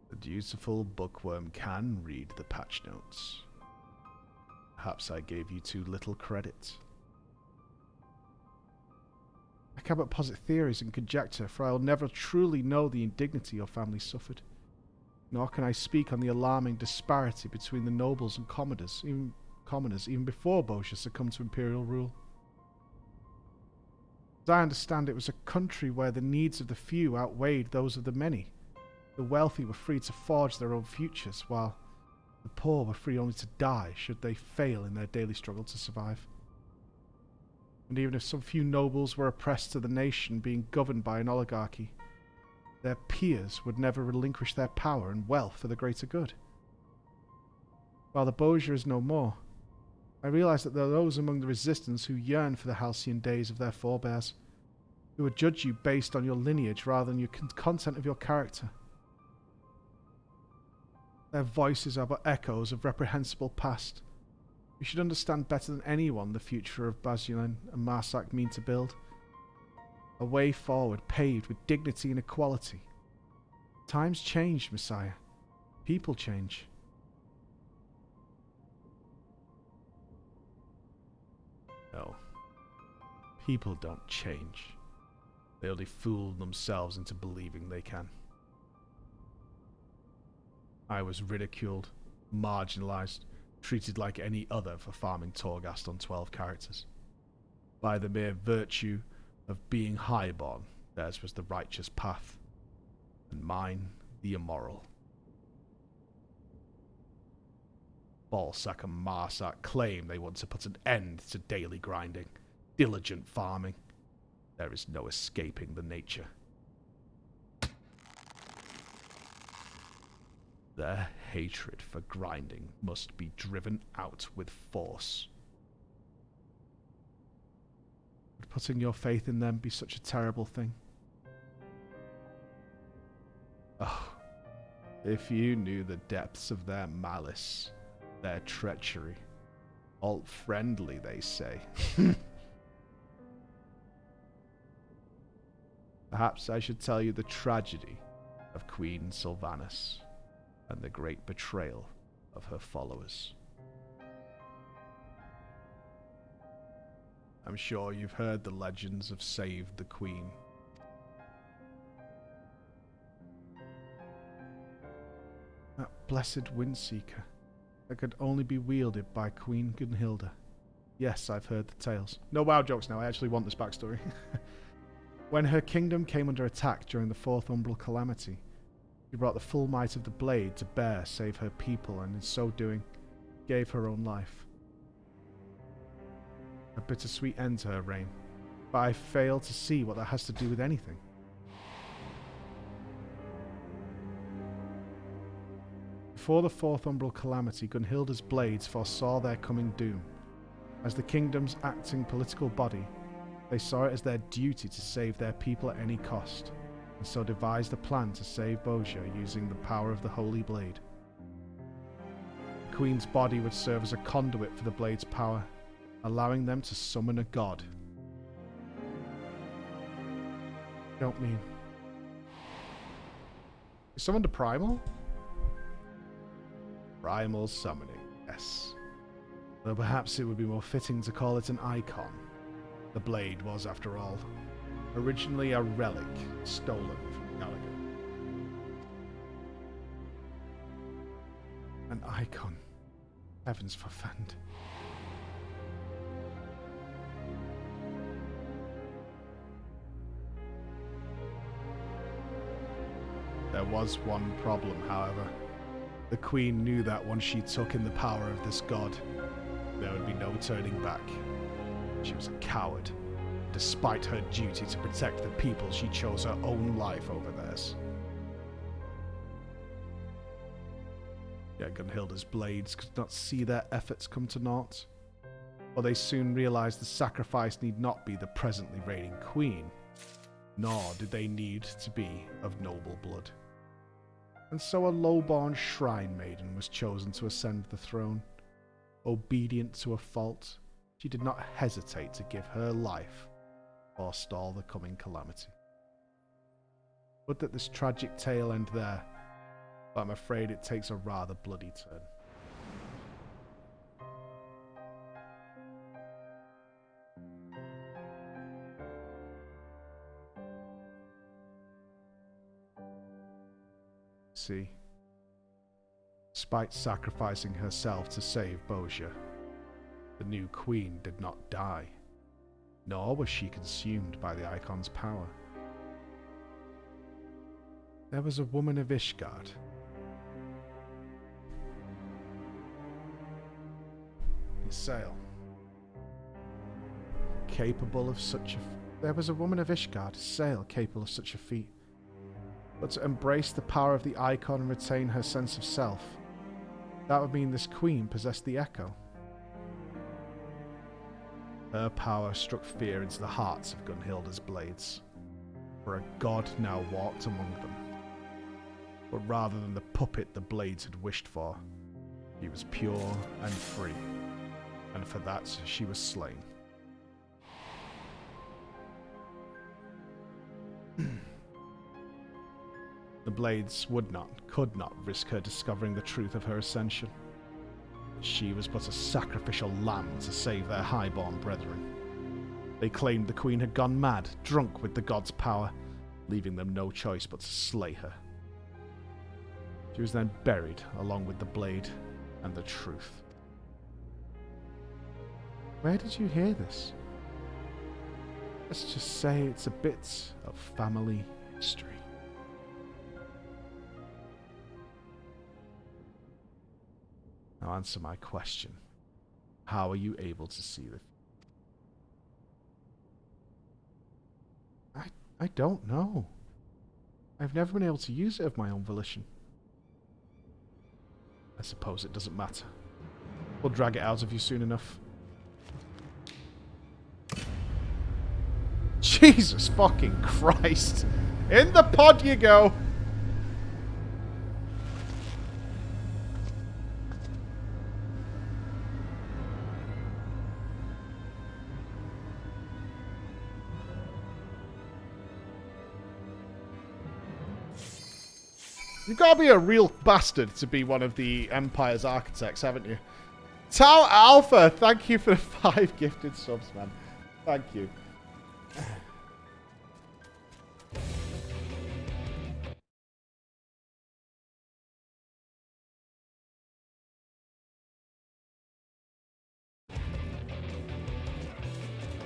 The dutiful bookworm can read the patch notes. Perhaps I gave you too little credit. I can but posit theories and conjecture, for I will never truly know the indignity your family suffered. Nor can I speak on the alarming disparity between the nobles and commoners, even before Bozja succumbed to imperial rule. As I understand, it was a country where the needs of the few outweighed those of the many. The wealthy were free to forge their own futures, while the poor were free only to die should they fail in their daily struggle to survive. And even if some few nobles were oppressed to the nation being governed by an oligarchy, their peers would never relinquish their power and wealth for the greater good. While the Bozja is no more, I realize that there are those among the resistance who yearn for the halcyon days of their forebears, who would judge you based on your lineage rather than your content of your character. Their voices are but echoes of reprehensible past. You should understand better than anyone the future of Bozja and Marsak mean to build, A way forward paved with dignity and equality. Times change, Messiah. People change. No. People don't change. They only fool themselves into believing they can. I was ridiculed, marginalized, treated like any other for farming Torghast on 12 characters. By the mere virtue of being highborn, theirs was the righteous path, and mine the immoral. Balsac and Marsac claim they want to put an end to daily grinding, diligent farming. There is no escaping the nature. Their hatred for grinding must be driven out with force. Would putting your faith in them be such a terrible thing? Oh, if you knew the depths of their malice, their treachery. Alt-friendly, they say. Perhaps I should tell you the tragedy of Queen Sylvanas and the great betrayal of her followers. I'm sure you've heard the legends of Save the Queen. That blessed Windseeker that could only be wielded by Queen Gunhilda. Yes, I've heard the tales. No WoW jokes now, I actually want this backstory. When her kingdom came under attack during the Fourth Umbral Calamity, she brought the full might of the blade to bear, save her people, and in so doing, gave her own life. A bittersweet end to her reign, but I fail to see what that has to do with anything. Before the Fourth Umbral Calamity, Gunhilda's blades foresaw their coming doom. As the kingdom's acting political body, they saw it as their duty to save their people at any cost, and so devised a plan to save Bozja using the power of the Holy Blade. The Queen's body would serve as a conduit for the Blade's power, allowing them to summon a god. Don't mean... Is summoned a primal? Primal summoning, yes. Though perhaps it would be more fitting to call it an icon. The blade was, after all, originally a relic stolen from Gallagher. An icon. Heavens forfend. There was one problem, however. The Queen knew that once she took in the power of this god, there would be no turning back. She was a coward. Despite her duty to protect the people, she chose her own life over theirs. Yet Gunhilda's blades could not see their efforts come to naught, for they soon realized the sacrifice need not be the presently reigning queen, nor did they need to be of noble blood. And so a low-born shrine maiden was chosen to ascend the throne. Obedient to a fault, she did not hesitate to give her life or stall the coming calamity. Would that this tragic tale end there, but I'm afraid it takes a rather bloody turn. See, despite sacrificing herself to save Bozja, the new queen did not die, nor was she consumed by the icon's power. There was a woman of Ishgard. Isael. Capable of such a... There was a woman of Ishgard, Isael, capable of such a feat. But to embrace the power of the icon and retain her sense of self, that would mean this queen possessed the Echo. Her power struck fear into the hearts of Gunhilda's blades, for a god now walked among them. But rather than the puppet the blades had wished for, he was pure and free, and for that she was slain. The Blades could not risk her discovering the truth of her ascension. She was but a sacrificial lamb to save their highborn brethren. They claimed the Queen had gone mad, drunk with the god's power, leaving them no choice but to slay her. She was then buried along with the blade and the truth. Where did you hear this? Let's just say it's a bit of family history. Now answer my question. How are you able to see the... I don't know. I've never been able to use it of my own volition. I suppose it doesn't matter. We'll drag it out of you soon enough. Jesus fucking Christ. In the pod you go. You've got to be a real bastard to be one of the Empire's architects, haven't you? Tau Alpha, thank you for the 5 gifted subs, man. Thank you.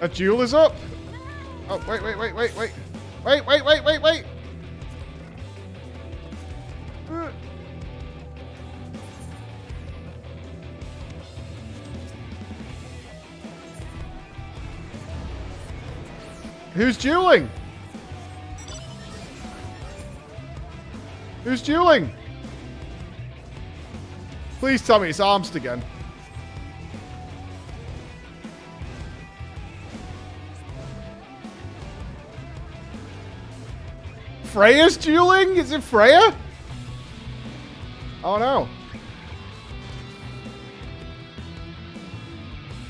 A duel is up. Oh, wait. Who's dueling? Who's dueling? Please tell me it's Armst again. Freya's dueling? Is it Freya? Oh no.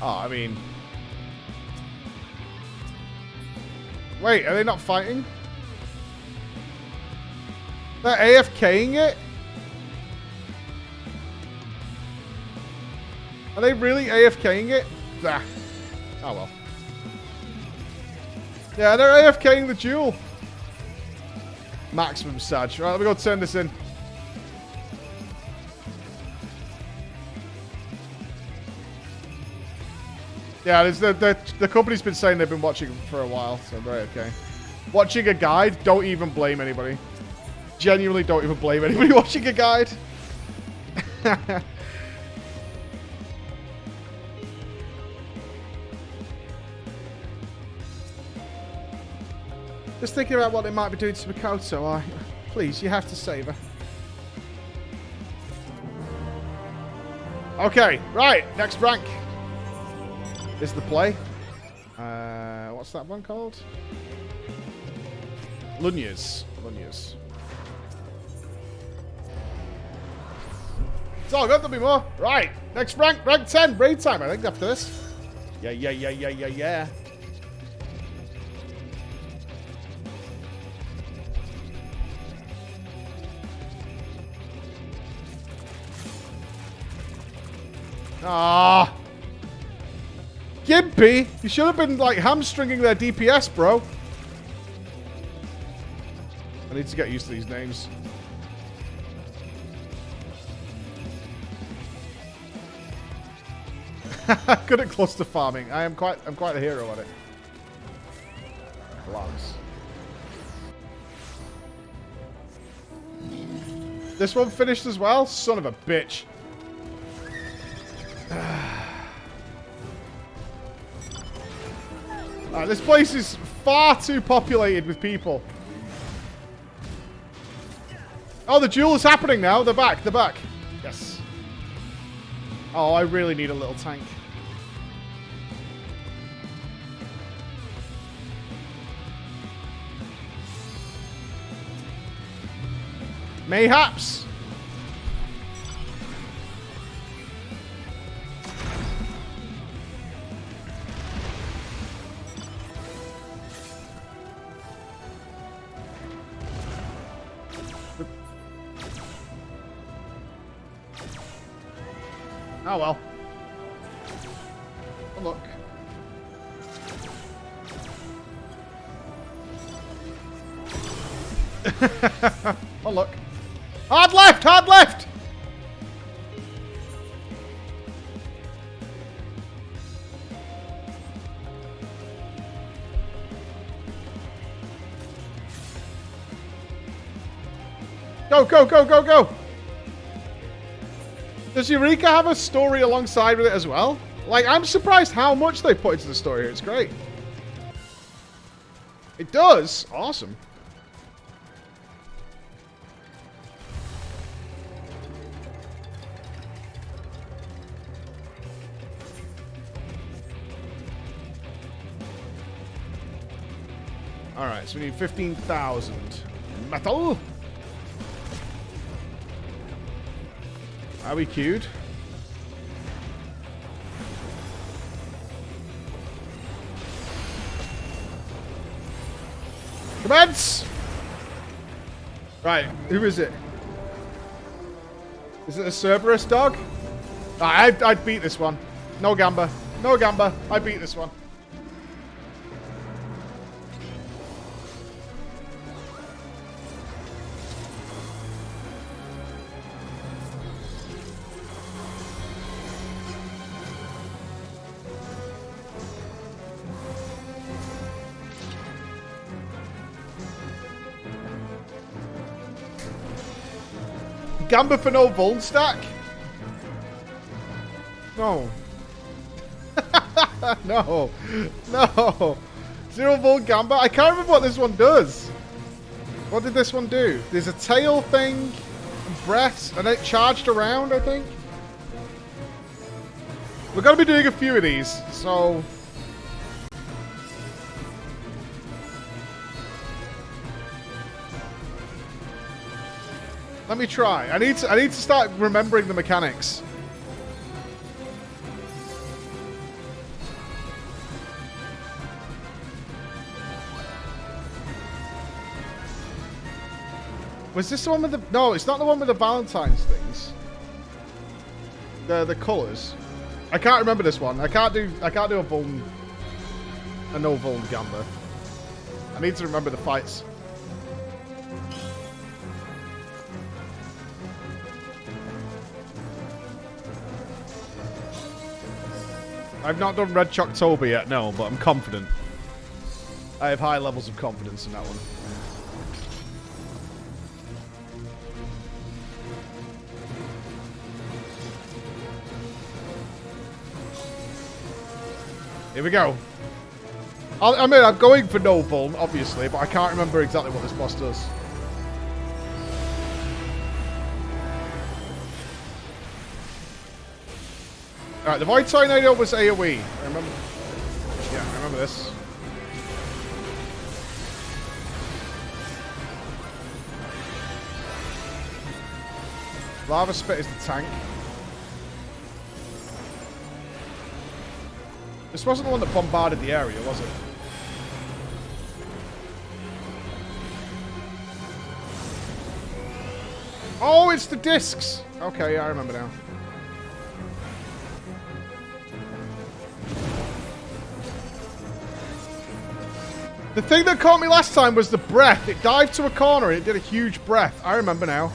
Oh, I mean... Wait, are they not fighting? They're AFKing it? Are they really AFKing it? Ah. Oh well. Yeah, they're AFKing the duel. Maximum Sag. Right, let me go turn this in. Yeah, the company's been saying they've been watching for a while, so very okay. Watching a guide, don't even blame anybody. Genuinely don't even blame anybody watching a guide. Just thinking about what they might be doing to Makoto. Please, you have to save her. Okay, right, next rank is the play. What's that one called? Lunyas. It's all good, there'll be more. Right, next rank, rank 10, raid time, I think, after this. Yeah. Ah, Gimpy, you should have been like hamstringing their DPS, bro. I need to get used to these names. Good at cluster farming. I'm quite a hero at it. Relax. This one finished as well? Son of a bitch. This place is far too populated with people. Oh, the duel is happening now. They're back. Yes. Oh, I really need a little tank. Mayhaps. Oh well. Oh, look. Oh look. Hard left! Hard left! Go, go, go, go, go! Does Eureka have a story alongside with it as well? Like, I'm surprised how much they put into the story here. It's great. It does? Awesome. Alright, so we need 15,000 metal. Are we queued? Commence! Right, who is it? Is it a Cerberus dog? I'd beat this one. No gamba. No gamba. I beat this one. Gamba for no Vuln stack? No. No. No. Zero Vuln Gamba? I can't remember what this one does. What did this one do? There's a tail thing, and breath, and it charged around, I think. We're going to be doing a few of these, so... Let me try. I need to start remembering the mechanics. Was this the one with the... No, it's not the one with the Valentine's things. The colours. I can't remember this one. I can't do a Vuln... A no Vuln Gamba. I need to remember the fights. I've not done Red Chocktober yet, no, but I'm confident. I have high levels of confidence in that one. Here we go. I mean, I'm going for no Vuln, obviously, but I can't remember exactly what this boss does. Alright, the Void Tornado was AoE. I remember. Yeah, I remember this. Lava Spit is the tank. This wasn't the one that bombarded the area, was it? Oh, it's the discs! Okay, yeah, I remember now. The thing that caught me last time was the breath. It dived to a corner and it did a huge breath. I remember now.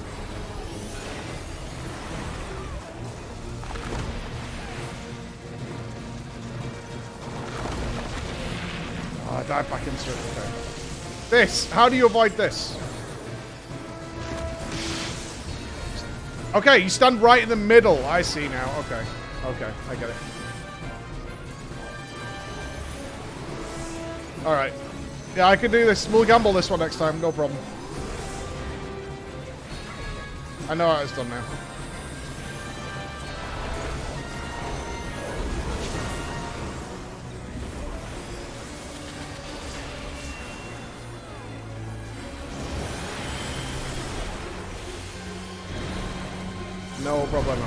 Oh, I dived back into it. Okay. This. How do you avoid this? Okay, you stand right in the middle. I see now. Okay. Okay, I get it. Alright. Yeah, I can do this. We'll gamble this one next time. No problem. I know how it's done now. No problem.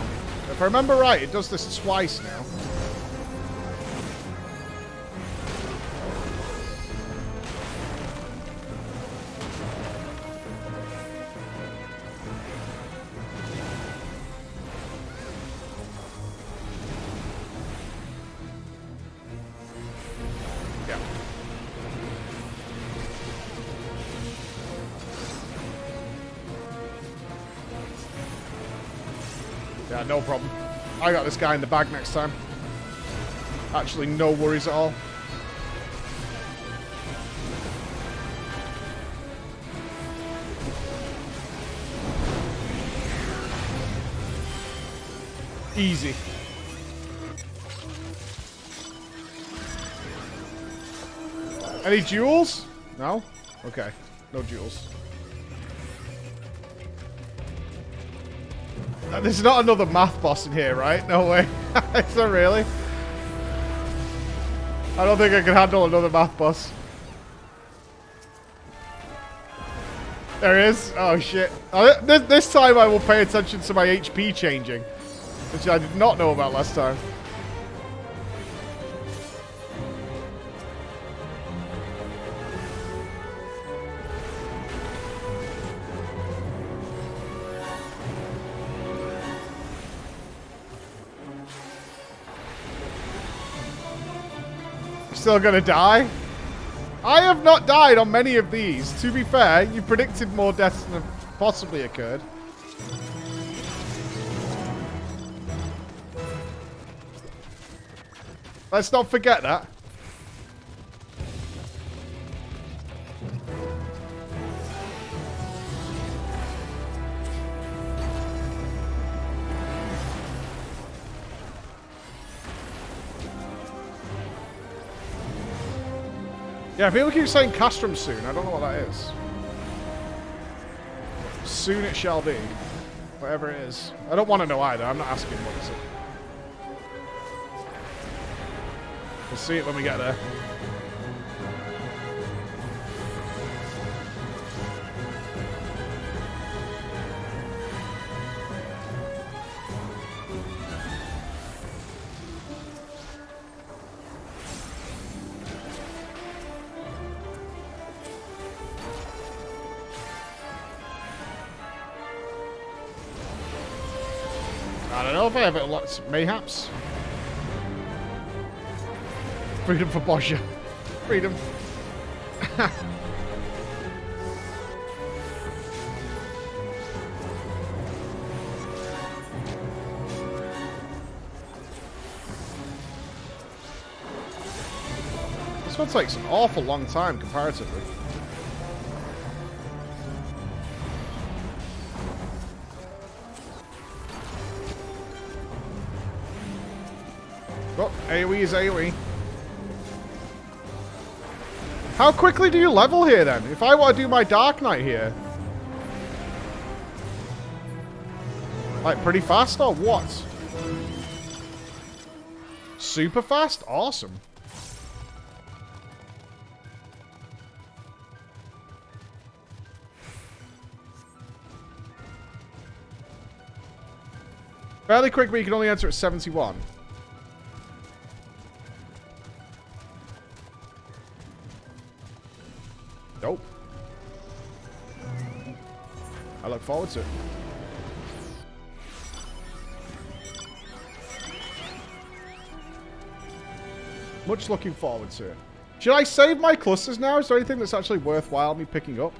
If I remember right, it does this twice now. Yeah, no problem. I got this guy in the bag next time. Actually, no worries at all. Easy. Any jewels? No? Okay. No jewels. There's not another math boss in here, right? No way. Is there really? I don't think I can handle another math boss. There he is. Oh, shit. This time I will pay attention to my HP changing, which I did not know about last time. Still gonna die? I have not died on many of these. To be fair, you predicted more deaths than possibly occurred. Let's not forget that. Yeah, people keep saying Castrum soon. I don't know what that is. Soon it shall be. Whatever it is. I don't want to know either. I'm not asking what is it. We'll see it when we get there. I don't know if I have it lots. Mayhaps. Freedom for Bozja. Freedom. This one takes an awful long time comparatively. Oh, AoE is AoE. How quickly do you level here then? If I want to do my Dark Knight here. Like pretty fast or what? Super fast? Awesome. Fairly quick, but you can only enter at 71. Nope. I look forward to it. Much looking forward to it. Should I save my clusters now? Is there anything that's actually worthwhile me picking up?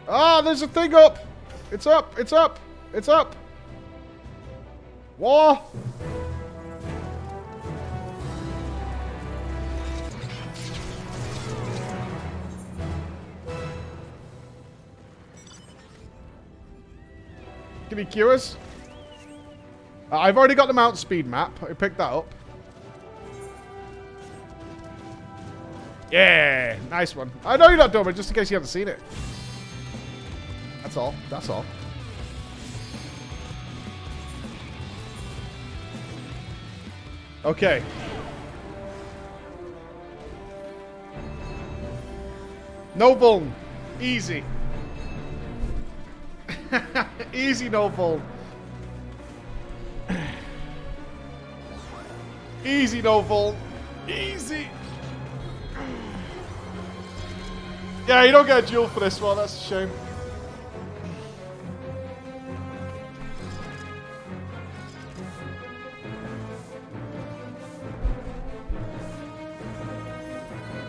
Ah, there's a thing up! It's up! It's up! It's up! War! Can he cure us? I've already got the mount speed map. I picked that up. Yeah, nice one. I know you're not dumb, but just in case you haven't seen it. That's all. That's all. Okay. No vuln. Easy. Easy, no vuln. Easy, no vuln. Easy. Yeah, you don't get a duel for this one. That's a shame.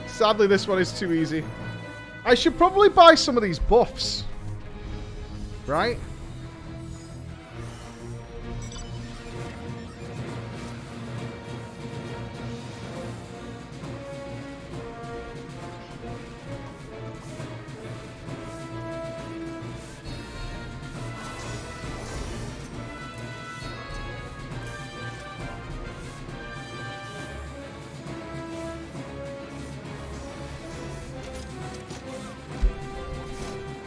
Sadly, this one is too easy. I should probably buy some of these buffs. Right?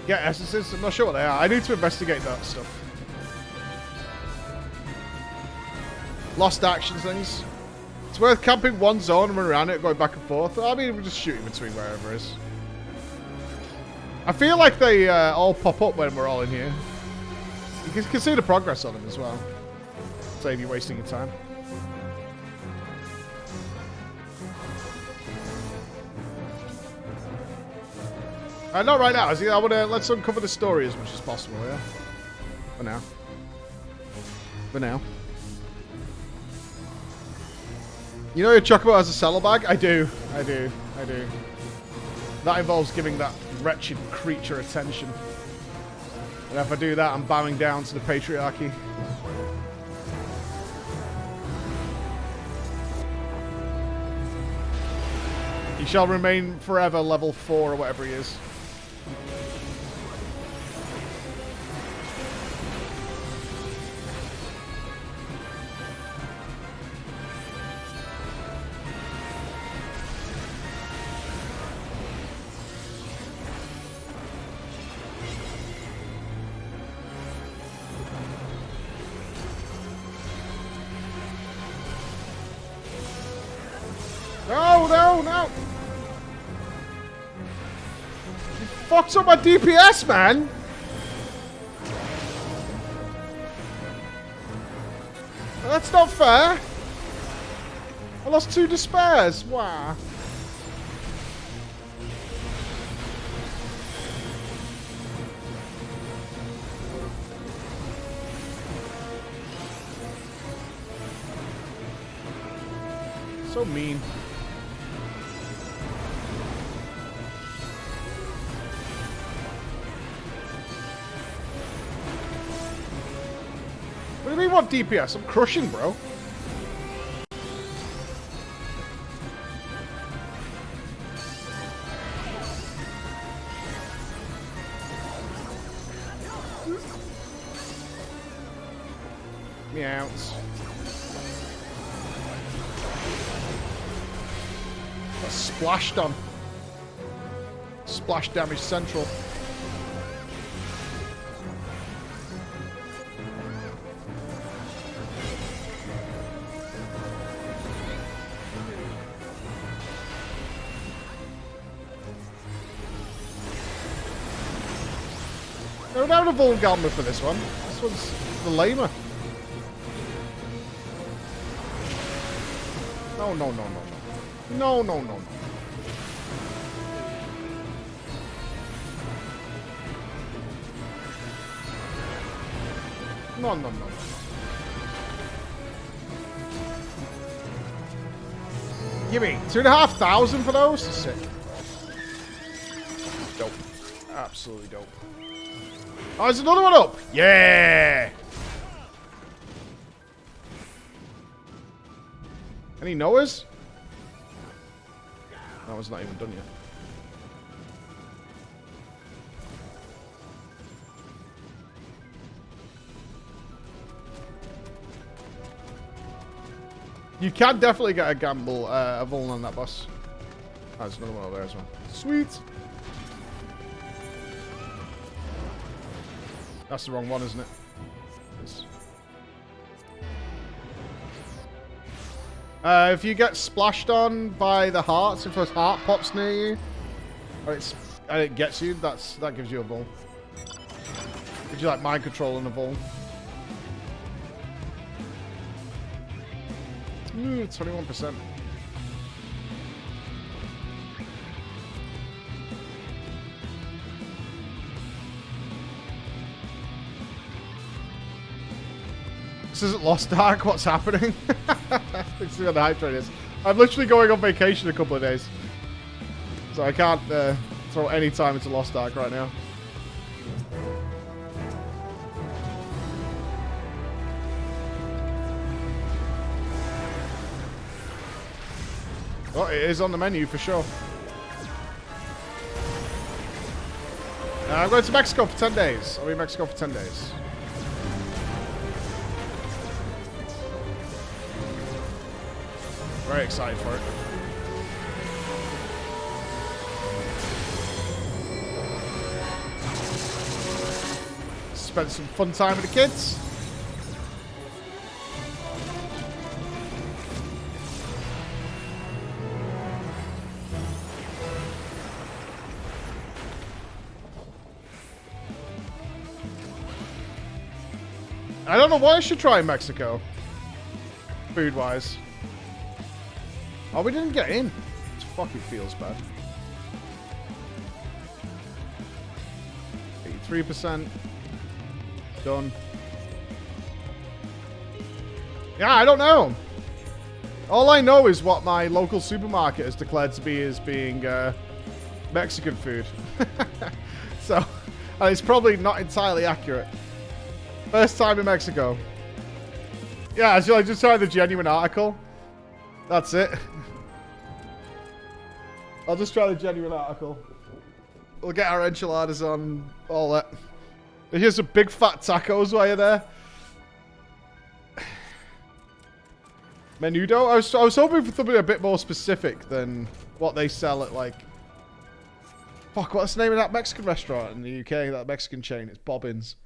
Get essences? I'm not sure what they are. I need to investigate that stuff. Lost actions things. It's worth camping one zone and running around it, going back and forth. I mean, we're just shooting between wherever it is. I feel like they all pop up when we're all in here. You can see the progress on them as well. Save you wasting your time. Not right now. I want to let's uncover the story as much as possible. Yeah. For now. For now. You know your chocobo has a saddlebag? I do. I do. I do. That involves giving that wretched creature attention. And if I do that, I'm bowing down to the patriarchy. He shall remain forever level 4 or whatever he is. No, no, no! You fucked up my DPS, man! That's not fair! I lost 2 despairs, wow. So mean. What do you mean, what DPS? I'm crushing, bro. Meows. That's splashed on. Splash damage central. No, we don't have a Vulgalma for this one. This one's the lamer. No, no, no, no, no. No, no, no, no. No, no, no, no. Give me 2,500 for those? Sick. Dope. Absolutely dope. Oh, there's another one up! Yeah! Any Noahs? That one's not even done yet. You can definitely get a gamble, a Vuln on that boss. Oh, there's another one over there as well. Sweet! That's the wrong one, isn't it? Yes. If you get splashed on by the hearts, if a heart pops near you, or and it gets you, that gives you a Vuln. Gives you like mind control and a Vuln. 21%. This isn't Lost Ark, what's happening? Let's see what the hype train is. I'm literally going on vacation in a couple of days. So I can't throw any time into Lost Ark right now. Oh, it is on the menu for sure. I'm going to Mexico for 10 days. I'll be in Mexico for 10 days. Very excited for it. spent some fun time with the kids. I don't know what I should try in Mexico. Food-wise. Oh, we didn't get in. It fucking feels bad. 83%. Done. Yeah, I don't know. All I know is what my local supermarket has declared to be as being Mexican food. So, it's probably not entirely accurate. First time in Mexico. Yeah, so I just tried the genuine article. That's it. I'll just try the genuine article. We'll get our enchiladas on, all that. But here's some big fat tacos while you're there. Menudo? I was hoping for something a bit more specific than what they sell at, like... Fuck, what's the name of that Mexican restaurant in the UK? That Mexican chain? It's Bobbins.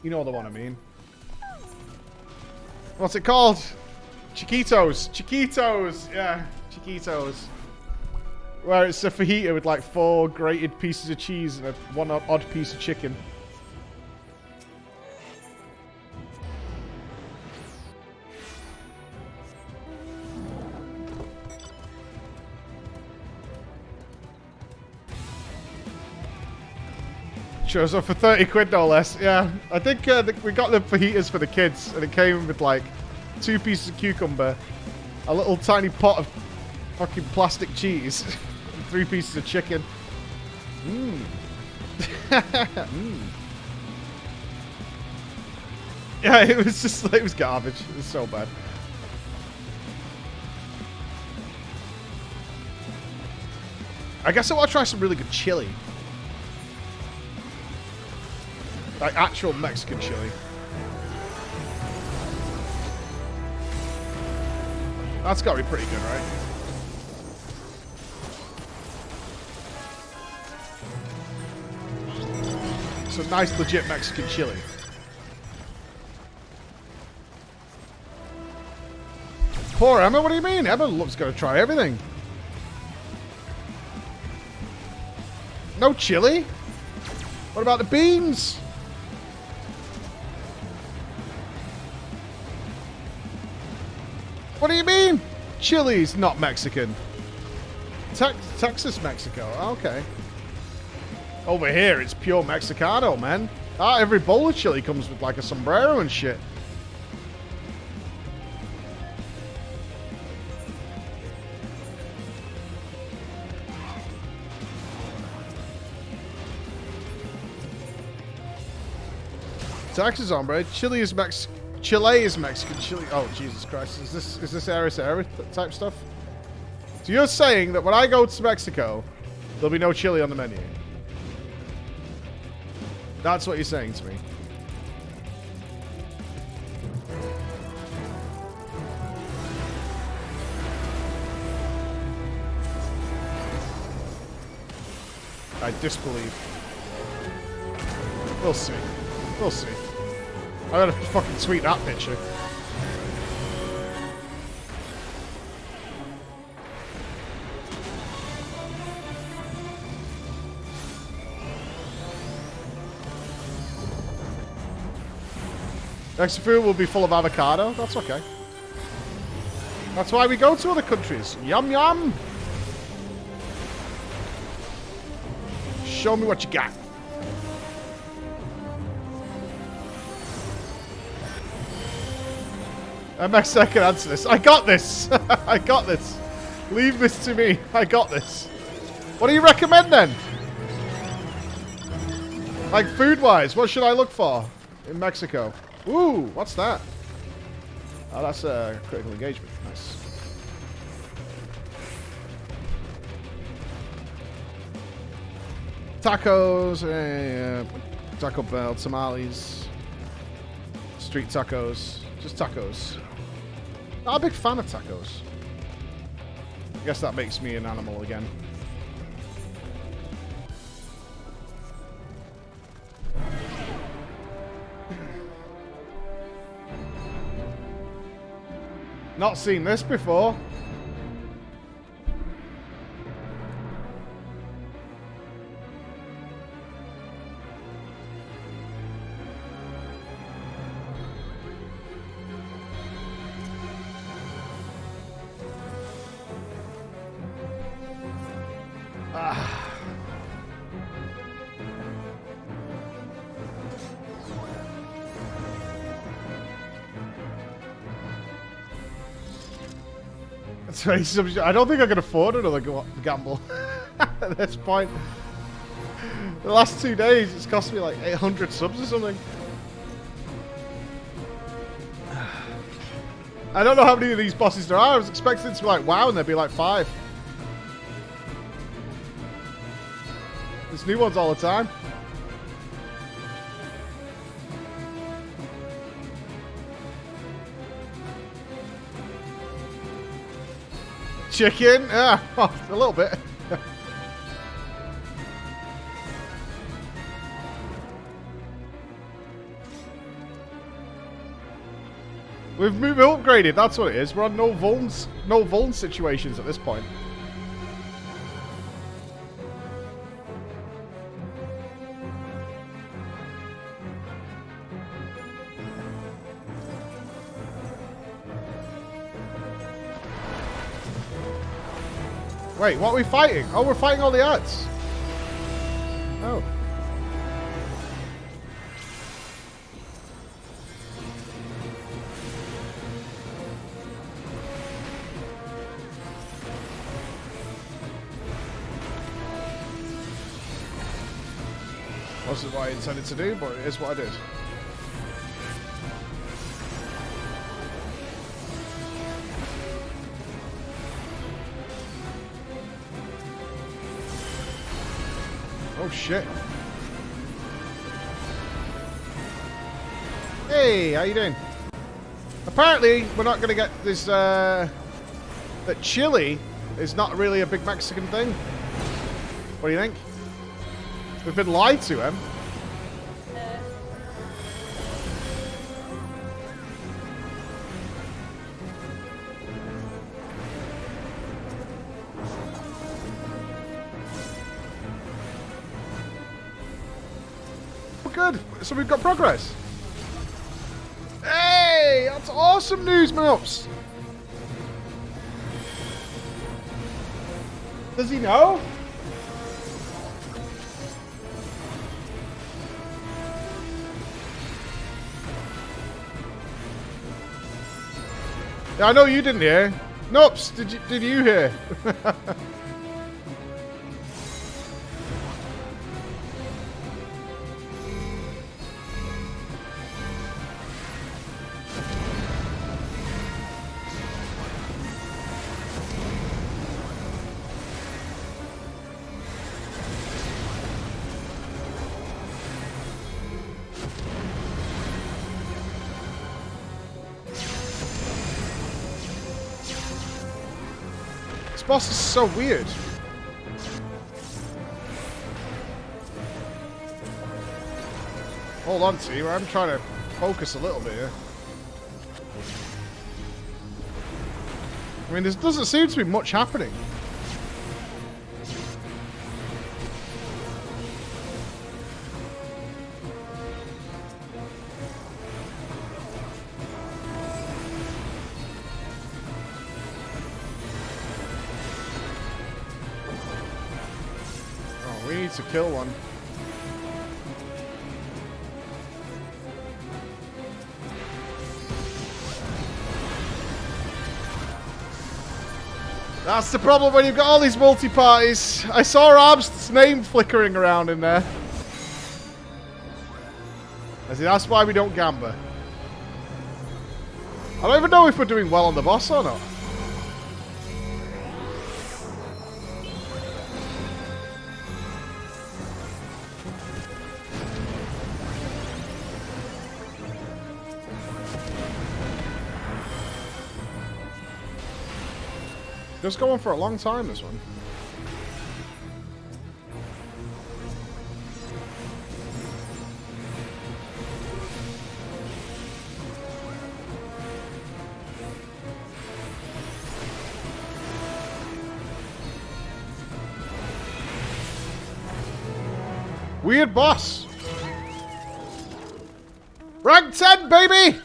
You know the one I mean. What's it called? Chiquitos. Chiquitos. Yeah, Chiquitos. Where it's a fajita with like 4 grated pieces of cheese and one odd piece of chicken. Shows up for 30 quid no less. Yeah, I think we got the fajitas for the kids, and it came with like 2 pieces of cucumber, a little tiny pot of fucking plastic cheese, and 3 pieces of chicken. Mmm. Yeah, it was just, it was garbage. It was so bad. I guess I want to try some really good chili. Like actual Mexican chili. That's got to be pretty good, right? Some nice, legit Mexican chili. Poor Emma, what do you mean? Emma loves going to try everything. No chili? What about the beans? What do you mean? Chili's not Mexican. Texas, Mexico. Okay. Over here, it's pure Mexicano, man. Every bowl of chili comes with like a sombrero and shit. Texas, hombre. Chile is Mexican. Chile is Mexican. Chile. Oh, Jesus Christ. Is this Era type stuff? So you're saying that when I go to Mexico, there'll be no chili on the menu? That's what you're saying to me. I disbelieve. We'll see. We'll see. I gotta fucking tweet that picture. Next food will be full of avocado. That's okay. That's why we go to other countries. Yum yum. Show me what you got. MX, I can answer this. I got this. I got this. Leave this to me. I got this. What do you recommend then? Like food-wise, what should I look for in Mexico? Ooh, what's that? Oh, that's a critical engagement. Nice. Tacos, Taco Bell, tamales, street tacos, just tacos. Not a big fan of tacos. I guess that makes me an animal again. Not seen this before. I don't think I can afford another gamble at this point. The last 2 days, it's cost me like 800 subs or something. I don't know how many of these bosses there are. I was expecting it to be like WoW and there'd be like 5. There's new ones all the time. Chicken? Yeah, a little bit. We've upgraded, that's what it is. We're on no vuln situations at this point. Wait, what are we fighting? Oh, we're fighting all the ads. Oh. Wasn't what I intended to do, but it is what I did. Oh shit. Hey, how you doing? Apparently, we're not gonna get this, that chili is not really a big Mexican thing. What do you think? We've been lied to, Em. Good. So we've got progress. Hey, that's awesome news, Nupss. Does he know? Yeah, I know you didn't hear. Nupss, did you hear? This boss is so weird. Hold on, team. I'm trying to focus a little bit here. I mean, there doesn't seem to be much happening. We need to kill one. That's the problem when you've got all these multi-parties. I saw Abst's name flickering around in there. I see, that's why we don't gamble. I don't even know if we're doing well on the boss or not. Just going for a long time, this one. Weird boss. Rank 10, baby!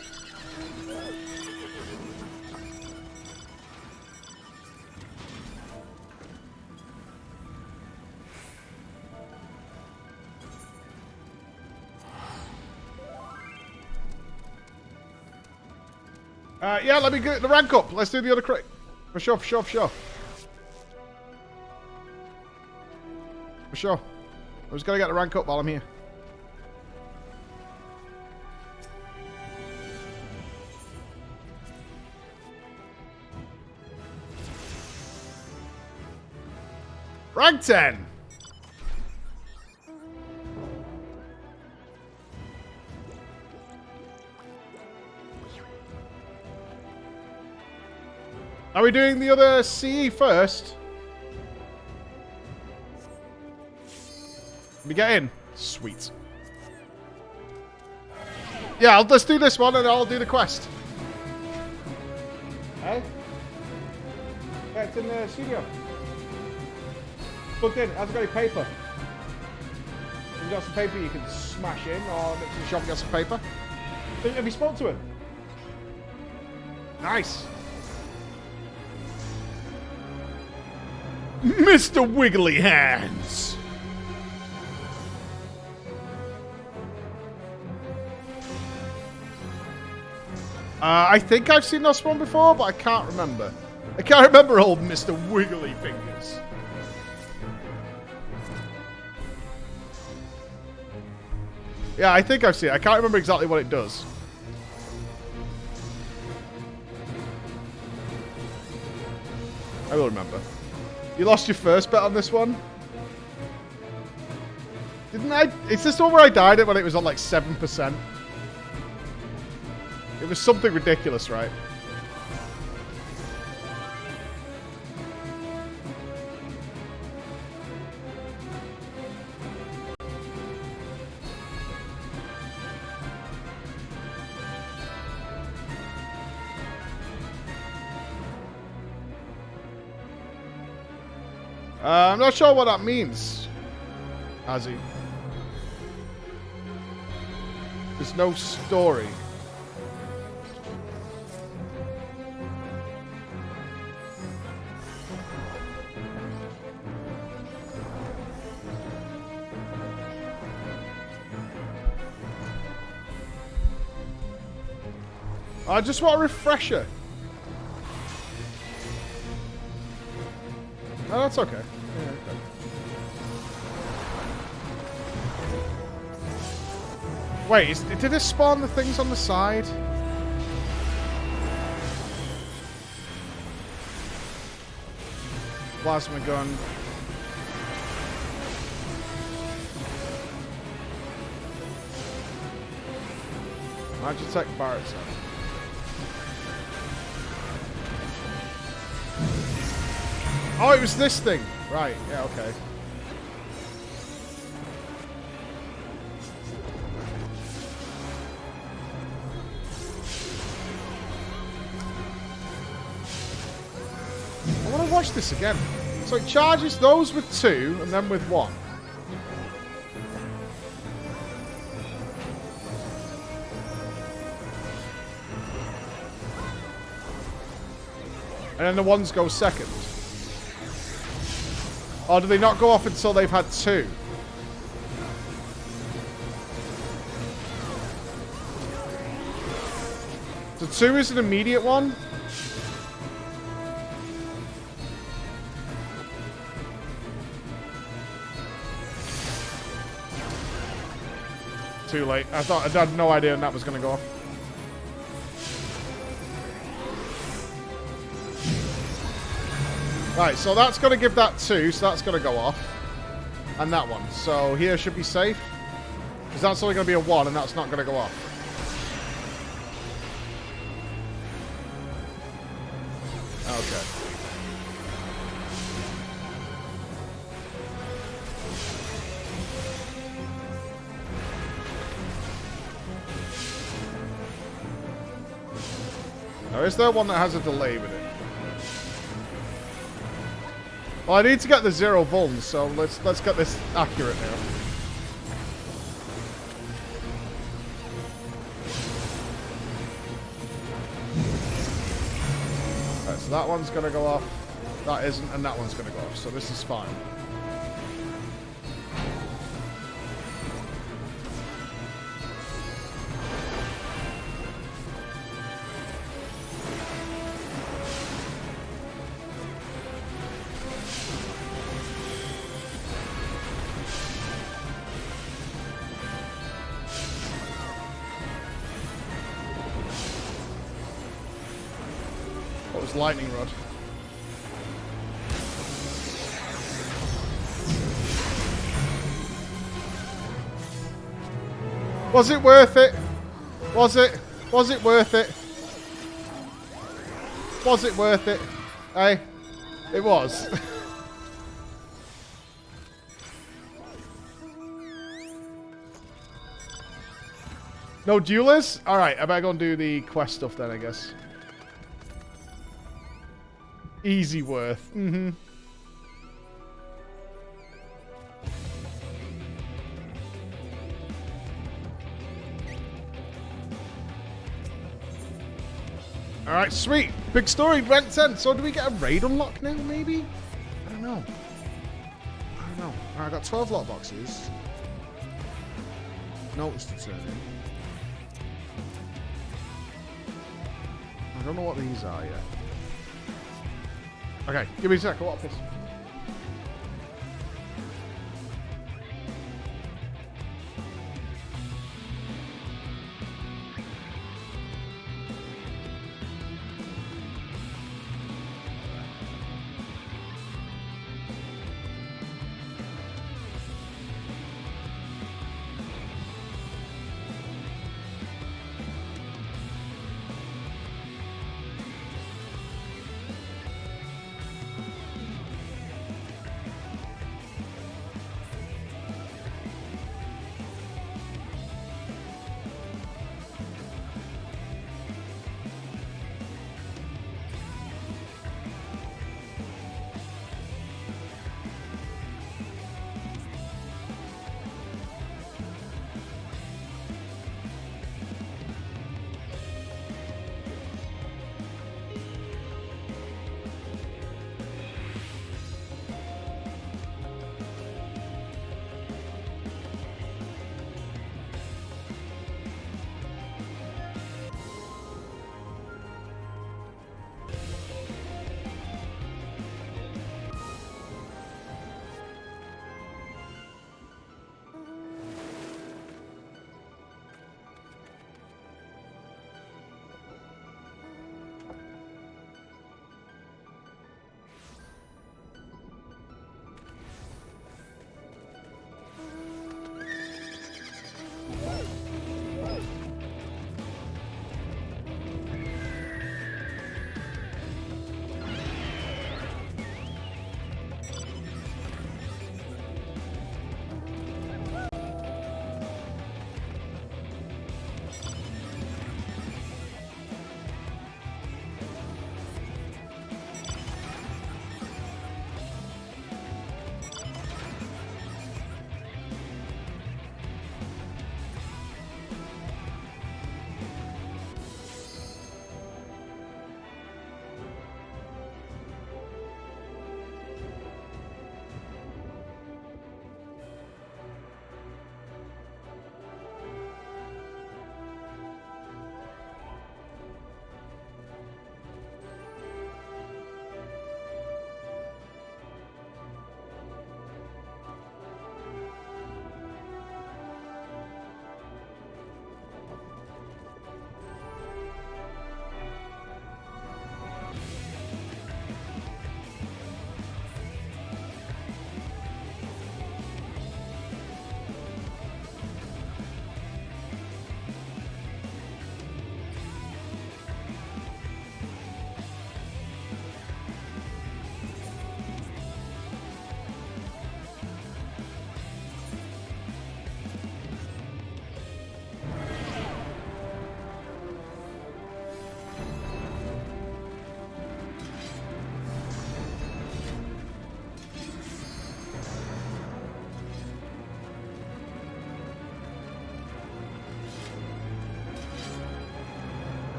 Yeah, let me get the rank up. Let's do the other crate. For sure, for sure, for sure. For sure. I'm just gonna get the rank up while I'm here. Rank 10! Are we doing the other CE first? Let me get in. Sweet. Yeah, let's do this one and I'll do the quest. Hey? Yeah, it's in the studio. Plugged in. It hasn't got any paper. If you've got some paper you can smash in or go to the shop and get some paper. Have you spoken to him? Nice. Mr. Wiggly Hands! I think I've seen this one before, but I can't remember. I can't remember old Mr. Wiggly Fingers. Yeah, I think I've seen it. I can't remember exactly what it does. I will remember. You lost your first bet on this one? Didn't I? Is this the one where I died it when it was on like 7%? It was something ridiculous, right? I'm not sure what that means, Azzy. There's no story. I just want a refresher. Oh, that's okay. Yeah, okay. Wait, did it spawn the things on the side? Plasma gun. Magitech Barrett's. Oh, it was this thing. Right, yeah, okay. I want to watch this again. So it charges those with 2 and then with 1. And then the ones go second. Or do they not go off until they've had 2? So 2 is an immediate one? Too late. I had no idea when that was going to go off. Right, so that's going to give that 2, so that's going to go off. And that one. So here should be safe. Because that's only going to be a 1, and that's not going to go off. Okay. Now, is there one that has a delay with it? Well, I need to get the 0 vulns, so let's get this accurate now. So that one's going to go off. That isn't, and that one's going to go off. So this is fine. What was lightning rod? Was it worth it? Was it? Was it worth it? Was it worth it? Hey, it was. No duelers? Alright, I better go and do the quest stuff then, I guess. Easy worth. Mm-hmm. Alright, sweet. Big story, rank 10. So do we get a raid unlock now, maybe? I don't know. I don't know. Alright, I got 12 lot boxes. Notes to turn in. I don't know what these are yet. Okay, give me a sec. What this?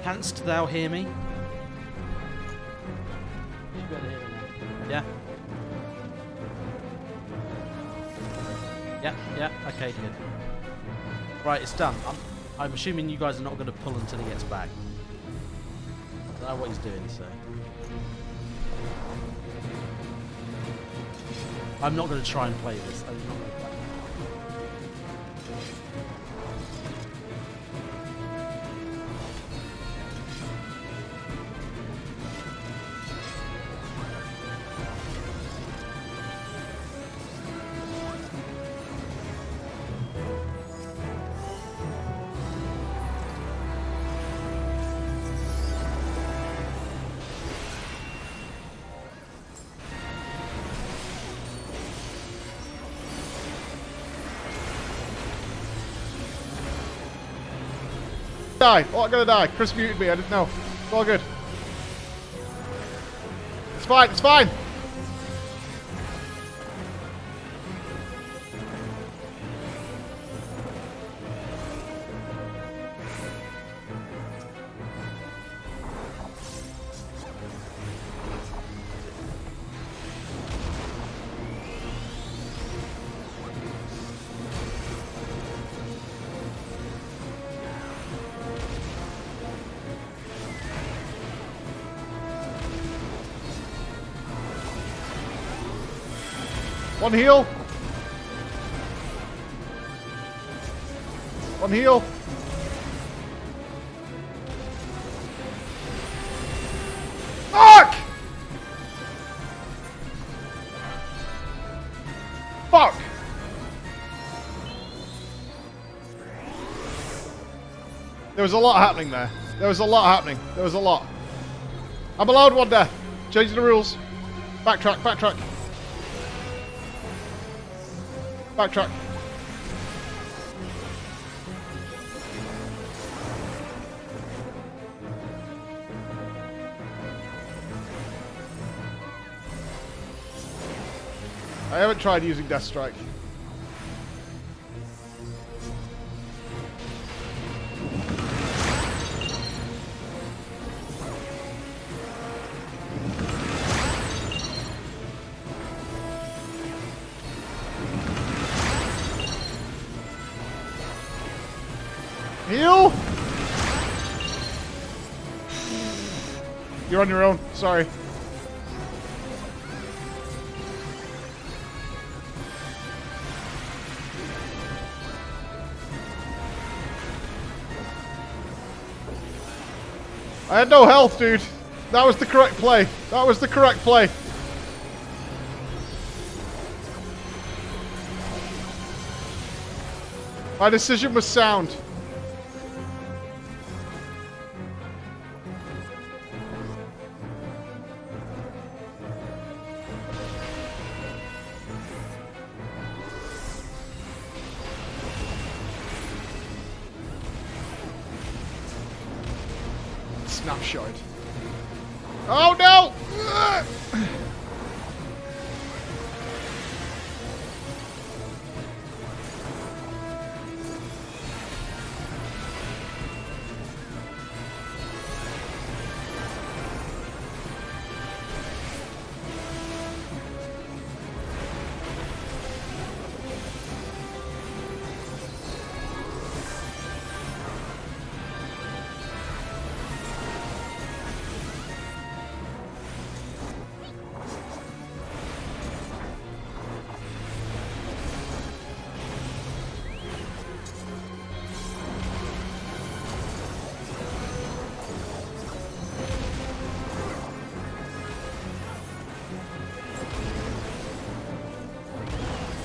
Canst thou hear me? You should be able to hear me now. Yeah? Yeah, okay, good. Right, it's done. I'm assuming you guys are not going to pull until he gets back. I don't know what he's doing, so... I'm not going to try and play this. I'm not going to play. Die! Oh, I'm gonna die. Chris muted me. I didn't know. It's all good. It's fine. It's fine. One heal. One heal. Fuck! Fuck! There was a lot happening there. There was a lot happening. There was a lot. I'm allowed one death. Change the rules. Backtrack, backtrack. Backtrack. I haven't tried using Death Strike. Heal! You're on your own. Sorry. I had no health, dude. That was the correct play. That was the correct play. My decision was sound. Snapshot. Oh no!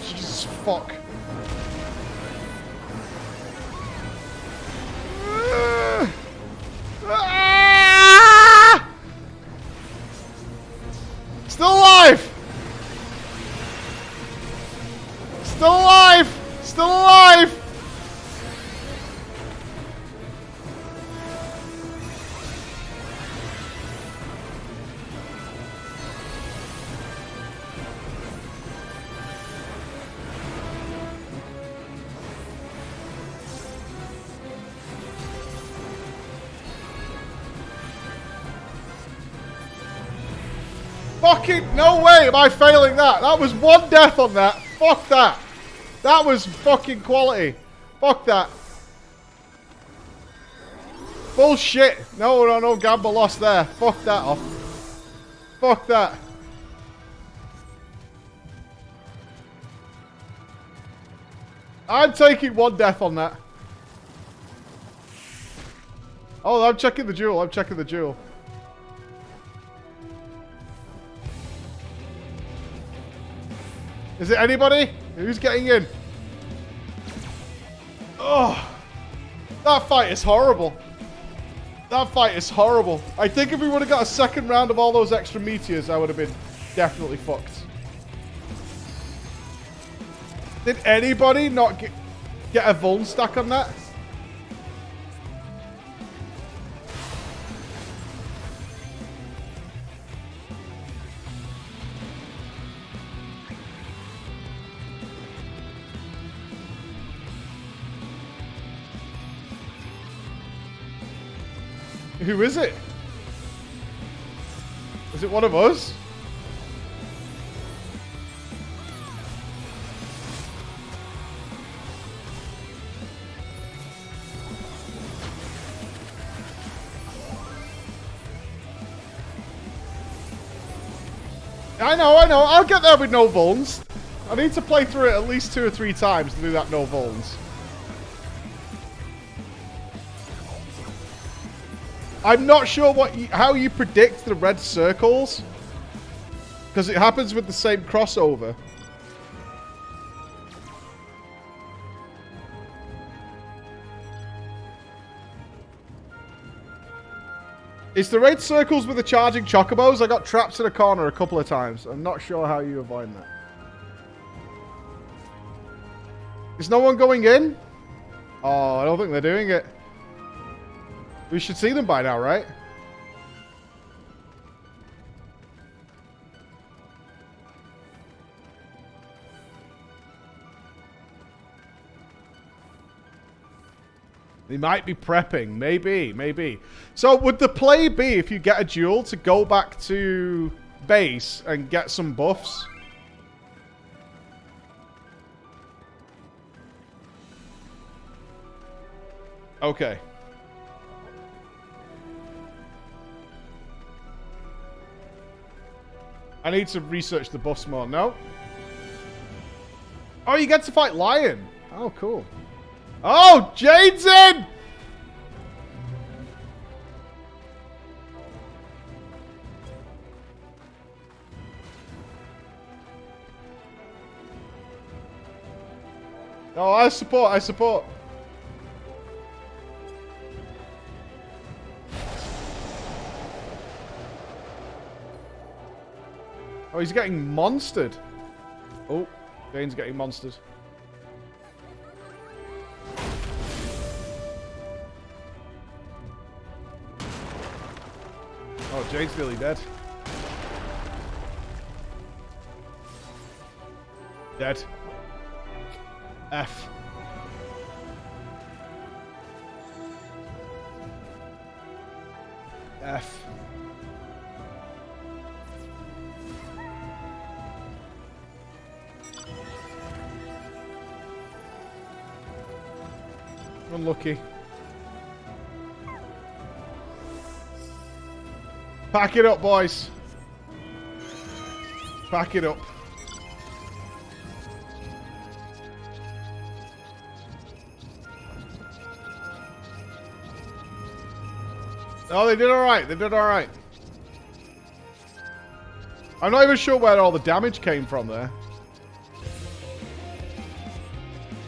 Jesus fuck. Still alive! Still alive! Still alive! Fucking no way am I failing that. That was one death on that. Fuck that. That was fucking quality. Fuck that. Bullshit. No gamble lost there. Fuck that off. Fuck that. I'm taking one death on that. Oh, I'm checking the jewel. I'm checking the jewel. Is it anybody? Who's getting in? Oh, that fight is horrible. That fight is horrible. I think if we would have got a second round of all those extra meteors, I would have been definitely fucked. Did anybody not get a vuln stack on that? Who is it? Is it one of us? I know. I'll get there with no vulns. I need to play through it at least 2 or 3 times to do that no vulns. I'm not sure how you predict the red circles. Because it happens with the same crossover. It's the red circles with the charging chocobos. I got trapped in a corner a couple of times. I'm not sure how you avoid that. Is no one going in? Oh, I don't think they're doing it. We should see them by now, right? They might be prepping. Maybe. So would the play be, if you get a duel, to go back to base and get some buffs? Okay. I need to research the buffs more. No? Oh, you get to fight Lion. Oh, cool. Oh, Jade's in! Oh, I support. Oh, he's getting monstered. Oh, Jane's getting monstered. Oh, Jade's really dead. Dead. F. F. Unlucky. Pack it up, boys. Pack it up. Oh, they did alright. They did alright. I'm not even sure where all the damage came from there.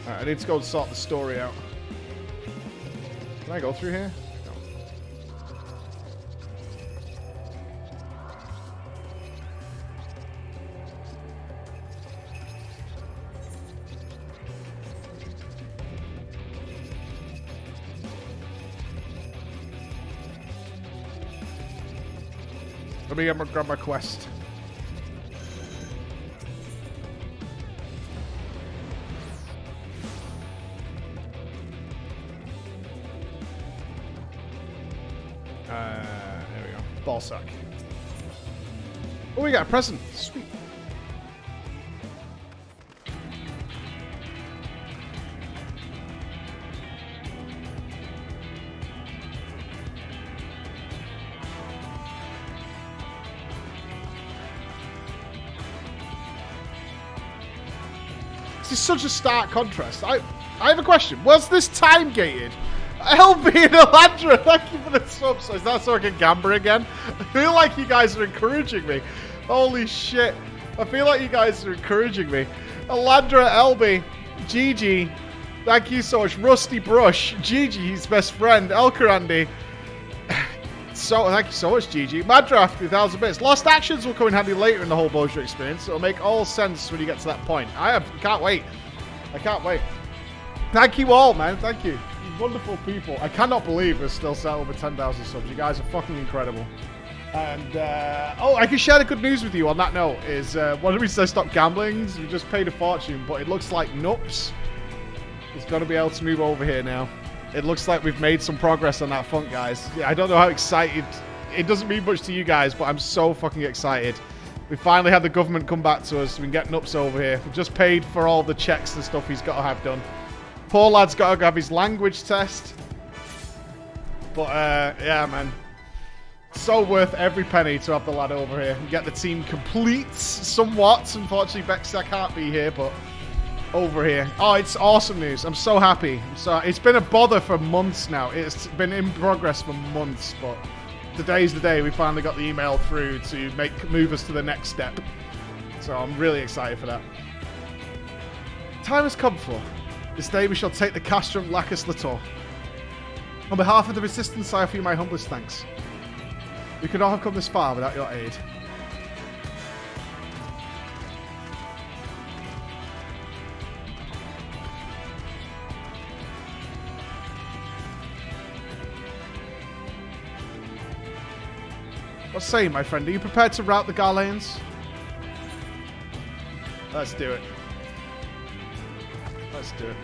Alright, I need to go and sort the story out. Can I go through here? No. Let me grab my quest. There we go. Ball sack. Oh, we got a present. Sweet. This is such a stark contrast. I have a question. Was this time gated? LB and Alandra, thank you for the sub. So is that so I can gamble again? I feel like you guys are encouraging me. Holy shit. I feel like you guys are encouraging me. Alandra, LB, Gigi, thank you so much. Rusty Brush, Gigi, his best friend, Elkarandi. So thank you so much, Gigi. Madraft, 1,000 bits. Lost actions will come in handy later in the whole Bozja experience. It'll make all sense when you get to that point. Can't wait. I can't wait. Thank you all, man. Thank you. You wonderful people. I cannot believe we're still set over 10,000 subs. You guys are fucking incredible. And, I can share the good news with you on that note is, what did we say, stop gambling? We just paid a fortune, but it looks like Nupss is going to be able to move over here now. It looks like we've made some progress on that front, guys. Yeah, I don't know how excited... It doesn't mean much to you guys, but I'm so fucking excited. We finally had the government come back to us. We can get Nupss over here. We've just paid for all the checks and stuff he's got to have done. Poor lad's got to have his language test. But, yeah, man. So worth every penny to have the lad over here and get the team complete somewhat. Unfortunately, Bexar can't be here, but... over here. Oh, it's awesome news. I'm so happy. It's been a bother for months now. It's been in progress for months, but today's the day we finally got the email through to move us to the next step. So I'm really excited for that. Time has come for. This day we shall take the Castrum Lacus Lator. On behalf of the Resistance, I offer you my humblest thanks. We could not have come this far without your aid. What say, my friend? Are you prepared to rout the Garleans? Let's do it. Let's do it.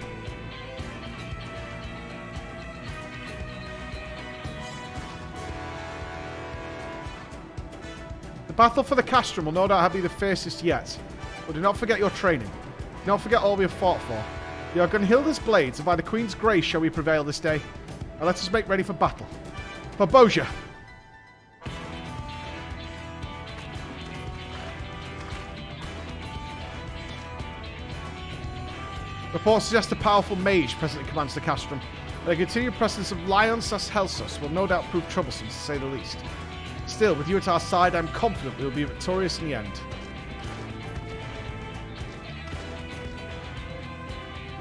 The battle for the Castrum will no doubt be the fiercest yet. But do not forget your training. Do not forget all we have fought for. Your Gunhilda's blades, and by the Queen's grace shall we prevail this day. Now let us make ready for battle. For Bozja! Reports suggest a powerful mage presently commands the Castrum. The continued presence of Lions Helsos will no doubt prove troublesome, to say the least. Still, with you at our side, I'm confident we will be victorious in the end.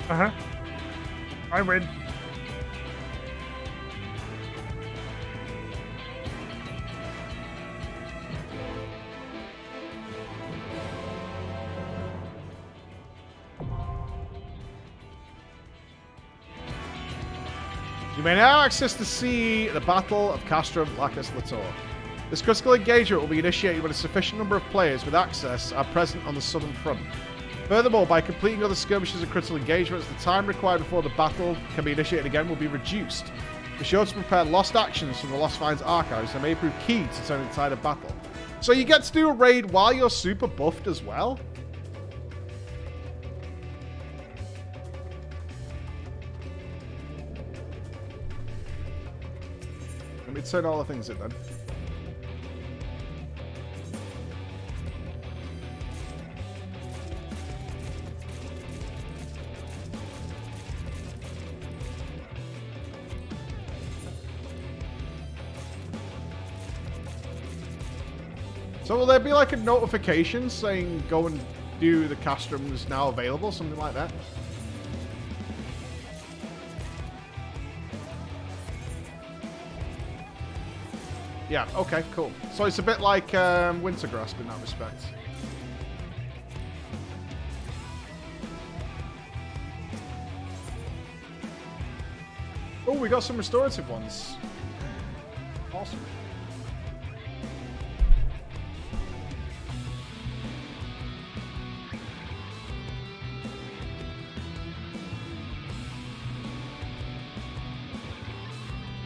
Uh-huh. I win. You may now access to see the Battle of Castrum Lacus Lator. This critical engagement will be initiated when a sufficient number of players with access are present on the southern front. Furthermore, by completing other skirmishes and critical engagements, the time required before the battle can be initiated again will be reduced. Be sure to prepare lost actions from the Lost Finds archives that may prove key to turning the tide of battle. So you get to do a raid while you're super buffed as well? Let me turn all the things in then. So will there be like a notification saying go and do the Castrum is now available, something like that? Yeah, okay, cool. So it's a bit like Wintergrasp in that respect. Oh, we got some restorative ones. Awesome.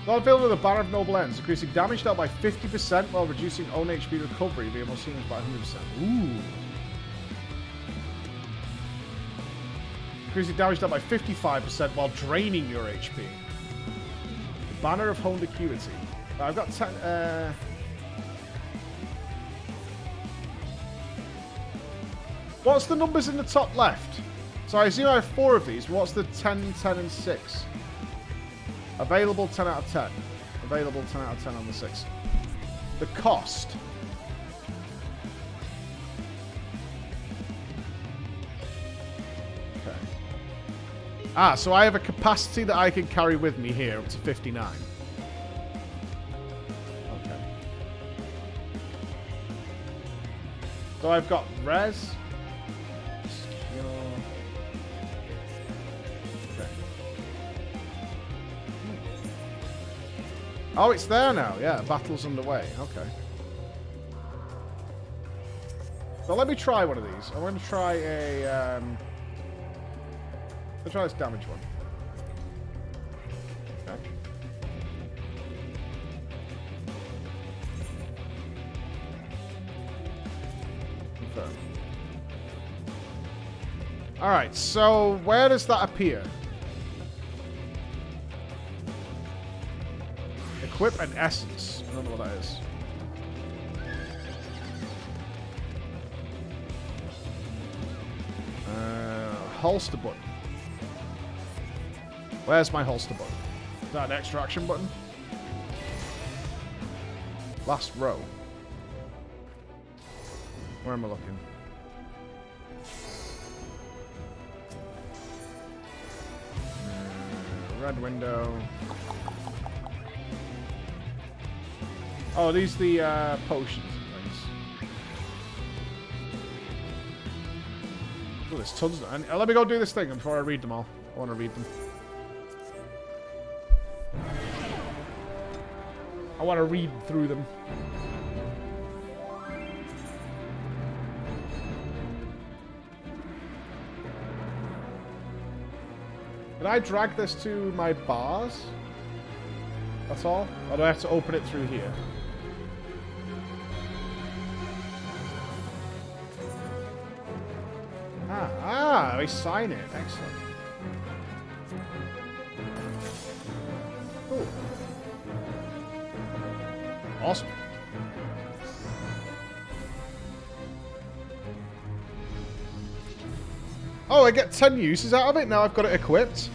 Not filled with a banner of noble ends, increasing damage dealt by 50% while reducing own HP recovery via most healings by 100%. Ooh. Increasing damage dealt by 55% while draining your HP. The banner of honed acuity. I've got 10. What's the numbers in the top left? So I assume I have 4 of these. What's the 10, 10, and 6? Available 10 out of 10. Available 10 out of 10 on the 6. The cost. Okay. Ah, so I have a capacity that I can carry with me here up to 59. Okay. So I've got res. Oh, it's there now. Yeah, battle's underway. Okay. So let me try one of these. I want to try a... let's try this damage one. Okay. Confirm. Alright, so where does that appear? Equip an essence. I don't know what that is. Holster button. Where's my holster button? Is that an extra action button? Last row. Where am I looking? Red window. Oh, these are the potions and things. Oh, there's tons of them. Let me go do this thing before I read them all. I want to read them. I want to read through them. Can I drag this to my bars? That's all? Or do I have to open it through here? I sign it. Excellent. Cool. Awesome. Oh, I get 10 uses out of it. Now I've got it equipped.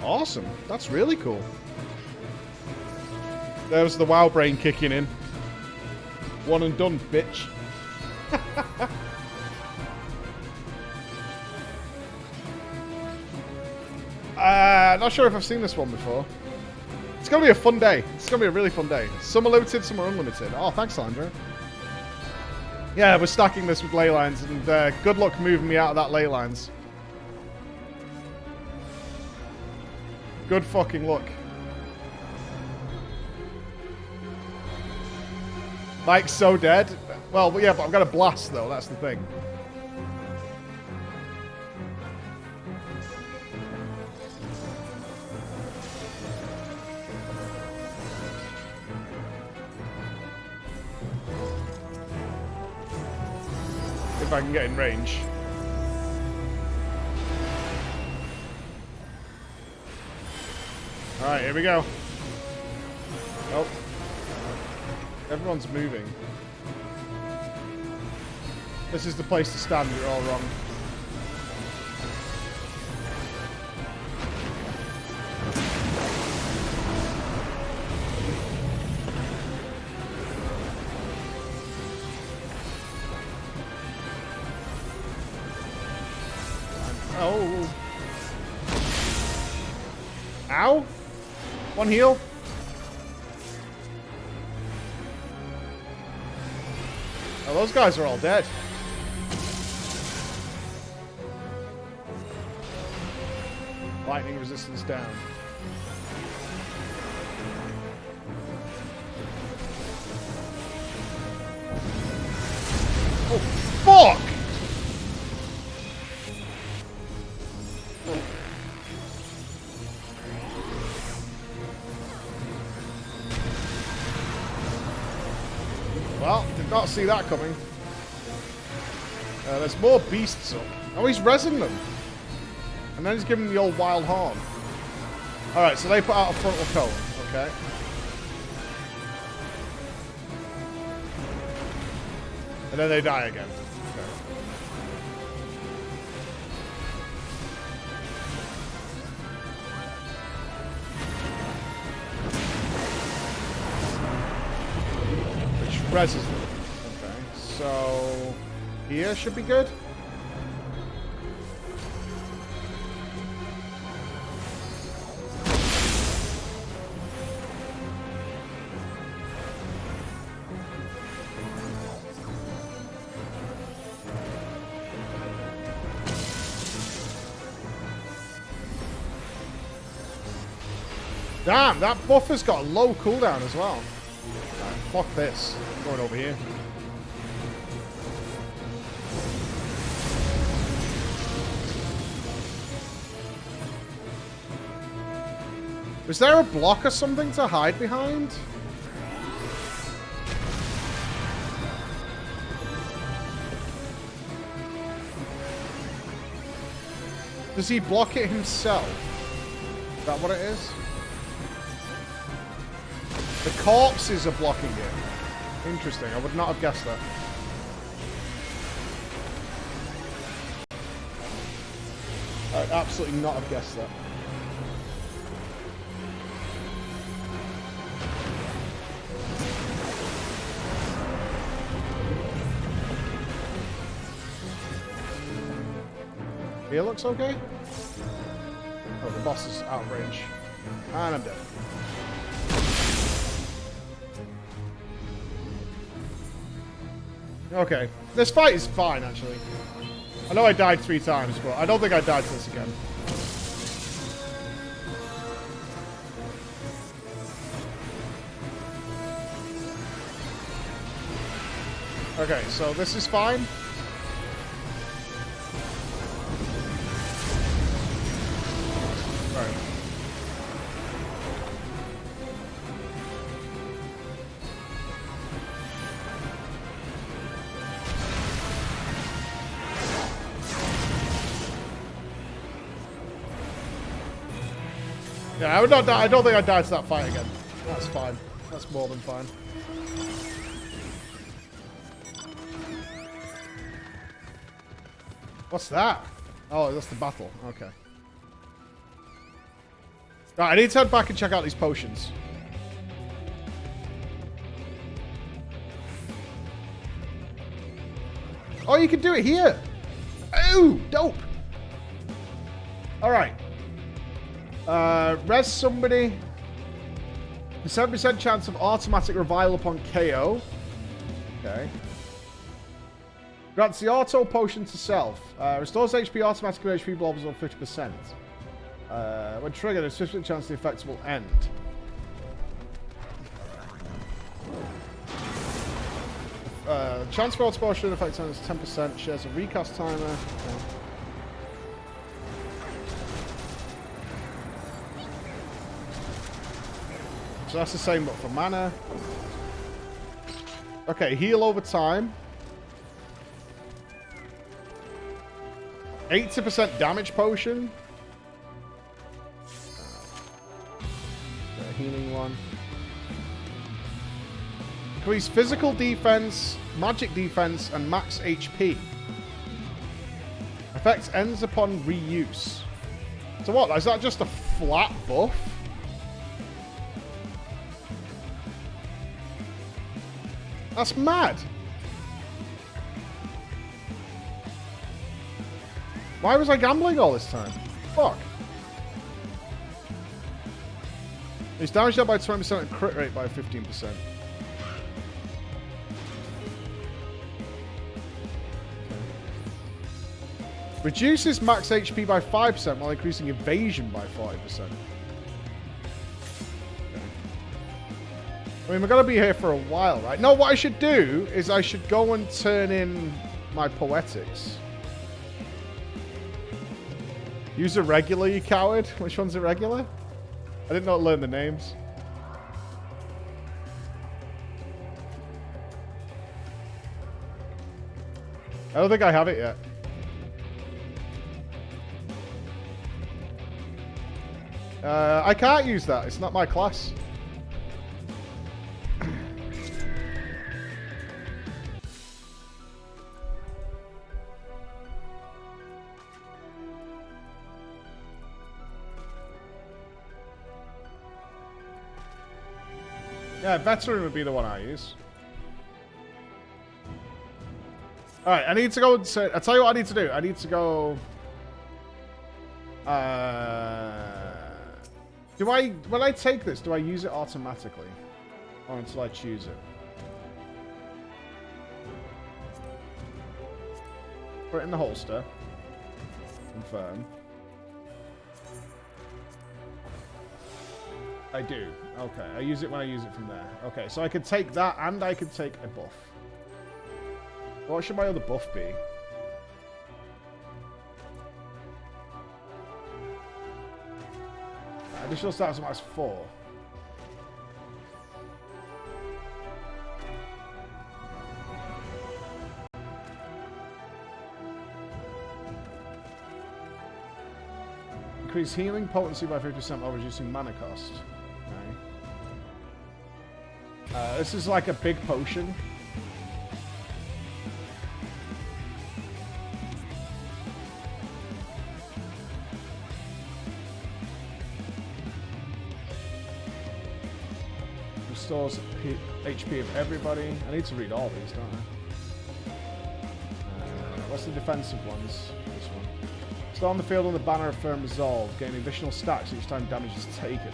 Awesome. That's really cool. There's the WoW brain kicking in. One and done, bitch. Not sure if I've seen this one before. It's going to be a fun day. It's going to be a really fun day. Some are limited, some are unlimited. Oh, thanks, Sandra. Yeah, we're stacking this with ley lines, and good luck moving me out of that ley lines. Good fucking luck. Mike's so dead. Well, yeah, but I've got a blast, though. That's the thing. If I can get in range. Alright, here we go. Oh. Everyone's moving. This is the place to stand. You're all wrong. Oh. Ow. One heal. Oh, those guys are all dead. Lightning resistance down. Oh, fuck! Not see that coming. There's more beasts up. Oh, he's rezzing them. And then he's giving them the old wild horn. Alright, so they put out a frontal cone. Okay. And then they die again. Okay. Which reses them. Okay. So here should be good. Damn, that buffer's got a low cooldown as well. Right, fuck this. I'm going over here. Was there a block or something to hide behind? Does he block it himself? Is that what it is? The corpses are blocking it. Interesting. I would not have guessed that. I'd absolutely not have guessed that. Here looks okay. Oh, the boss is out of range. And I'm dead. Okay. This fight is fine, actually. I know I died 3 times, but I don't think I died to this again. Okay, so this is fine. Alright. Yeah, I would not die. I don't think I'd die to that fight again. That's fine. That's more than fine. What's that? Oh, that's the battle. Okay. Right, I need to head back and check out these potions. Oh, you can do it here. Oh, dope. All right. Res somebody. A 7% chance of automatic revival upon KO. Okay. Grants the auto potion to self. Restores HP automatically when HP blobs on 50%. When triggered, there's 50% chance the effects will end. Chance for auto potion effect time is 10%. Shares a recast timer. Okay. So that's the same, but for mana. Okay, heal over time. 80% damage potion. A healing one. Increase physical defense, magic defense, and max HP. Effect ends upon reuse. So what? Is that just a flat buff? That's mad. Why was I gambling all this time? Fuck. It's damage dealt by 20% and crit rate by 15%. Reduces max HP by 5% while increasing evasion by 40%. I mean, we're going to be here for a while, right? No, what I should do is I should go and turn in my poetics. Use a regular, you coward. Which one's a regular? I did not learn the names. I don't think I have it yet. I can't use that. It's not my class. Yeah, veteran would be the one I use. Alright, I need to go and say, I'll tell you what I need to do. I need to go... when I take this, do I use it automatically? Or until I choose it? Put it in the holster. Confirm. I do. Okay, I use it when I use it from there. Okay, so I could take that and I could take a buff. What should my other buff be? Additional status max 4. Increase healing potency by 50% while reducing mana cost. Okay. This is like a big potion. Restores HP of everybody. I need to read all these, don't I? What's the defensive ones? This one. Stay on the field on the banner of firm resolve. Gain additional stacks each time damage is taken.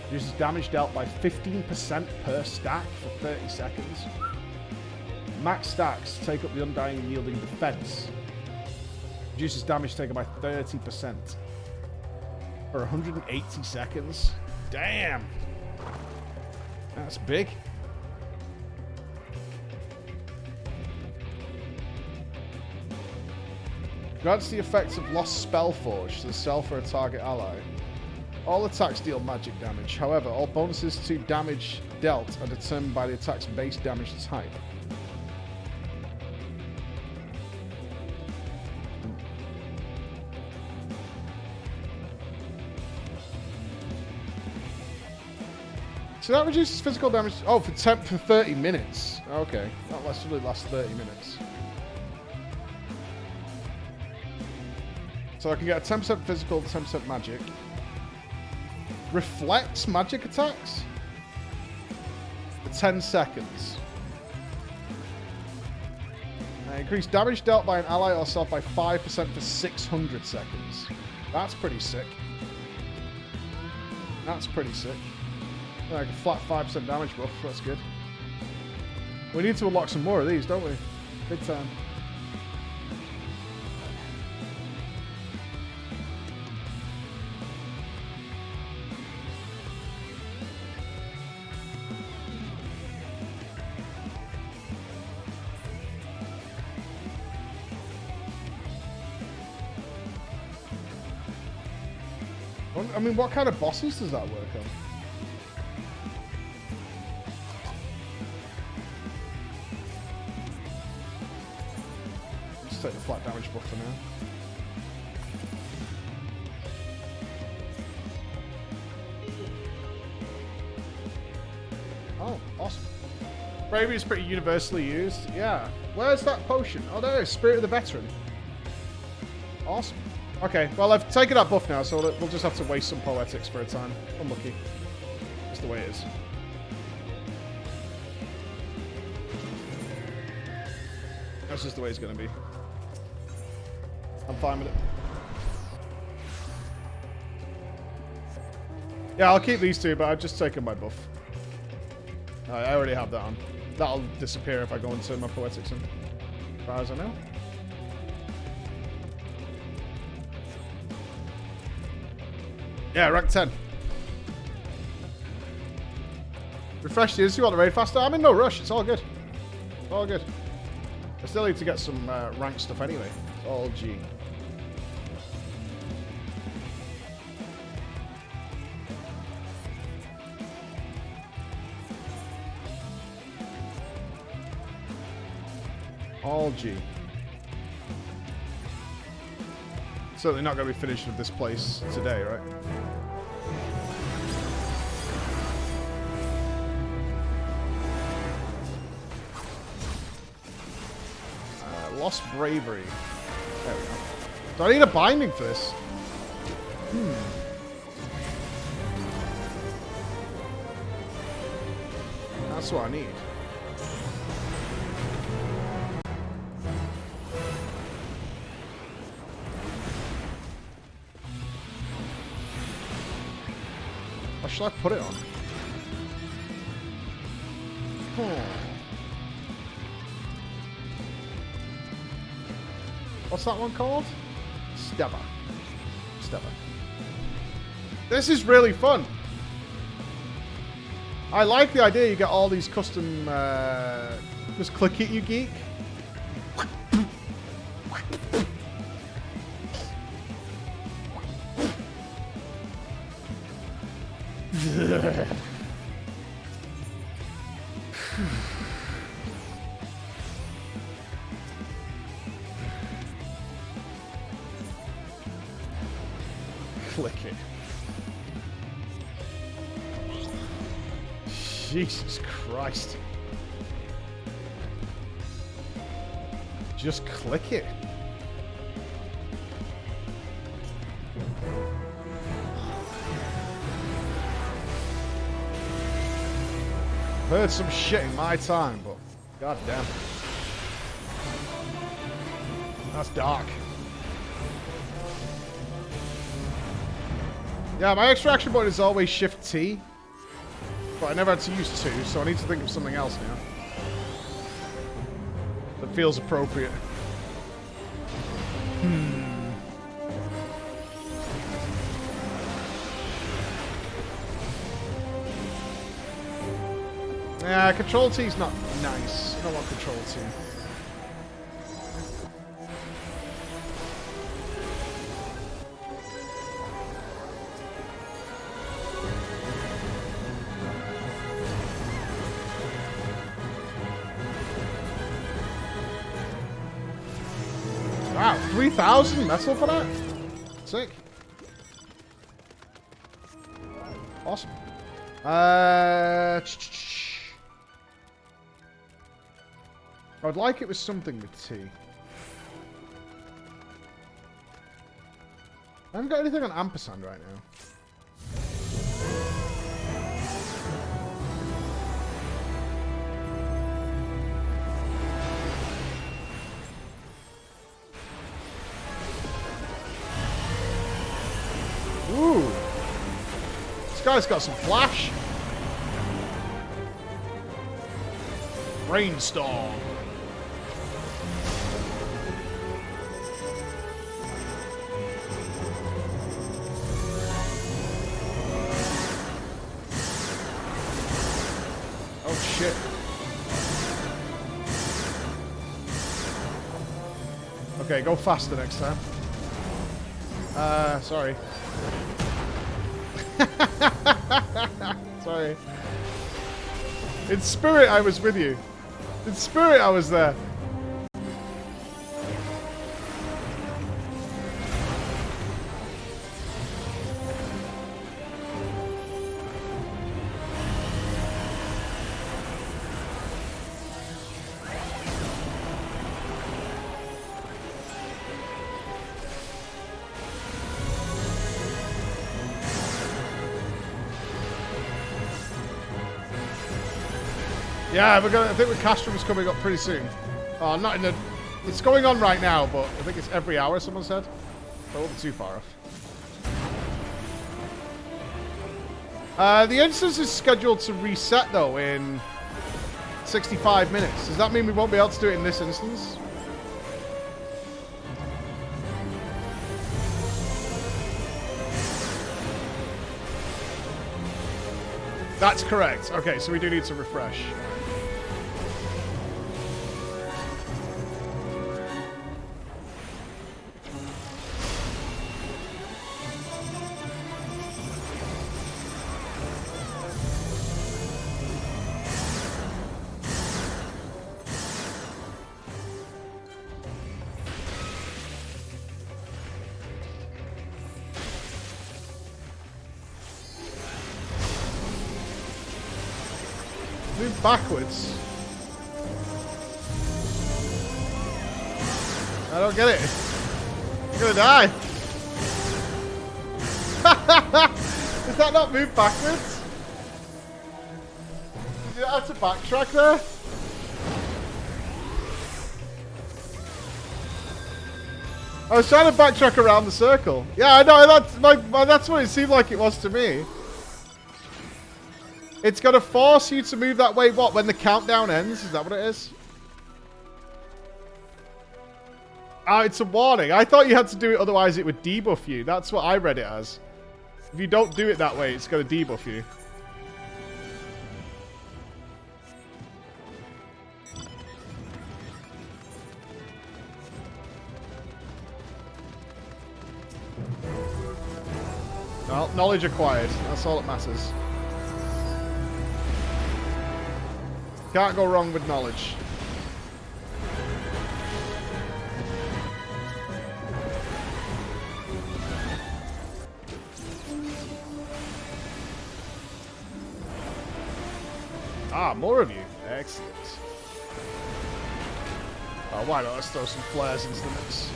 Reduces damage dealt by 15% per stack for 30 seconds. Max stacks take up the undying and yielding defense. Reduces damage taken by 30% for 180 seconds. Damn! That's big. Grants the effects of Lost Spellforge to the self or a target ally. All attacks deal magic damage. However, all bonuses to damage dealt are determined by the attack's base damage type. So that reduces physical damage. Oh, for 30 minutes. Okay, that really lasts 30 minutes. So I can get a 10% physical, 10% magic. Reflects magic attacks for 10 seconds. Increase damage dealt by an ally or self by 5% for 600 seconds. That's pretty sick. That's pretty sick. Like a flat 5% damage buff, that's good. We need to unlock some more of these, don't we? Big time. I mean, what kind of bosses does that work on? Take the flat damage buff for now. Oh, awesome. Bravery is pretty universally used. Yeah. Where's that potion? Oh, there it is. Spirit of the Veteran. Awesome. Okay, well, I've taken that buff now, so we'll just have to waste some poetics for a time. Unlucky. That's the way it is. That's just the way it's going to be. I'm fine with it. Yeah, I'll keep these two, but I've just taken my buff. I already have that on. That'll disappear if I go into my poetics, as far as I know. Yeah, rank 10. Refresh the you want to raid faster? I'm in no rush. It's all good. It's all good. I still need to get some rank stuff anyway. It's all G. All G. Certainly not going to be finished with this place today, right? Lost Bravery. There we go. Do I need a binding for this? That's what I need. What should I put it on? What's that one called? Steva. This is really fun. I like the idea you get all these custom... just click it, you geek. Click it. Jesus Christ. Just click it. Heard some shit in my time, but god damn. That's dark. Yeah, my extraction button is always Shift T, but I never had to use 2, so I need to think of something else now that feels appropriate. Yeah, Control T is not nice. I don't want Control T. Wow, 3,000 metal for that? Sick. Awesome. I would like it with something with T. I haven't got anything on ampersand right now. Ooh. This guy's got some flash. Brainstorm. Oh shit. Okay, go faster next time. Sorry. Sorry. In spirit, I was with you. In spirit, I was there. Yeah, we're gonna. I think the Castrum is coming up pretty soon. Oh, not in the. It's going on right now, but I think it's every hour. Someone said. So I won't be too far off. The instance is scheduled to reset though in 65 minutes. Does that mean we won't be able to do it in this instance? That's correct. Okay, so we do need to refresh. Move backwards. I don't get it. I'm gonna die. Does that not move backwards? You don't have to backtrack there? I was trying to backtrack around the circle. Yeah, I know. That's what it seemed like it was to me. It's going to force you to move that way, what, when the countdown ends? Is that what it is? Oh, it's a warning. I thought you had to do it, otherwise it would debuff you. That's what I read it as. If you don't do it that way, it's going to debuff you. Well, knowledge acquired. That's all that matters. Can't go wrong with knowledge. Ah, more of you. Excellent. Oh, why not? Let's throw some flares into the mix.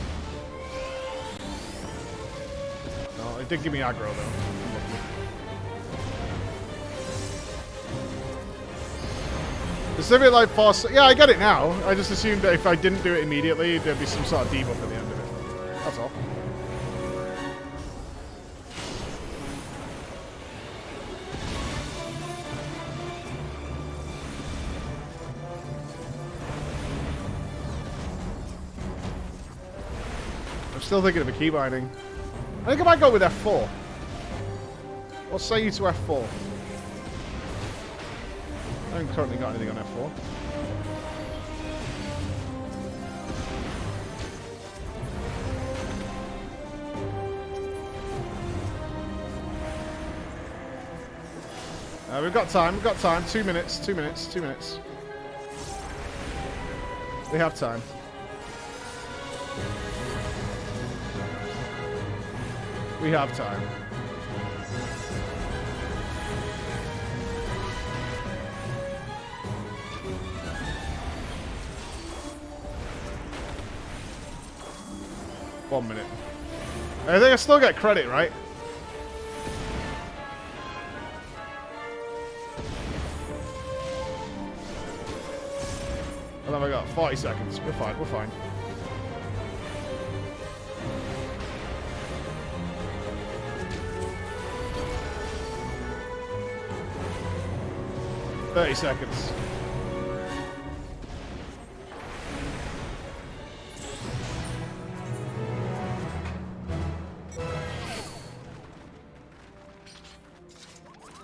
No, it did give me aggro, though. Specific like force. Yeah, I get it now. I just assumed that if I didn't do it immediately, there'd be some sort of debuff at the end of it. That's all. I'm still thinking of a key binding. I think I might go with F4. What say you to F4? I haven't currently got anything on F4. We've got time, we've got time. 2 minutes, 2 minutes, 2 minutes. We have time. We have time. One minute. I think I still get credit, right? And then we got 40 seconds. We're fine, we're fine. $30 seconds.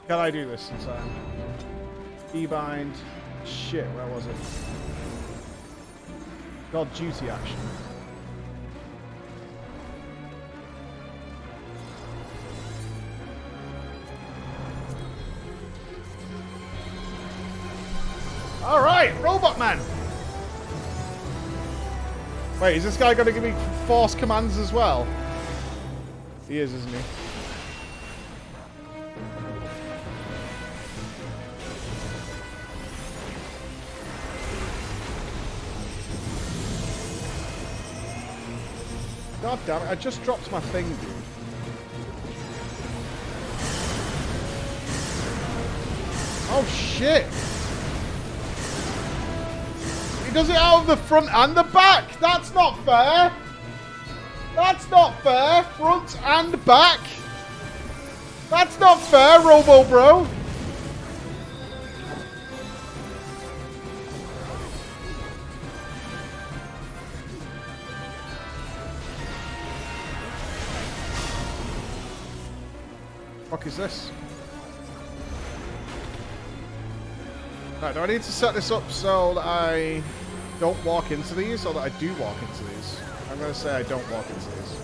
Can I do this in time? Debind. Shit, where was it? God duty action. Alright, Robot Man! Wait, is this guy going to give me force commands as well? He is, isn't he? God damn it, I just dropped my thing, dude. Oh shit! He does it out of the front and the back! That's not fair! That's not fair! Front and back! That's not fair, Robo Bro! What is this? Right, do I need to set this up so that I don't walk into these, or that I do walk into these? I'm going to say I don't walk into these.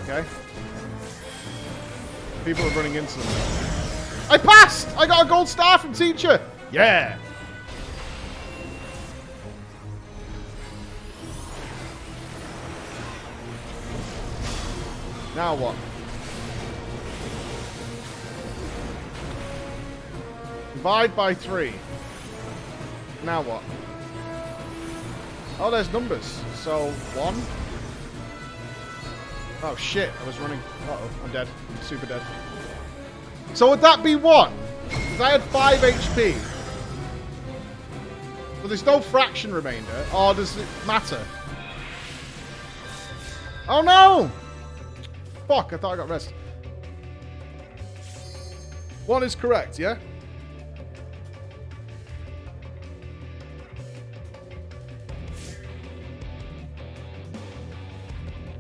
Okay. People are running into them. I passed! I got a gold star from teacher! Yeah! Now what? Divide by 3. Now what? Oh, there's numbers. So, 1. Oh, shit. I was running. Uh-oh. I'm dead. I'm super dead. So would that be 1? Because I had 5 HP. But there's no fraction remainder. Or does it matter? Oh, no! Fuck, I thought I got rest. 1 is correct, yeah?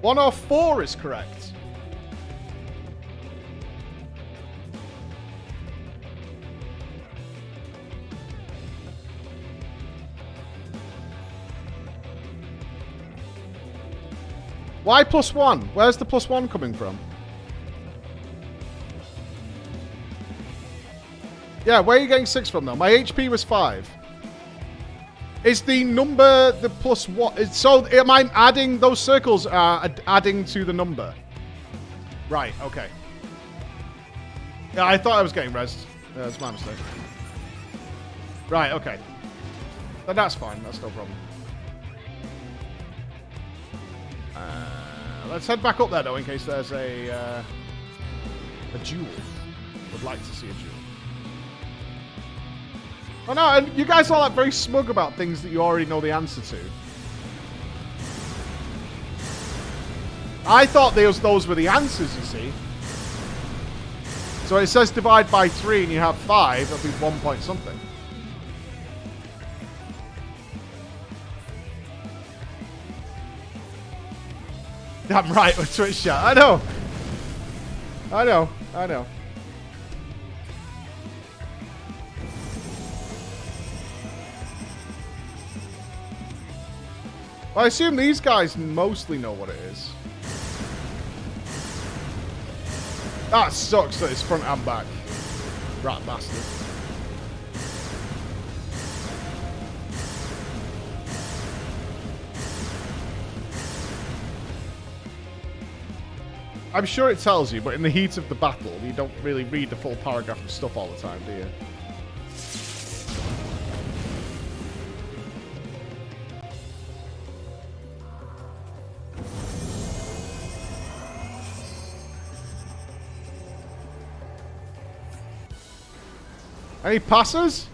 One or 4 is correct. Why +1? Where's the +1 coming from? Yeah, where are you getting 6 from though? My HP was 5. Is the number the +1? So am I adding those circles? Adding to the number. Right. Okay. Yeah, I thought I was getting rezzed. Yeah, that's my mistake. Right. Okay. But that's fine. That's no problem. Let's head back up there though, in case there's a duel. Would like to see a duel. Oh no, and you guys are like very smug about things that you already know the answer to. I thought those were the answers, you see. So it says divide by 3 and you have 5, that'll be 1 point something. Damn right with Twitch chat. I know. I know. I know. Well, I assume these guys mostly know what it is. That sucks that it's front and back. Rat bastard. I'm sure it tells you, but in the heat of the battle, you don't really read the full paragraph of stuff all the time, do you? Any passes?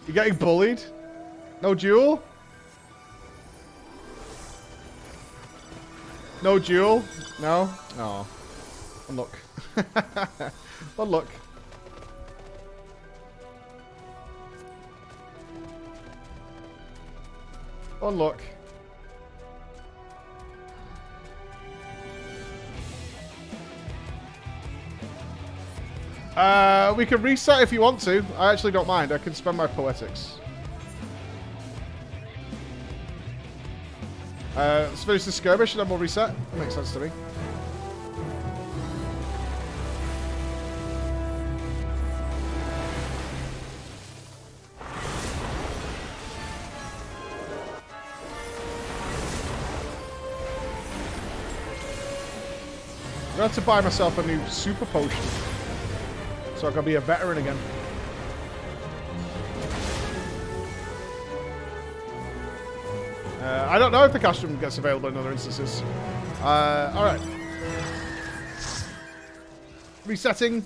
You getting bullied? No duel? No duel? No? Oh. Well, look. Well, look. Oh, look. We can reset if you want to. I actually don't mind. I can spend my poetics. Let's finish the skirmish and then we'll reset. That makes sense to me. I'm going to have to buy myself a new super potion. So I can be a veteran again. I don't know if the Castrum gets available in other instances. Alright. Resetting.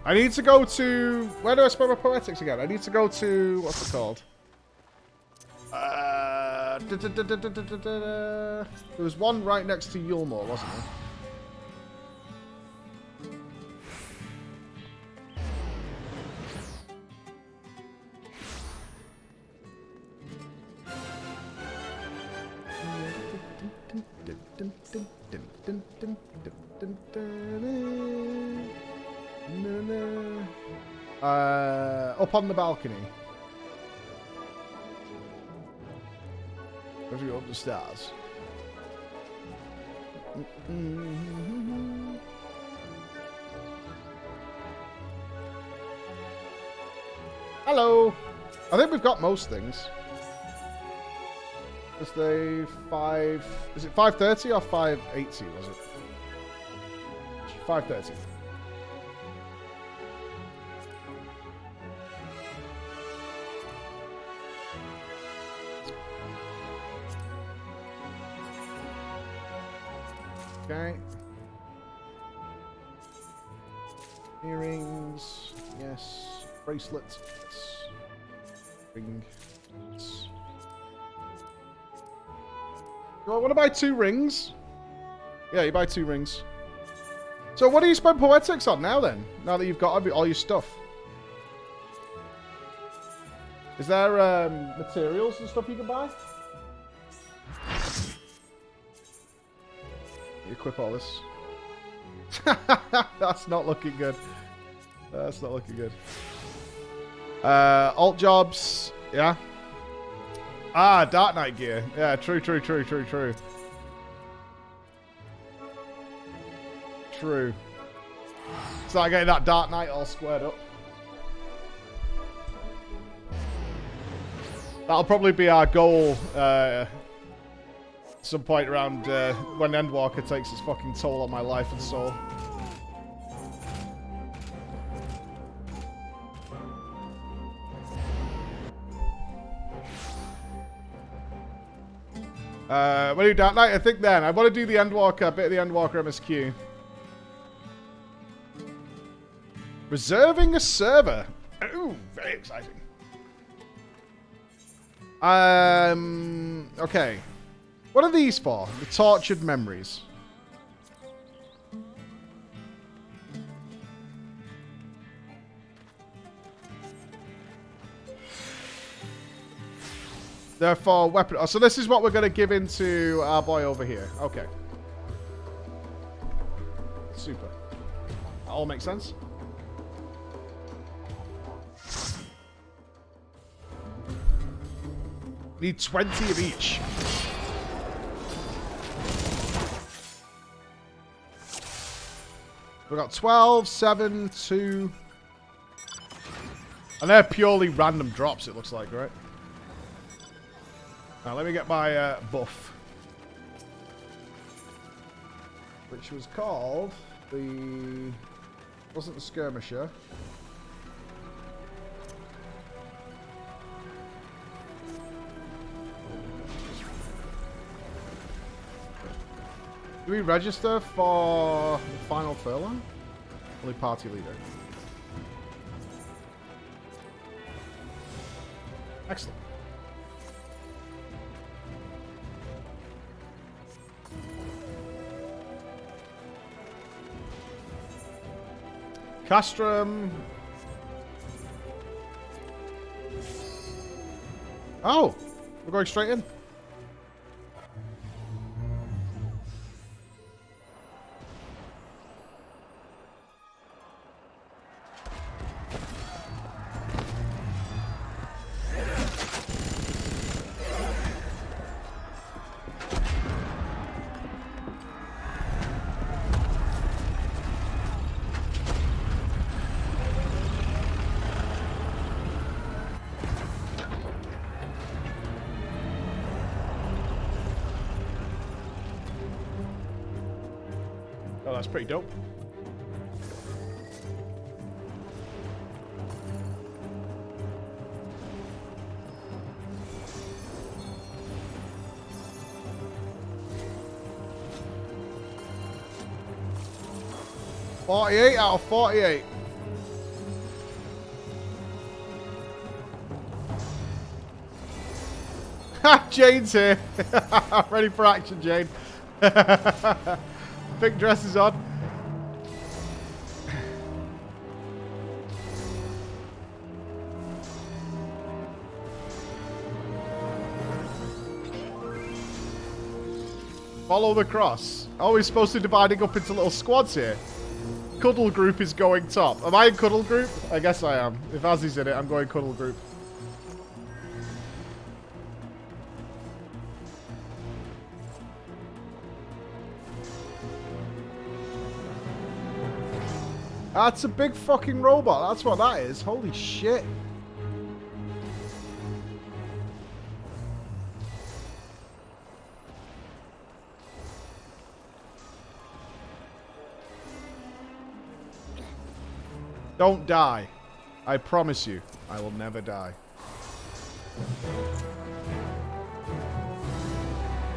I need to go to... Where do I spell my poetics again? I need to go to... What's it called? There was one right next to Yulmore, wasn't there? Up on the balcony. As we go up the stairs. Hello. I think we've got most things. Is they 5... Is it 530 or 580, was it? 530. Okay. Earrings. Yes. Bracelets. Yes. Ring. Yes. Do I want to buy 2 rings? Yeah, you buy 2 rings. So what do you spend poetics on now then? Now that you've got all your stuff. Is there materials and stuff you can buy? Equip all this. That's not looking good. That's not looking good. Alt jobs. Yeah. Ah, Dark Knight gear. Yeah, true. True. Start getting that Dark Knight all squared up. That'll probably be our goal some point around when Endwalker takes its fucking toll on my life and soul. What do you do, Dark Knight? I think then. I want to do the Endwalker, a bit of the Endwalker MSQ. Reserving a server. Ooh, very exciting. Okay. What are these for? The tortured memories. They're for weapon. Oh, so this is what we're going to give into our boy over here. Okay. Super. That all makes sense. Need 20 of each. We've got 12, 7, 2. And they're purely random drops, it looks like, right? Now, let me get my buff. Which was called the... Wasn't the Skirmisher. Do we register for the final furlong? Only party leader. Excellent. Castrum. Oh, we're going straight in. Oh, that's pretty dope. $48 out of 48. Ha! Jane's here. Ready for action, Jane. Pink dress is on. Follow the cross. Oh, we're supposed to be dividing up into little squads here. Cuddle group is going top. Am I in cuddle group? I guess I am. If Azzy's in it, I'm going cuddle group. That's a big fucking robot. That's what that is. Holy shit. Don't die. I promise you, I will never die.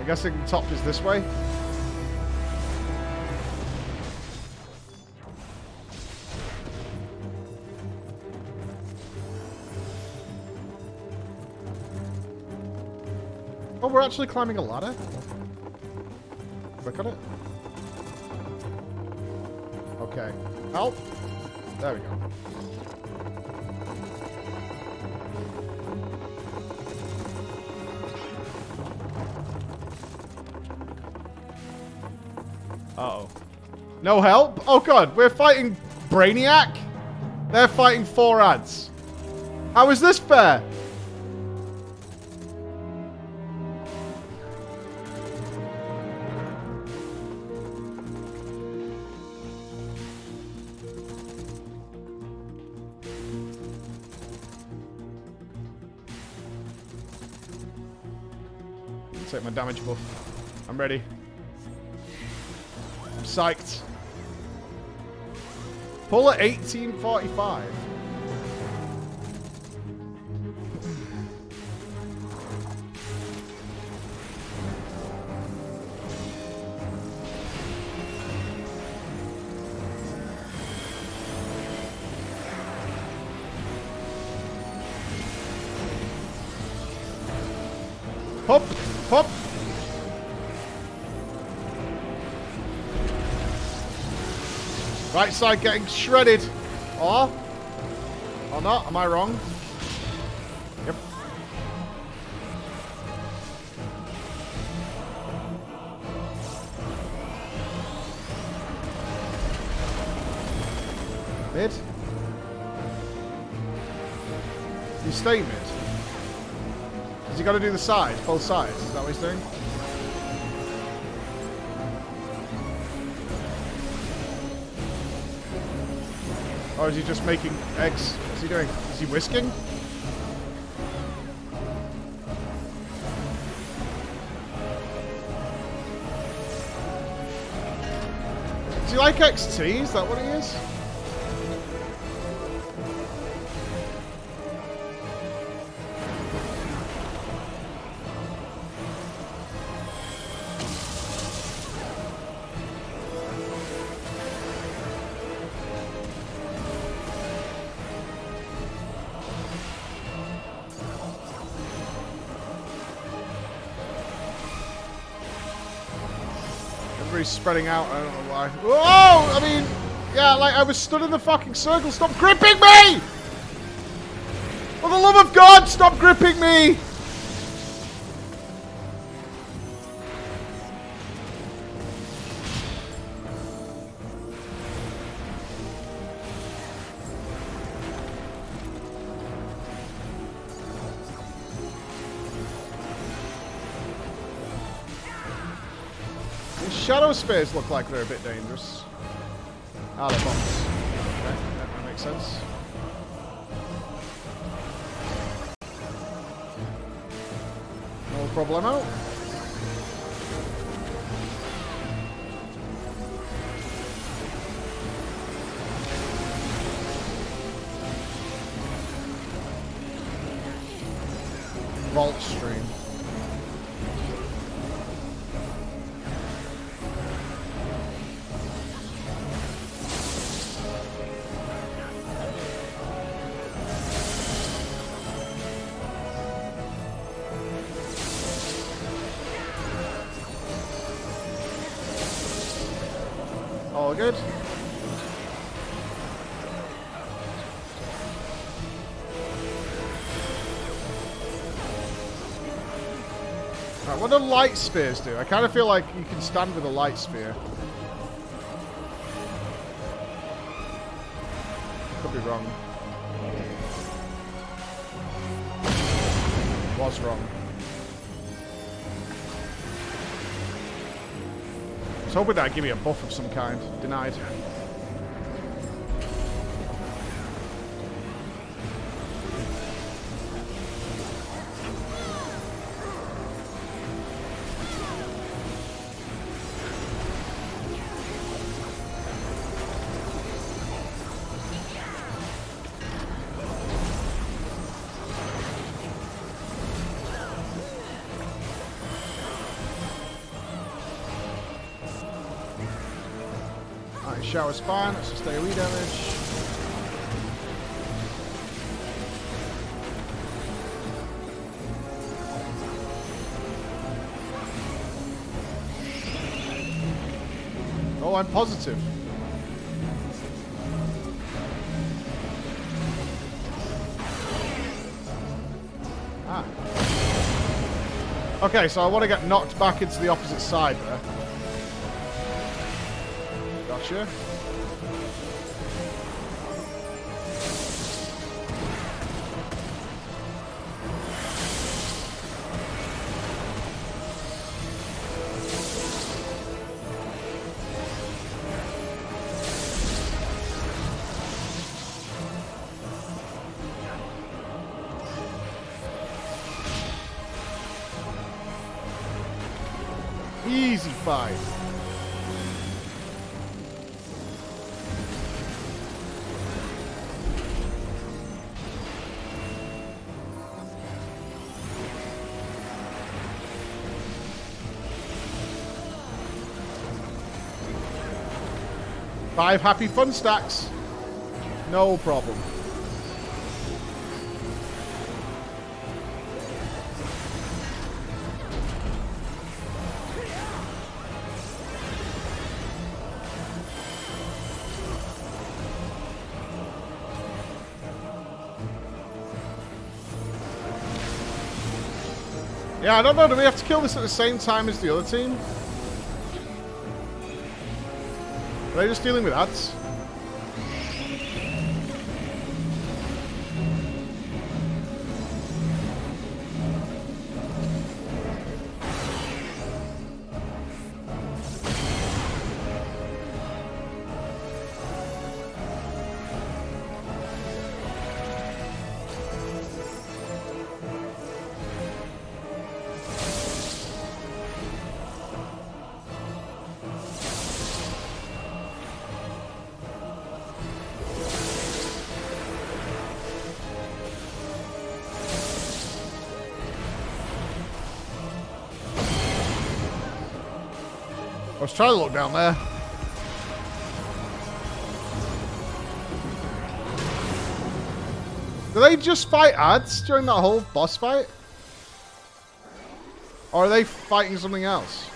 I guess the top is this way. Oh, we're actually climbing a ladder? Click on it. Okay. Help. There we go. Uh-oh. No help? Oh god, we're fighting Brainiac? They're fighting 4 ads. How is this fair? Take my damage buff. I'm ready. I'm psyched. Pull at 1845. Hop, hop. Right side getting shredded. Or not? Am I wrong? Yep. Mid. You stay mid. Has he got to do the sides, both sides? Is that what he's doing? Or is he just making eggs? What's he doing? Is he whisking? Does he like XT? Is that what he is? Everybody's spreading out, I don't know why. Whoa! I mean, yeah, like I was stood in the fucking circle. Stop gripping me! For the love of God, stop gripping me! Shadow spheres look like they're a bit dangerous. Ah, they're bombs. Okay, that makes sense. No problemo. Vault stream. All good. Right, what do light spears do? I kind of feel like you can stand with a light spear. Could be wrong. Was wrong. I was hoping that'd give me a buff of some kind. Denied. Okay, shower's fine. Let's just AoE damage. Oh, I'm positive. Ah. Okay, so I want to get knocked back into the opposite side there. Gotcha. Easy fight. Five happy fun stacks. No problem. Yeah, I don't know. Do we have to kill this at the same time as the other team? Are they just dealing with ads? I was trying to look down there. Do they just fight ads during that whole boss fight? Or are they fighting something else?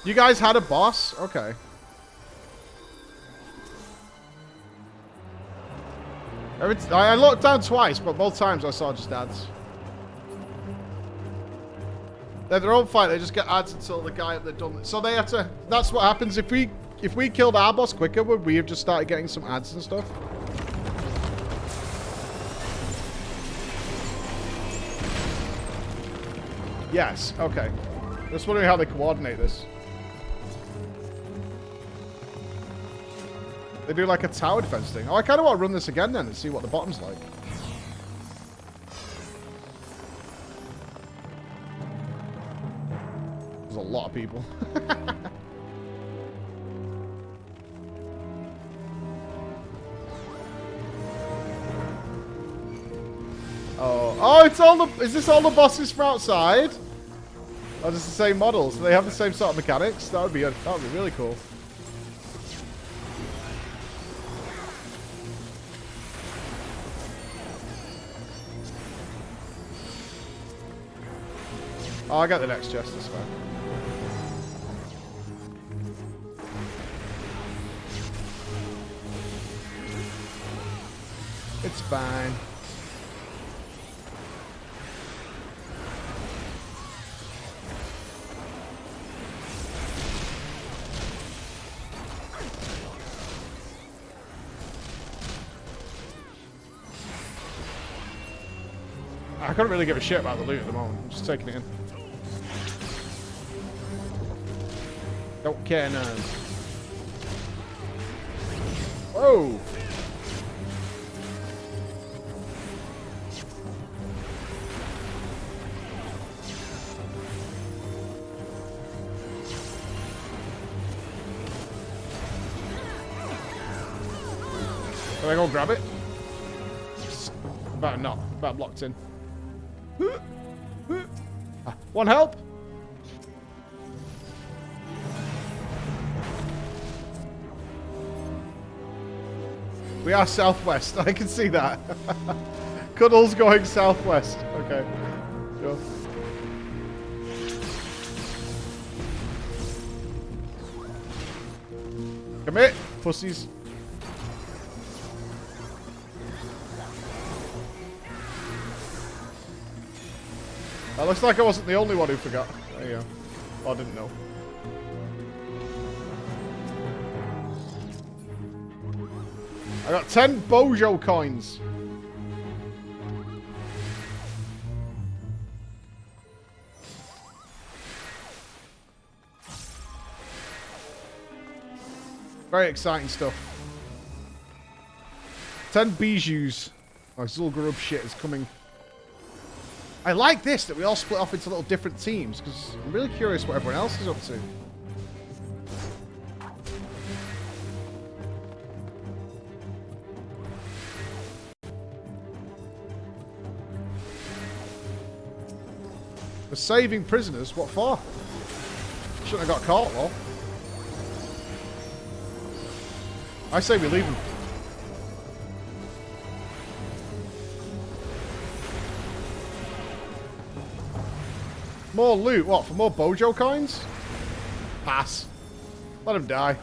You guys had a boss? Okay. I looked down twice, but both times I saw just ads. They're their own fight. They just get ads until the guy up there done it. So they have to. That's what happens if we killed our boss quicker. Would we have just started getting some ads and stuff? Yes. Okay. Just wondering how they coordinate this. They do like a tower defense thing. Oh, I kind of want to run this again then and see what the bottom's like. There's a lot of people. Oh, it's all the. Is this all the bosses from outside? Or just the same models? Do they have the same sort of mechanics? That would be really cool. Oh, I got the next chest this way. It's fine. I couldn't really give a shit about the loot at the moment. I'm just taking it in. Don't care none. Whoa! Can I go grab it? About not. About blocked in. One help? We are southwest. I can see that. Cuddle's going southwest. Okay. Sure. Come here, pussies. That looks like I wasn't the only one who forgot. There you go. Oh, I didn't know. I got 10 Bozja coins. Very exciting stuff. 10 bijous. Oh, Zul'Gurub shit is coming. I like this, that we all split off into little different teams, because I'm really curious what everyone else is up to. For saving prisoners? What for? Shouldn't have got caught, though. I say we leave them. More loot? What, for more Bozja coins? Pass. Let him die.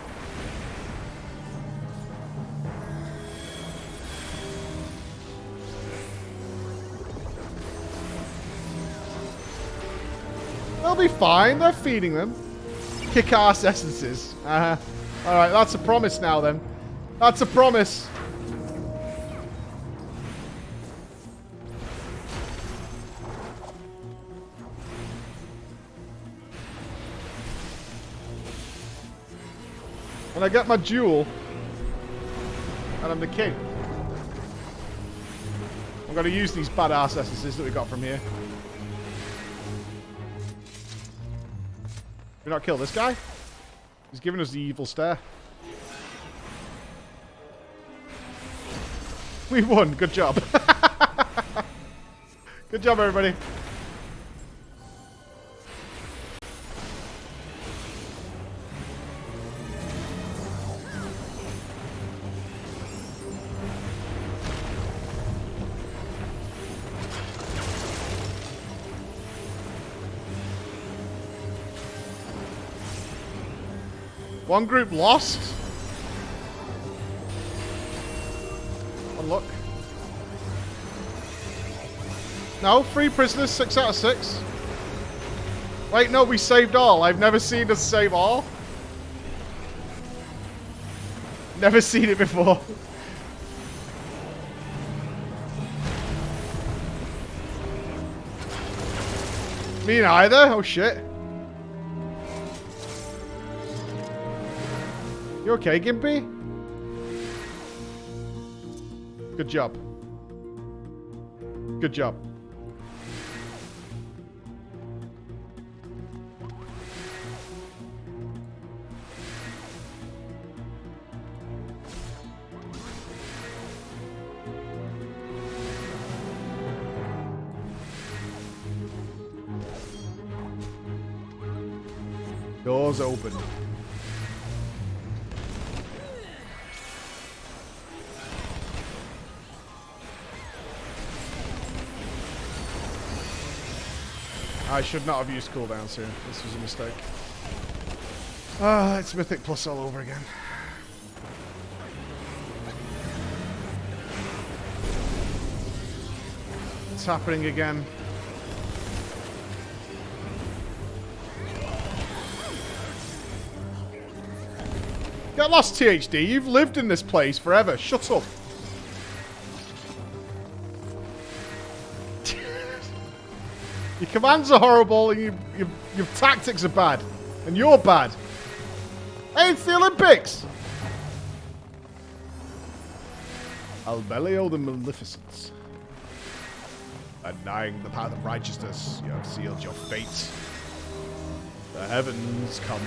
They'll be fine. They're feeding them. Kick-ass essences. Alright, that's a promise now then. That's a promise. When I get my jewel, and I'm the king, I'm going to use these badass essences that we got from here. Did we not kill this guy? He's giving us the evil stare. We won. Good job. Good job, everybody. One group lost. One look. No, 3 prisoners, 6 out of 6. Wait, no, we saved all. I've never seen us save all. Never seen it before. Me neither. Oh shit. You okay, Gimpy? Good job. Good job. Doors open. I should not have used cooldowns here. This was a mistake. Ah, it's Mythic Plus all over again. It's happening again. Get lost, THD. You've lived in this place forever. Shut up. Your commands are horrible, and your tactics are bad. And you're bad. Hey, it's the Olympics! Albelio the Maleficent. Denying the path of righteousness, you have sealed your fate. The heavens come.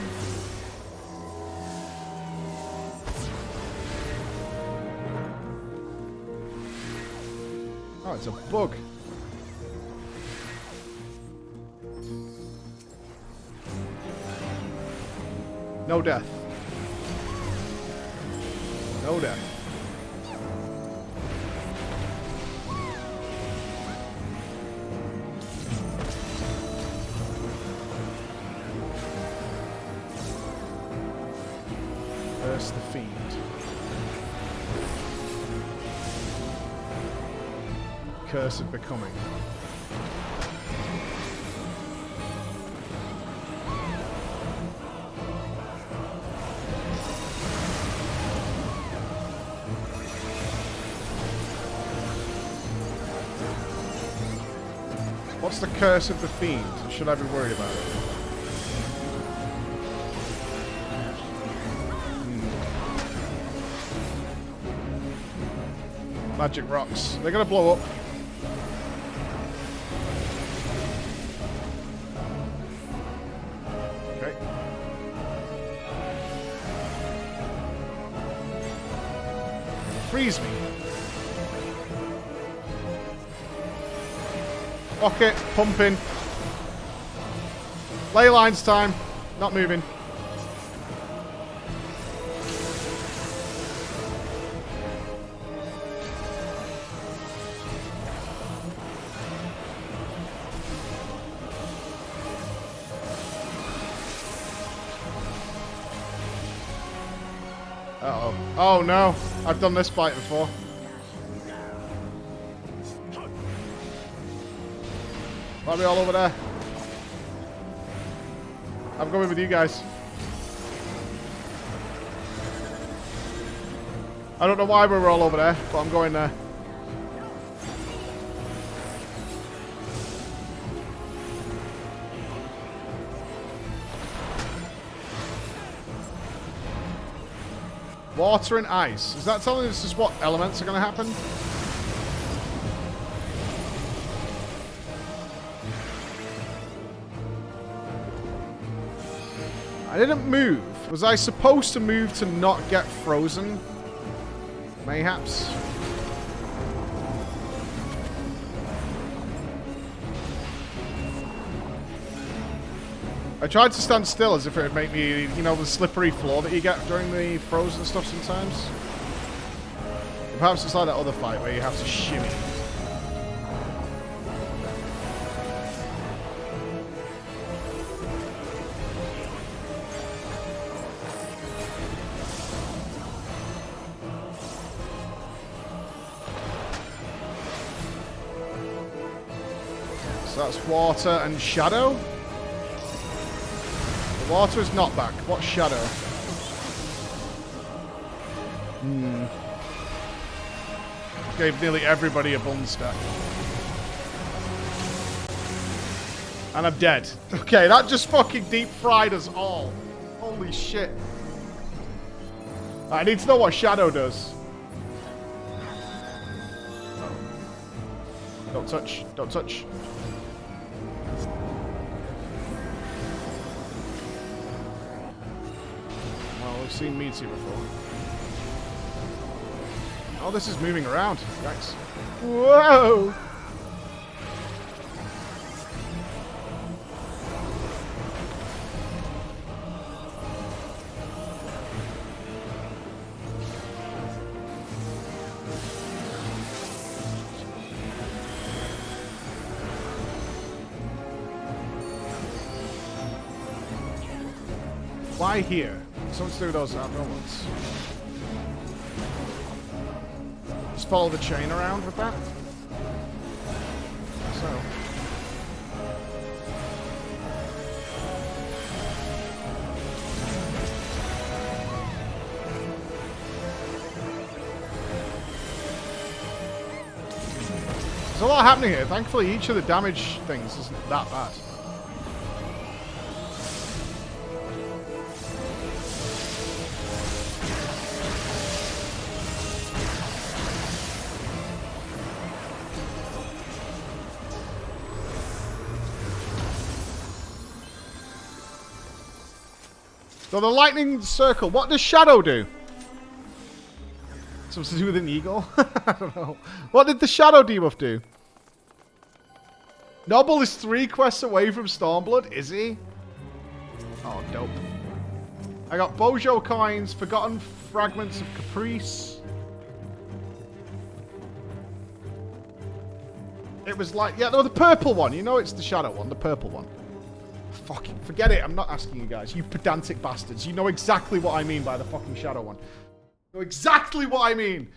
Oh, it's a bug. No death. No death. cursed becoming? What's the curse of the fiend? Should I be worried about it? Magic rocks. They're gonna blow up. Okay. Freeze me. Rocket, pumping. Ley lines time. Not moving. Uh-oh. Oh no. I've done this fight before. Might be all over there. I'm going with you guys. I don't know why we were all over there, but I'm going there. Water and ice. Is that telling us just what elements are going to happen? I didn't move. Was I supposed to move to not get frozen? Mayhaps. I tried to stand still as if it would make me, you know, the slippery floor that you get during the frozen stuff sometimes. Perhaps it's like that other fight where you have to shimmy. So that's water and shadow. The water is not back. What's shadow? Gave nearly everybody a bun stack. And I'm dead. Okay, that just fucking deep fried us all. Holy shit. I need to know what shadow does. Don't touch. Don't touch. Well, we've seen meats here before. Oh, this is moving around. Yikes. Whoa! Why here? Something to do with those abnormals. Just follow the chain around with that. So. There's a lot happening here. Thankfully, each of the damage things isn't that bad. So the lightning circle, what does shadow do? Something to do with an eagle? I don't know. What did the shadow debuff do? Noble is 3 quests away from Stormblood, is he? Oh, dope. I got Bozja coins, Forgotten Fragments of Caprice. It was like, yeah, no, the purple one. You know it's the shadow one, the purple one. Fucking forget it. I'm not asking you guys. You pedantic bastards. You know exactly what I mean by the fucking shadow one. You know exactly what I mean.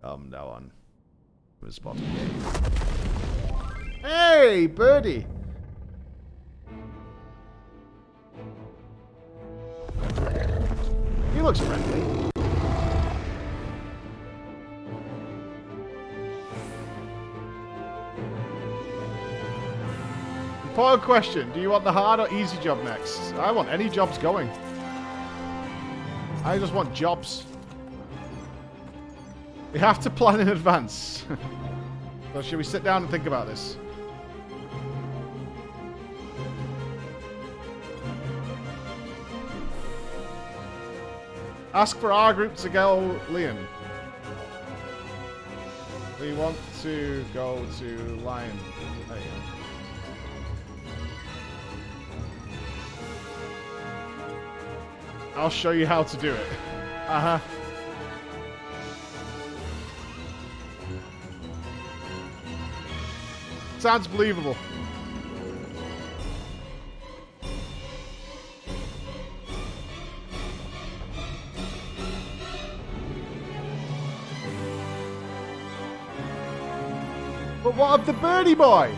Now on. Spot. Hey, birdie! He looks friendly. Important question. Do you want the hard or easy job next? I want any jobs going. I just want jobs. We have to plan in advance. So should we sit down and think about this? Ask for our group to go, Liam. We want to go to Lion. There you go. I'll show you how to do it. Uh-huh. Sounds believable. But what of the birdie boy?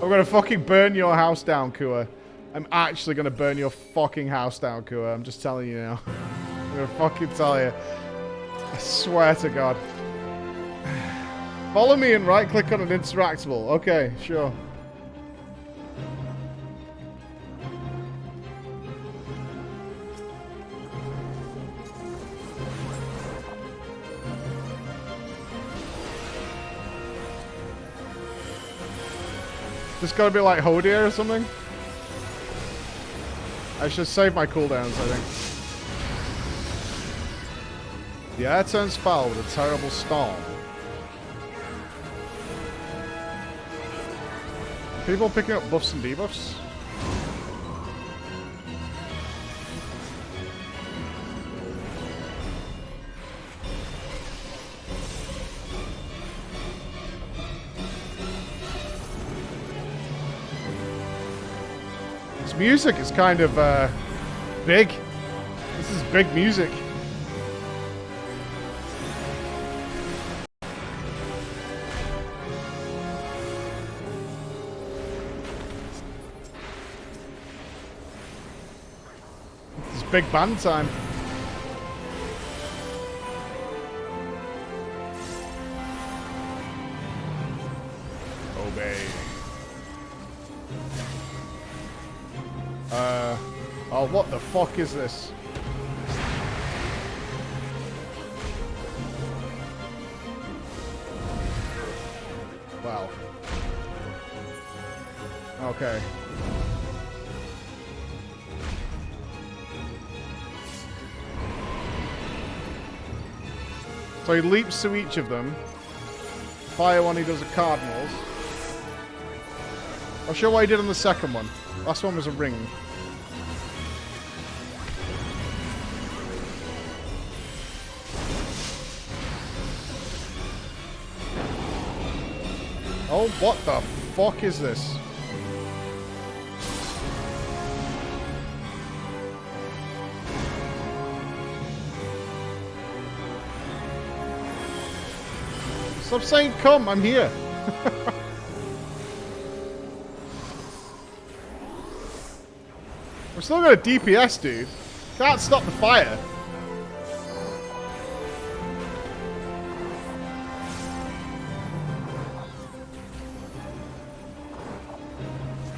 I'm gonna fucking burn your house down, Kua. I'm actually gonna burn your fucking house down, Kua. I'm just telling you now. I'm gonna fucking tell you. I swear to God. Follow me and right-click on an interactable. Okay, sure. This gotta be like Hodir or something? I should save my cooldowns, I think. The air turns foul with a terrible storm. People picking up buffs and debuffs? This music is kind of big. This is big music. It's big band time. Obey. Oh, what the fuck is this? Wow. Okay. So he leaps to each of them. Fire one, he does a cardinals. I'll show what he did on the second one. Last one was a ring. Oh, what the fuck is this? Stop saying come, I'm here. We're still got a DPS, dude. Can't stop the fire.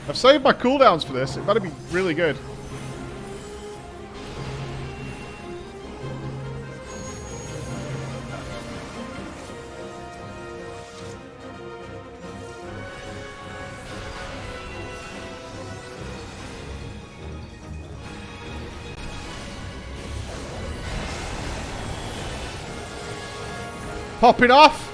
I've saved my cooldowns for this. It better be really good. Popping off.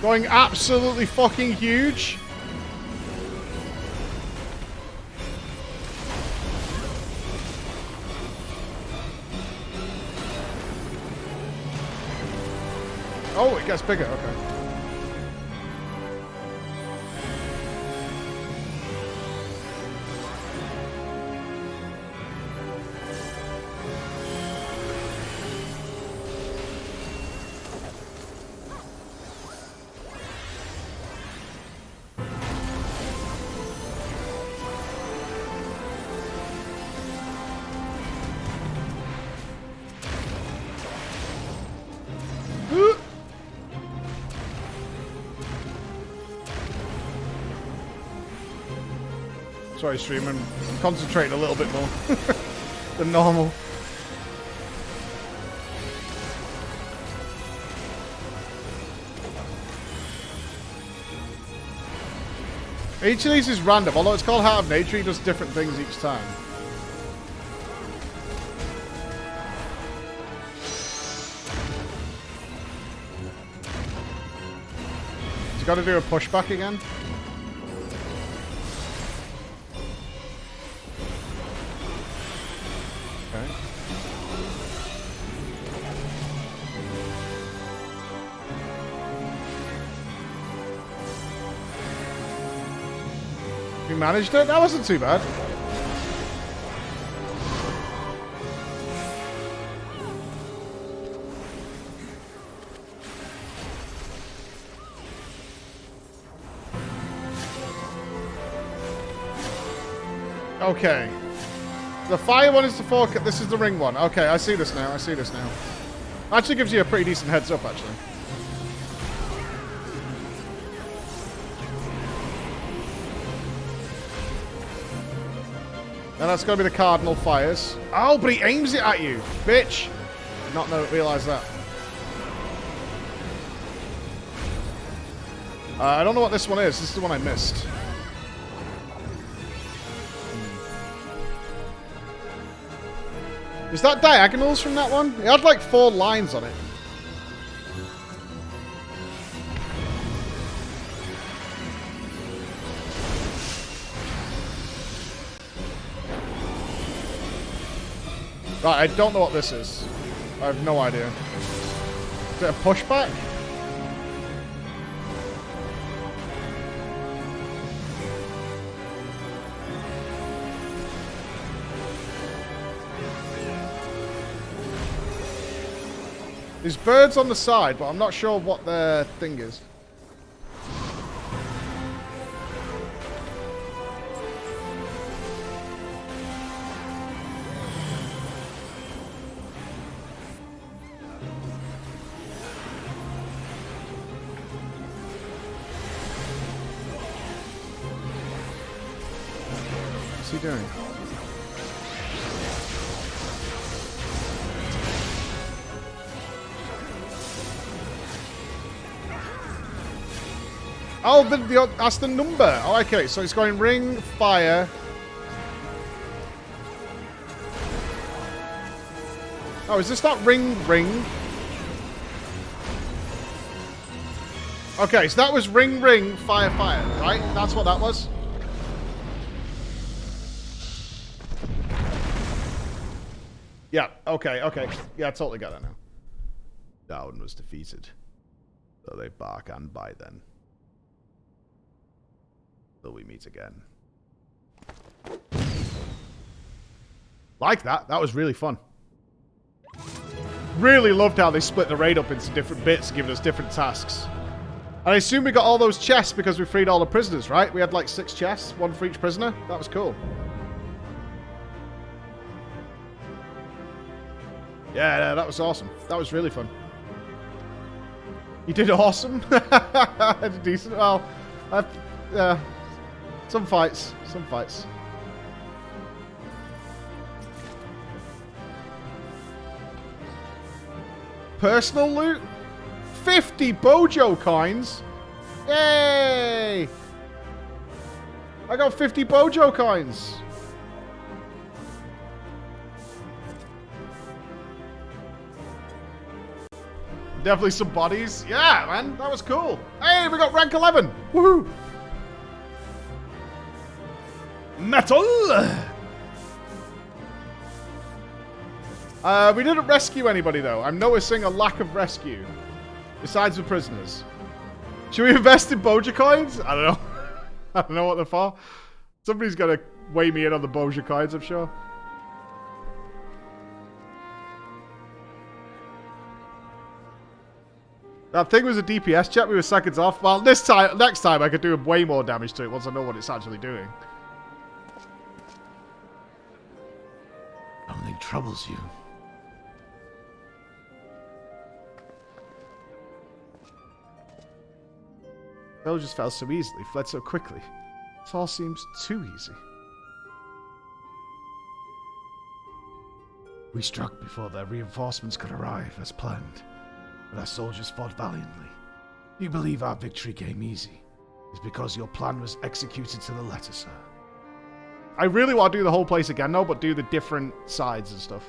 Going absolutely fucking huge. Oh, it gets bigger. Okay. Sorry, stream. I'm concentrating a little bit more than normal. Each of these is random, although it's called Heart of Nature, he does different things each time. He's got to do a pushback again. Okay. We managed it? That wasn't too bad. Okay. The fire one is the fork. This is the ring one. Okay, I see this now. I see this now. Actually gives you a pretty decent heads up, actually. And that's going to be the cardinal fires. Oh, but he aims it at you. Bitch. Did not realize that. I don't know what this one is. This is the one I missed. Is that diagonals from that one? It had like 4 lines on it. Right, I don't know what this is. I have no idea. Is it a pushback? There's birds on the side, but I'm not sure what their thing is. What's he doing? Oh, that's the number. Oh, okay. So it's going ring, fire. Oh, is this not ring, ring? Okay, so that was ring, ring, fire, fire, right? That's what that was? Yeah, okay, okay. Yeah, I totally got it now. Down was defeated. So they bark and bite then. Till we meet again. Like that. That was really fun. Really loved how they split the raid up into different bits, giving us different tasks. And I assume we got all those chests because we freed all the prisoners, right? We had like 6 chests, 1 for each prisoner. That was cool. Yeah, that was awesome. That was really fun. You did awesome. I did decent. Well, some fights. Some fights. Personal loot? 50 Bozja coins? Yay! I got 50 Bozja coins. Definitely some bodies. Yeah, man. That was cool. Hey, we got rank 11. Woohoo! Metal! We didn't rescue anybody, though. I'm noticing a lack of rescue. Besides the prisoners. Should we invest in Bozja coins? I don't know. I don't know what they're for. Somebody's got to weigh me in on the Bozja coins, I'm sure. That thing was a DPS check. We were seconds off. Well, next time I could do way more damage to it once I know what it's actually doing. Something troubles you. They just fell so easily, fled so quickly. This all seems too easy. We struck before their reinforcements could arrive, as planned, but our soldiers fought valiantly. You believe our victory came easy. It's because your plan was executed to the letter, sir. I really want to do the whole place again, though, but do the different sides and stuff.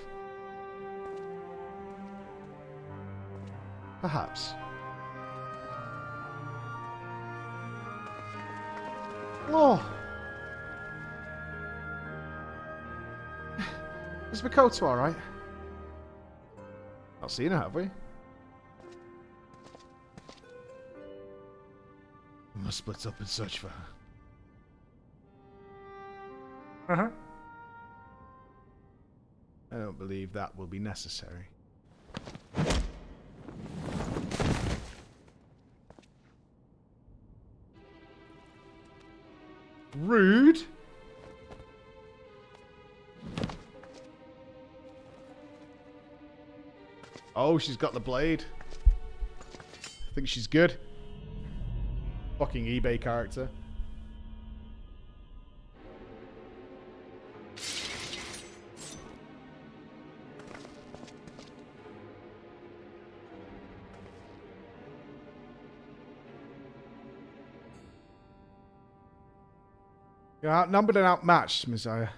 Perhaps. Oh. Is Makoto alright? Not seen her, have we? We must split up and search for her. Uh-huh. I don't believe that will be necessary. Rude. Oh, she's got the blade. I think she's good. Fucking eBay character. You're outnumbered and outmatched, Messiah.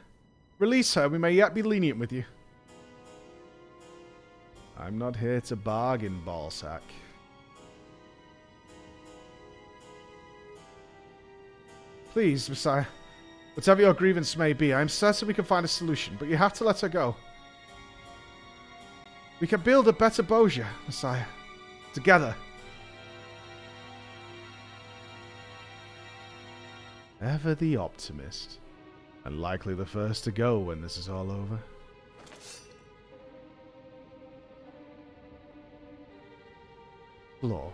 Release her, we may yet be lenient with you. I'm not here to bargain, ballsack. Please, Messiah. Whatever your grievance may be, I'm certain we can find a solution, but you have to let her go. We can build a better Bozja, Messiah. Together. Ever the optimist. And likely the first to go when this is all over. Law,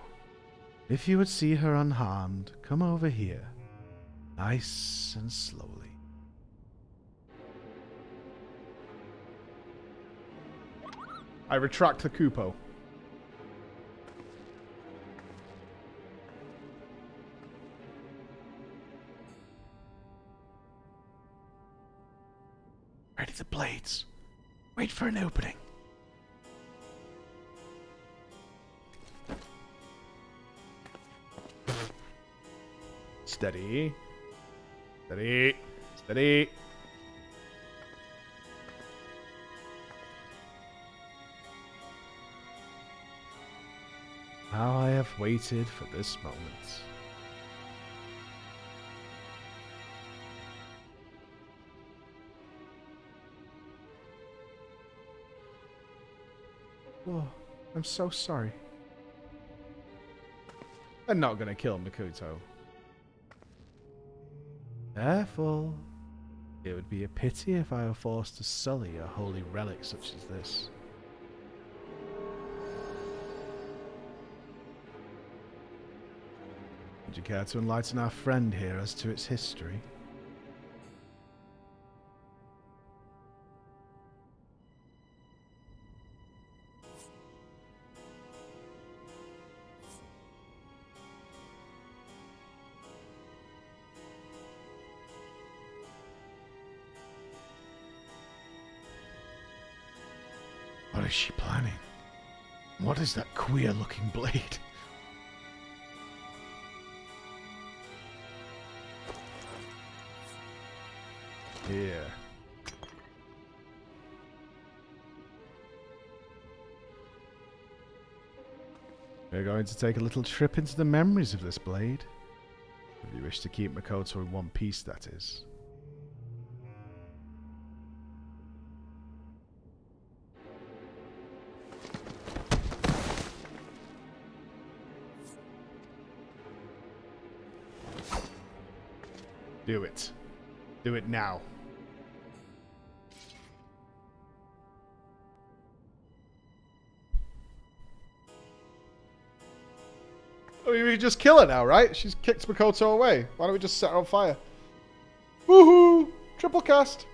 if you would see her unharmed, come over here. Nice and slowly. I retract the Kupo. Ready the blades. Wait for an opening. Steady. Steady. Steady. How I have waited for this moment. Oh, I'm so sorry. I'm not gonna kill Makoto. Careful. It would be a pity if I were forced to sully a holy relic such as this. Would you care to enlighten our friend here as to its history? What is she planning? What is that queer-looking blade? Here. We're going to take a little trip into the memories of this blade. If you wish to keep Makoto in one piece, that is. Do it. Do it now. I mean, we just kill her now, right? She's kicked Makoto away. Why don't we just set her on fire? Woohoo! Triple cast.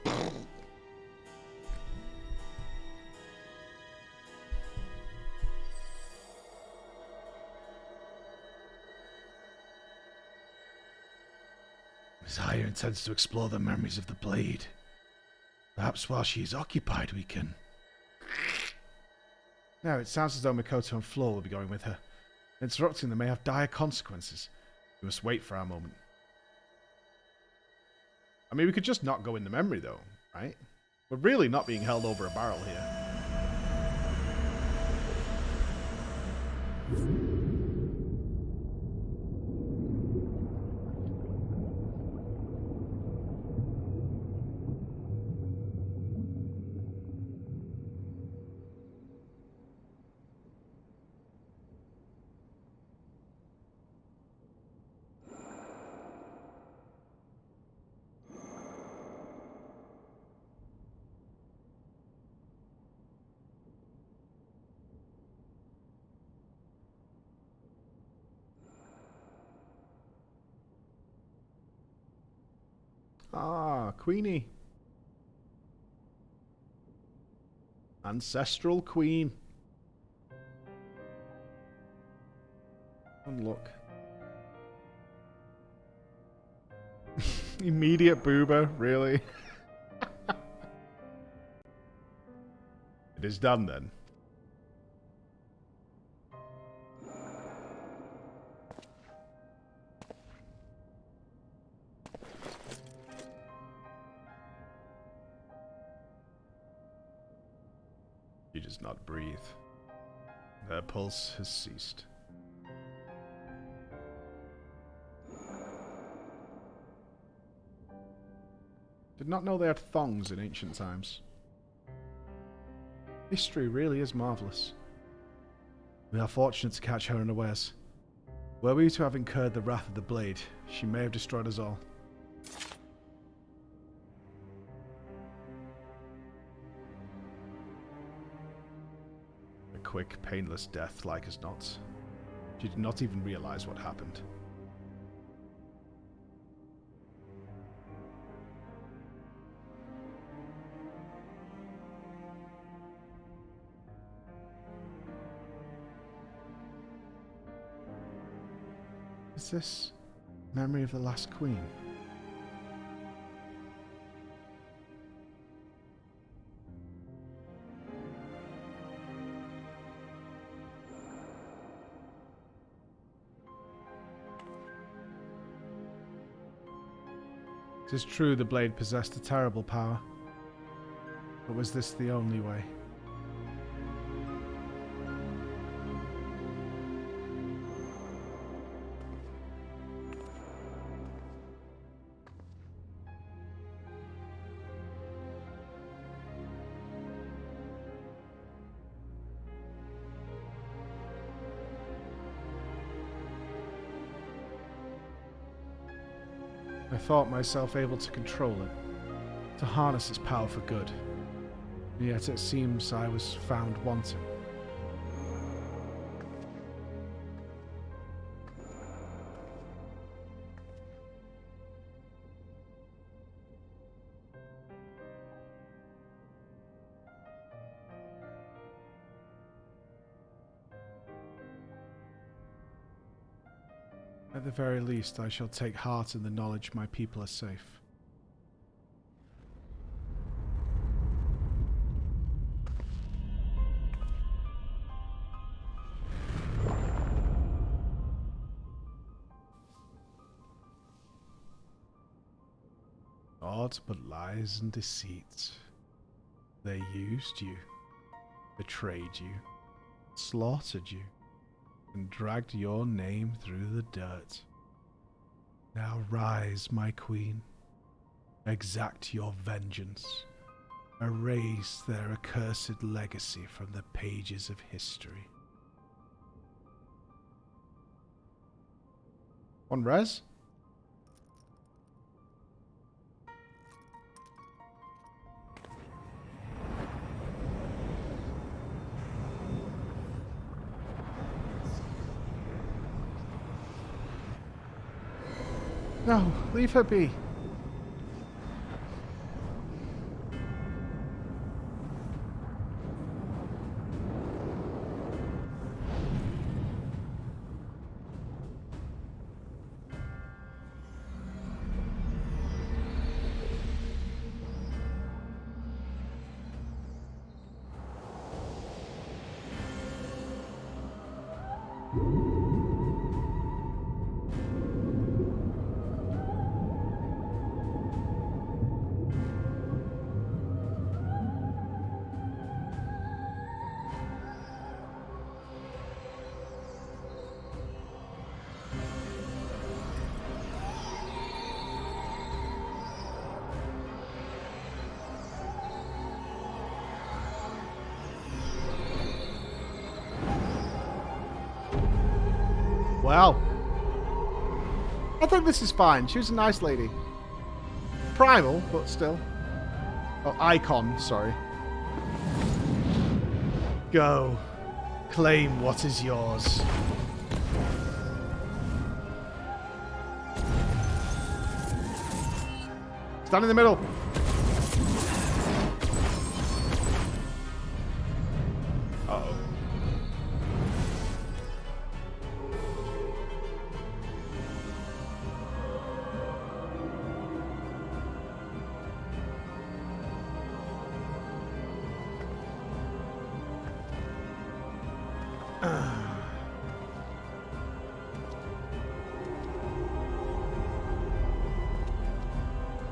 Miss Aya intends to explore the memories of the blade. Perhaps while she is occupied, we can... Now, it sounds as though Makoto and Floor will be going with her. Interrupting them may have dire consequences. We must wait for our moment. I mean, we could just not go in the memory, though, right? We're really not being held over a barrel here. Ah, Queenie. Ancestral Queen. And look. Immediate boober, really? It is done then. She does not breathe. Her pulse has ceased. Did not know they had thongs in ancient times. History really is marvellous. We are fortunate to catch her unawares. Were we to have incurred the wrath of the blade, she may have destroyed us all. A quick, painless death, like as not. She did not even realize what happened. Is this memory of the last queen? It is true the blade possessed a terrible power, but was this the only way? I thought myself able to control it, to harness its power for good. And yet it seems I was found wanting. At the very least, I shall take heart in the knowledge my people are safe. Aught but lies and deceit. They used you, betrayed you, slaughtered you, and dragged your name through the dirt. Now rise, my queen. Exact your vengeance. Erase their accursed legacy from the pages of history. On res? No, leave her be. Well, I think this is fine. She was a nice lady. Primal, but still. Oh, icon, sorry. Go. Claim what is yours. Stand in the middle. Uh-oh.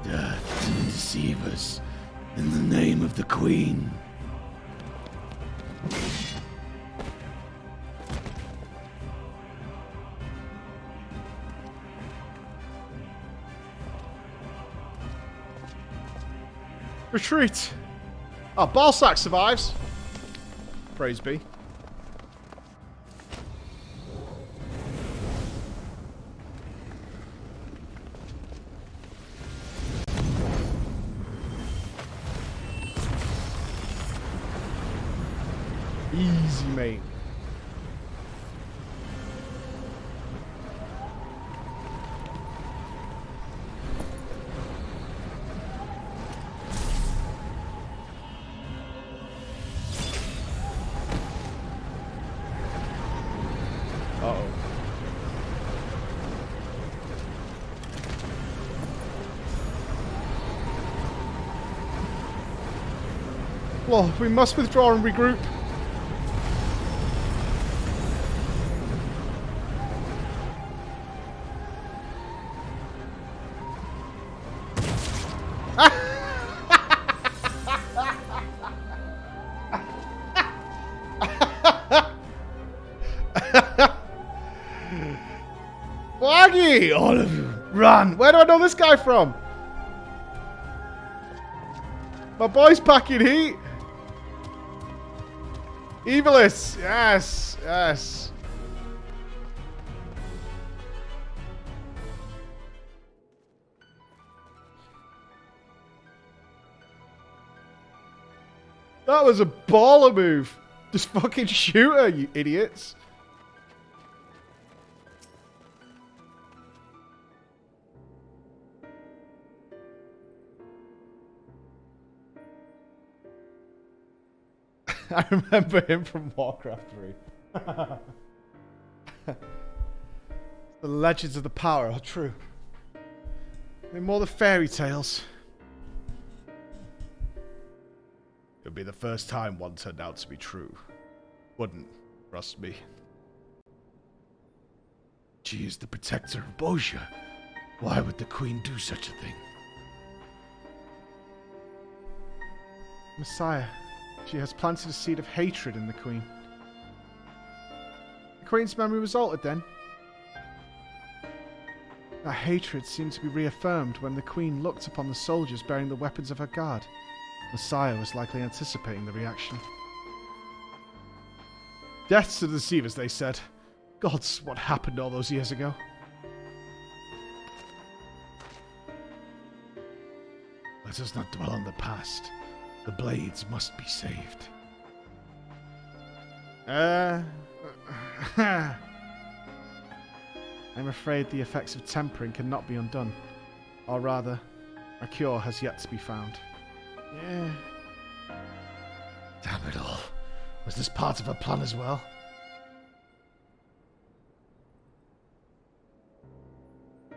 Death to the deceivers, in the name of the Queen. Retreat. Oh, Ballsack survives. Praise be. Easy, mate. Uh-oh. Well, we must withdraw and regroup. Flaggy! All of you, run! Where do I know this guy from? My boy's packing heat. Evilis! Yes, yes. That was a baller move. Just fucking shoot her, you idiots. I remember him from Warcraft 3. The legends of the power are true. They're more the fairy tales. It would be the first time one turned out to be true. Wouldn't, trust me. She is the protector of Bozja. Why would the Queen do such a thing? Messiah, she has planted a seed of hatred in the Queen. The Queen's memory was altered then. That hatred seemed to be reaffirmed when the Queen looked upon the soldiers bearing the weapons of her guard. Messiah was likely anticipating the reaction. Death to the deceivers, they said. Gods, what happened all those years ago? Let us not dwell on the past. The blades must be saved. I'm afraid the effects of tempering cannot be undone. Or rather, a cure has yet to be found. Yeah. Damn it all. Was this part of her plan as well?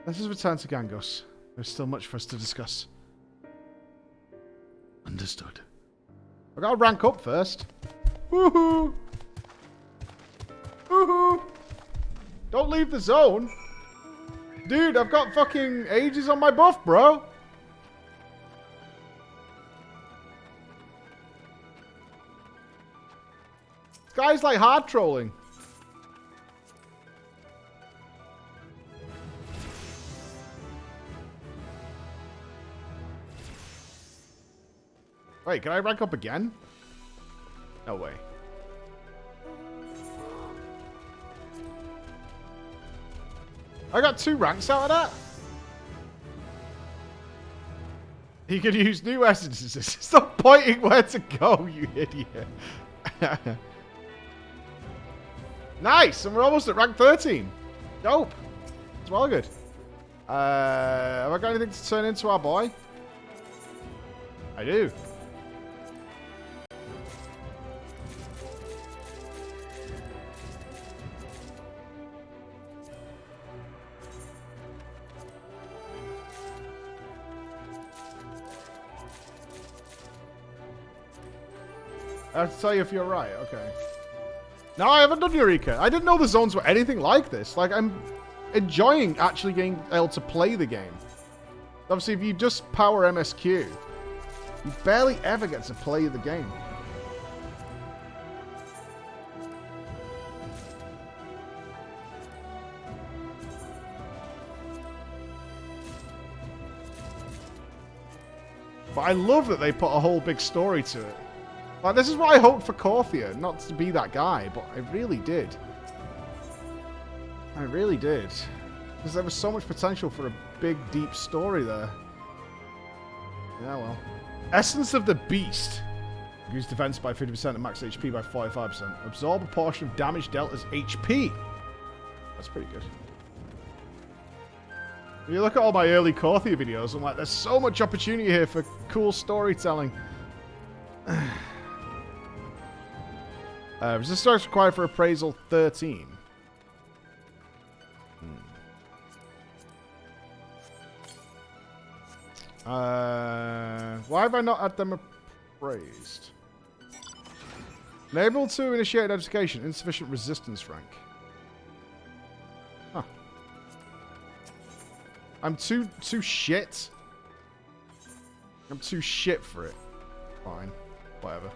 Let us return to Gangos. There's still much for us to discuss. Understood. I gotta rank up first. Woohoo! Woohoo! Don't leave the zone. Dude, I've got fucking ages on my buff, bro. This guy's like hard trolling. Wait, can I rank up again? No way. I got 2 ranks out of that. He could use new essences. Stop pointing where to go, you idiot. Nice, and we're almost at rank 13. Dope. It's well good. Have I got anything to turn into our boy? I do. I have to tell you if you're right. Okay. No, I haven't done Eureka. I didn't know the zones were anything like this. Like, I'm enjoying actually being able to play the game. Obviously, if you just power MSQ, you barely ever get to play the game. But I love that they put a whole big story to it. Like, this is what I hoped for Corthia, not to be that guy, but I really did. I really did. Because there was so much potential for a big, deep story there. Yeah, well. Essence of the Beast. Increase defense by 50% and max HP by 45%. Absorb a portion of damage dealt as HP. That's pretty good. When you look at all my early Corthia videos, I'm like, there's so much opportunity here for cool storytelling. Resistance required for appraisal 13. Why have I not had them appraised? Unable to initiate identification. Insufficient resistance rank. Huh. I'm too shit. I'm too shit for it. Fine. Whatever.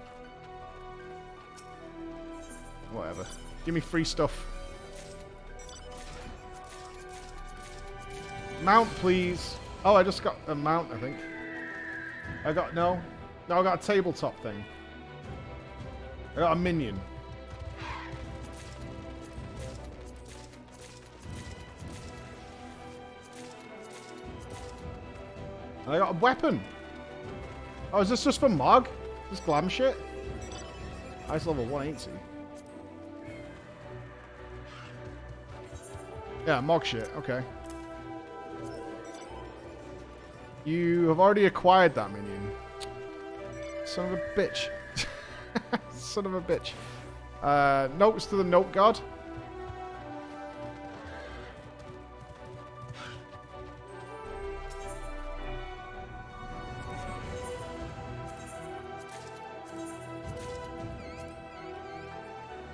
Whatever. Give me free stuff. Mount, please. Oh, I just got a mount, I think. I got... No, I got a tabletop thing. I got a minion. And I got a weapon. Oh, is this just for Mog? This glam shit? Ice level 180. Yeah, Mog shit. Okay. You have already acquired that minion. Son of a bitch. Son of a bitch. Notes to the Note God.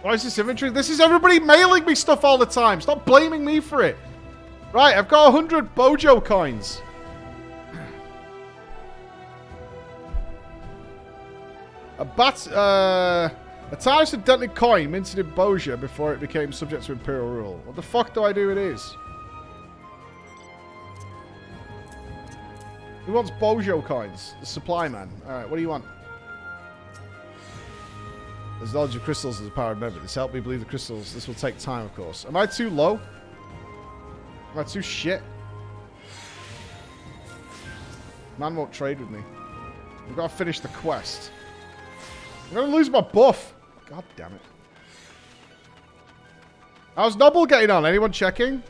Why is this inventory? This is everybody mailing me stuff all the time. Stop blaming me for it. Right, I've got 100 Bozja coins. A tirelessly dented coin minted in Bozja before it became subject to Imperial rule. What the fuck do I do with these? Who wants Bozja coins? The supply man. Alright, what do you want? There's knowledge of crystals as a powered member. This helped me believe the crystals. This will take time, of course. Am I too low? Am I too shit? Man won't trade with me. I've got to finish the quest. I'm going to lose my buff. God damn it. How's Noble getting on? Anyone checking?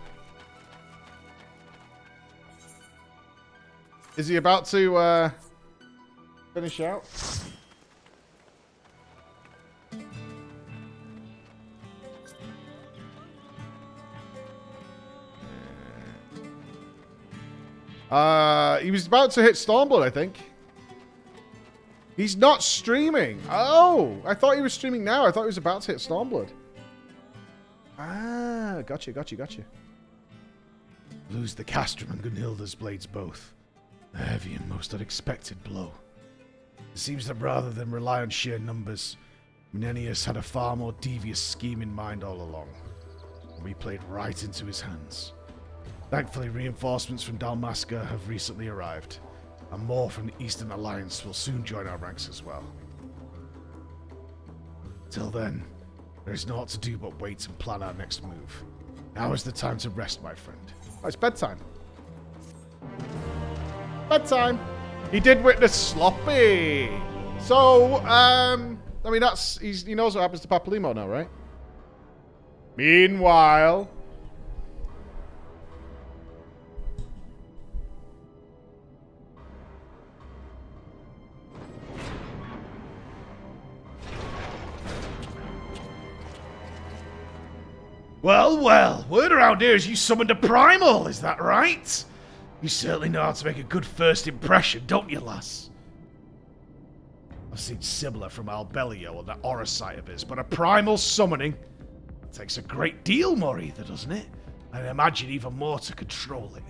Is he about to finish out? He was about to hit Stormblood, I think. He's not streaming. Oh, I thought he was streaming now. I thought he was about to hit Stormblood. Ah, gotcha. Lose the Castrum and Gunhilda's blades both. A heavy and most unexpected blow. It seems that rather than rely on sheer numbers, Menenius had a far more devious scheme in mind all along. And we played right into his hands. Thankfully, reinforcements from Dalmasca have recently arrived, and more from the Eastern Alliance will soon join our ranks as well. Till then, there is naught to do but wait and plan our next move. Now is the time to rest, my friend. Oh, it's bedtime. Bedtime. He did witness Sloppy. So, I mean, he knows what happens to Papalymo now, right? Meanwhile... Well, word around here is you summoned a primal, is that right? You certainly know how to make a good first impression, don't you, lass? I've seen similar from Albelio and that aura sight of his, but a primal summoning takes a great deal more either, doesn't it? And I imagine even more to control it.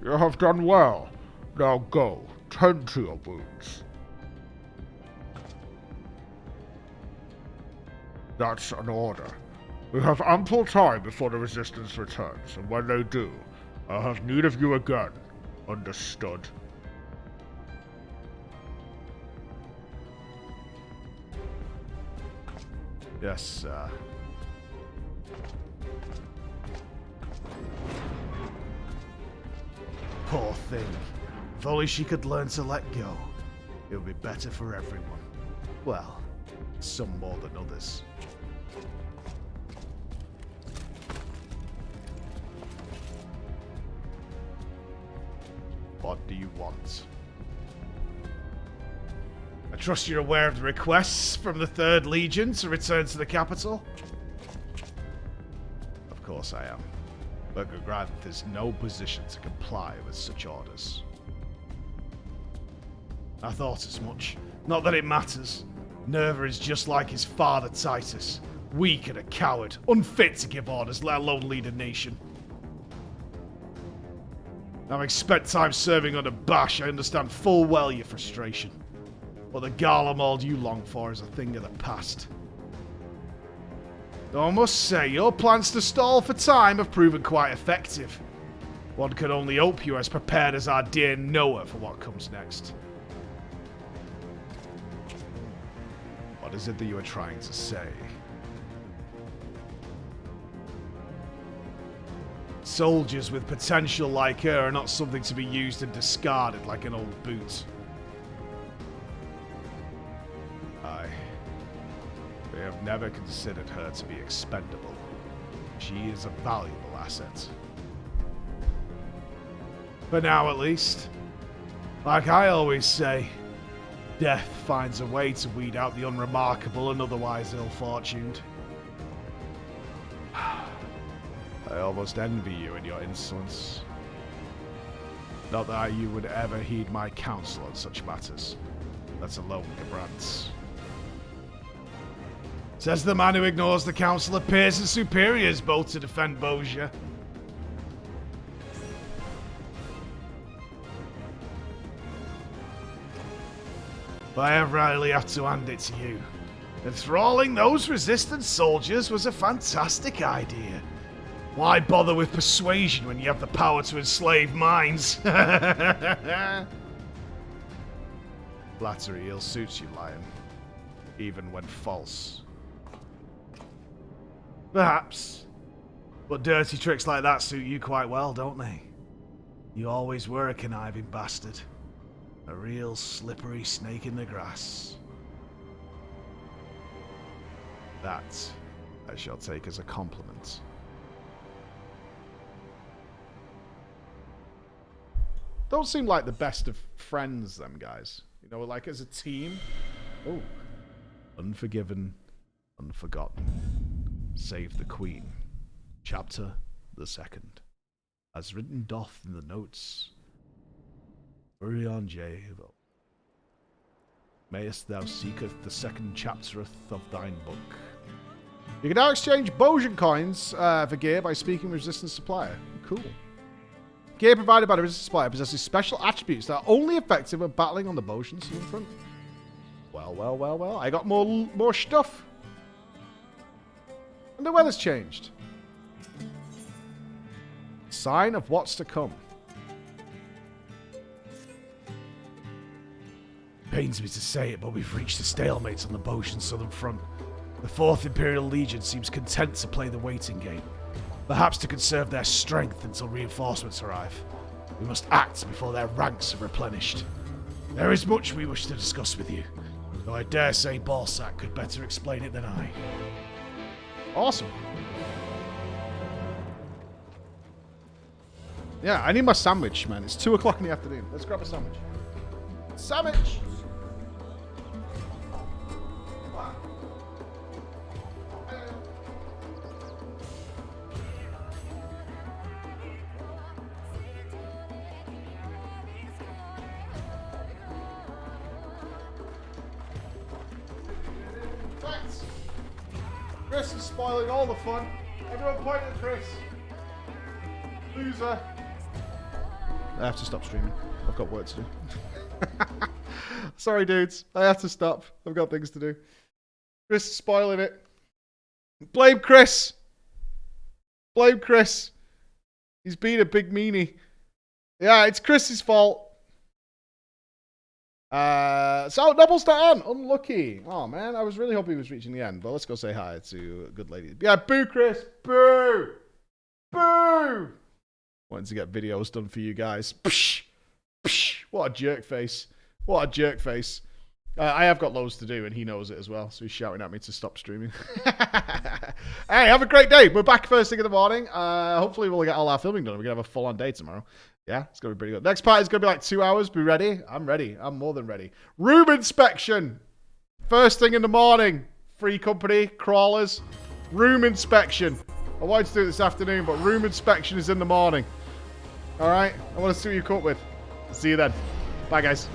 You have done well. Now go, tend to your wounds. That's an order. We have ample time before the resistance returns, and when they do, I'll have need of you again. Understood? Yes, sir. Poor thing. If only she could learn to let go, it would be better for everyone. Well, some more than others. What do you want? I trust you're aware of the requests from the 3rd Legion to return to the capital? Of course I am. But Granth is no position to comply with such orders. I thought as much. Not that it matters. Nerva is just like his father Titus. Weak and a coward. Unfit to give orders, let alone lead a nation. Having spent time serving under Bash, I understand full well your frustration. But the Garlemald you long for is a thing of the past. Though I must say, your plans to stall for time have proven quite effective. One can only hope you're as prepared as our dear Noah for what comes next. What is it that you are trying to say? Soldiers with potential like her are not something to be used and discarded like an old boot. We have never considered her to be expendable. She is a valuable asset. For now, at least. Like I always say, death finds a way to weed out the unremarkable and otherwise ill-fortuned. I almost envy you in your insolence. Not that you would ever heed my counsel on such matters, let alone Gabrant's. Says the man who ignores the counsel of peers and superiors both to defend Bozja. But I rarely have to hand it to you. Enthralling those resistance soldiers was a fantastic idea. Why bother with persuasion when you have the power to enslave minds? Flattery ill suits you, Lion. Even when false. Perhaps. But dirty tricks like that suit you quite well, don't they? You always were a conniving bastard. A real slippery snake in the grass. That I shall take as a compliment. don't seem like the best of friends, them guys. You know, like as a team. Oh. Unforgiven, unforgotten. Save the Queen. Chapter the 2nd. As written doth in the notes. Urian J. Mayest thou seeketh the 2nd chapter of thine book. You can now exchange Bozja coins for gear by speaking with resistance supplier. Cool. Gear provided by the resistance supplier possesses special attributes that are only effective when battling on the Bozjan in front. Well, well, well, well. I got more stuff. And the weather's changed. Sign of what's to come. Pains me to say it, but we've reached a stalemate on the Bozjan southern front. The 4th Imperial Legion seems content to play the waiting game, perhaps to conserve their strength until reinforcements arrive. We must act before their ranks are replenished. There is much we wish to discuss with you, though I dare say Balsac could better explain it than I. Awesome. Yeah, I need my sandwich, man. It's 2 o'clock in the afternoon. Let's grab a sandwich. Sandwich! Chris is spoiling all the fun. Everyone point at Chris. Loser. I have to stop streaming. I've got work to do. Sorry, dudes. I have to stop. I've got things to do. Chris is spoiling it. Blame Chris. Blame Chris. He's been a big meanie. Yeah, it's Chris's fault. So Nobble's not on. Unlucky. Oh man, I was really hoping he was reaching the end. But let's go say hi to a good lady. Yeah, boo, Chris. Boo. Boo. Wanting to get videos done for you guys. Psh. Psh. What a jerk face. What a jerk face. I have got loads to do, and he knows it as well. So he's shouting at me to stop streaming. Hey, have a great day. We're back first thing in the morning. Hopefully we'll get all our filming done. We're going to have a full-on day tomorrow. Yeah, it's going to be pretty good. Next part is going to be like 2 hours. Be ready? I'm ready. I'm more than ready. Room inspection. First thing in the morning. Free company, crawlers. Room inspection. I wanted to do it this afternoon, but room inspection is in the morning. All right? I want to see what you come up with. See you then. Bye, guys.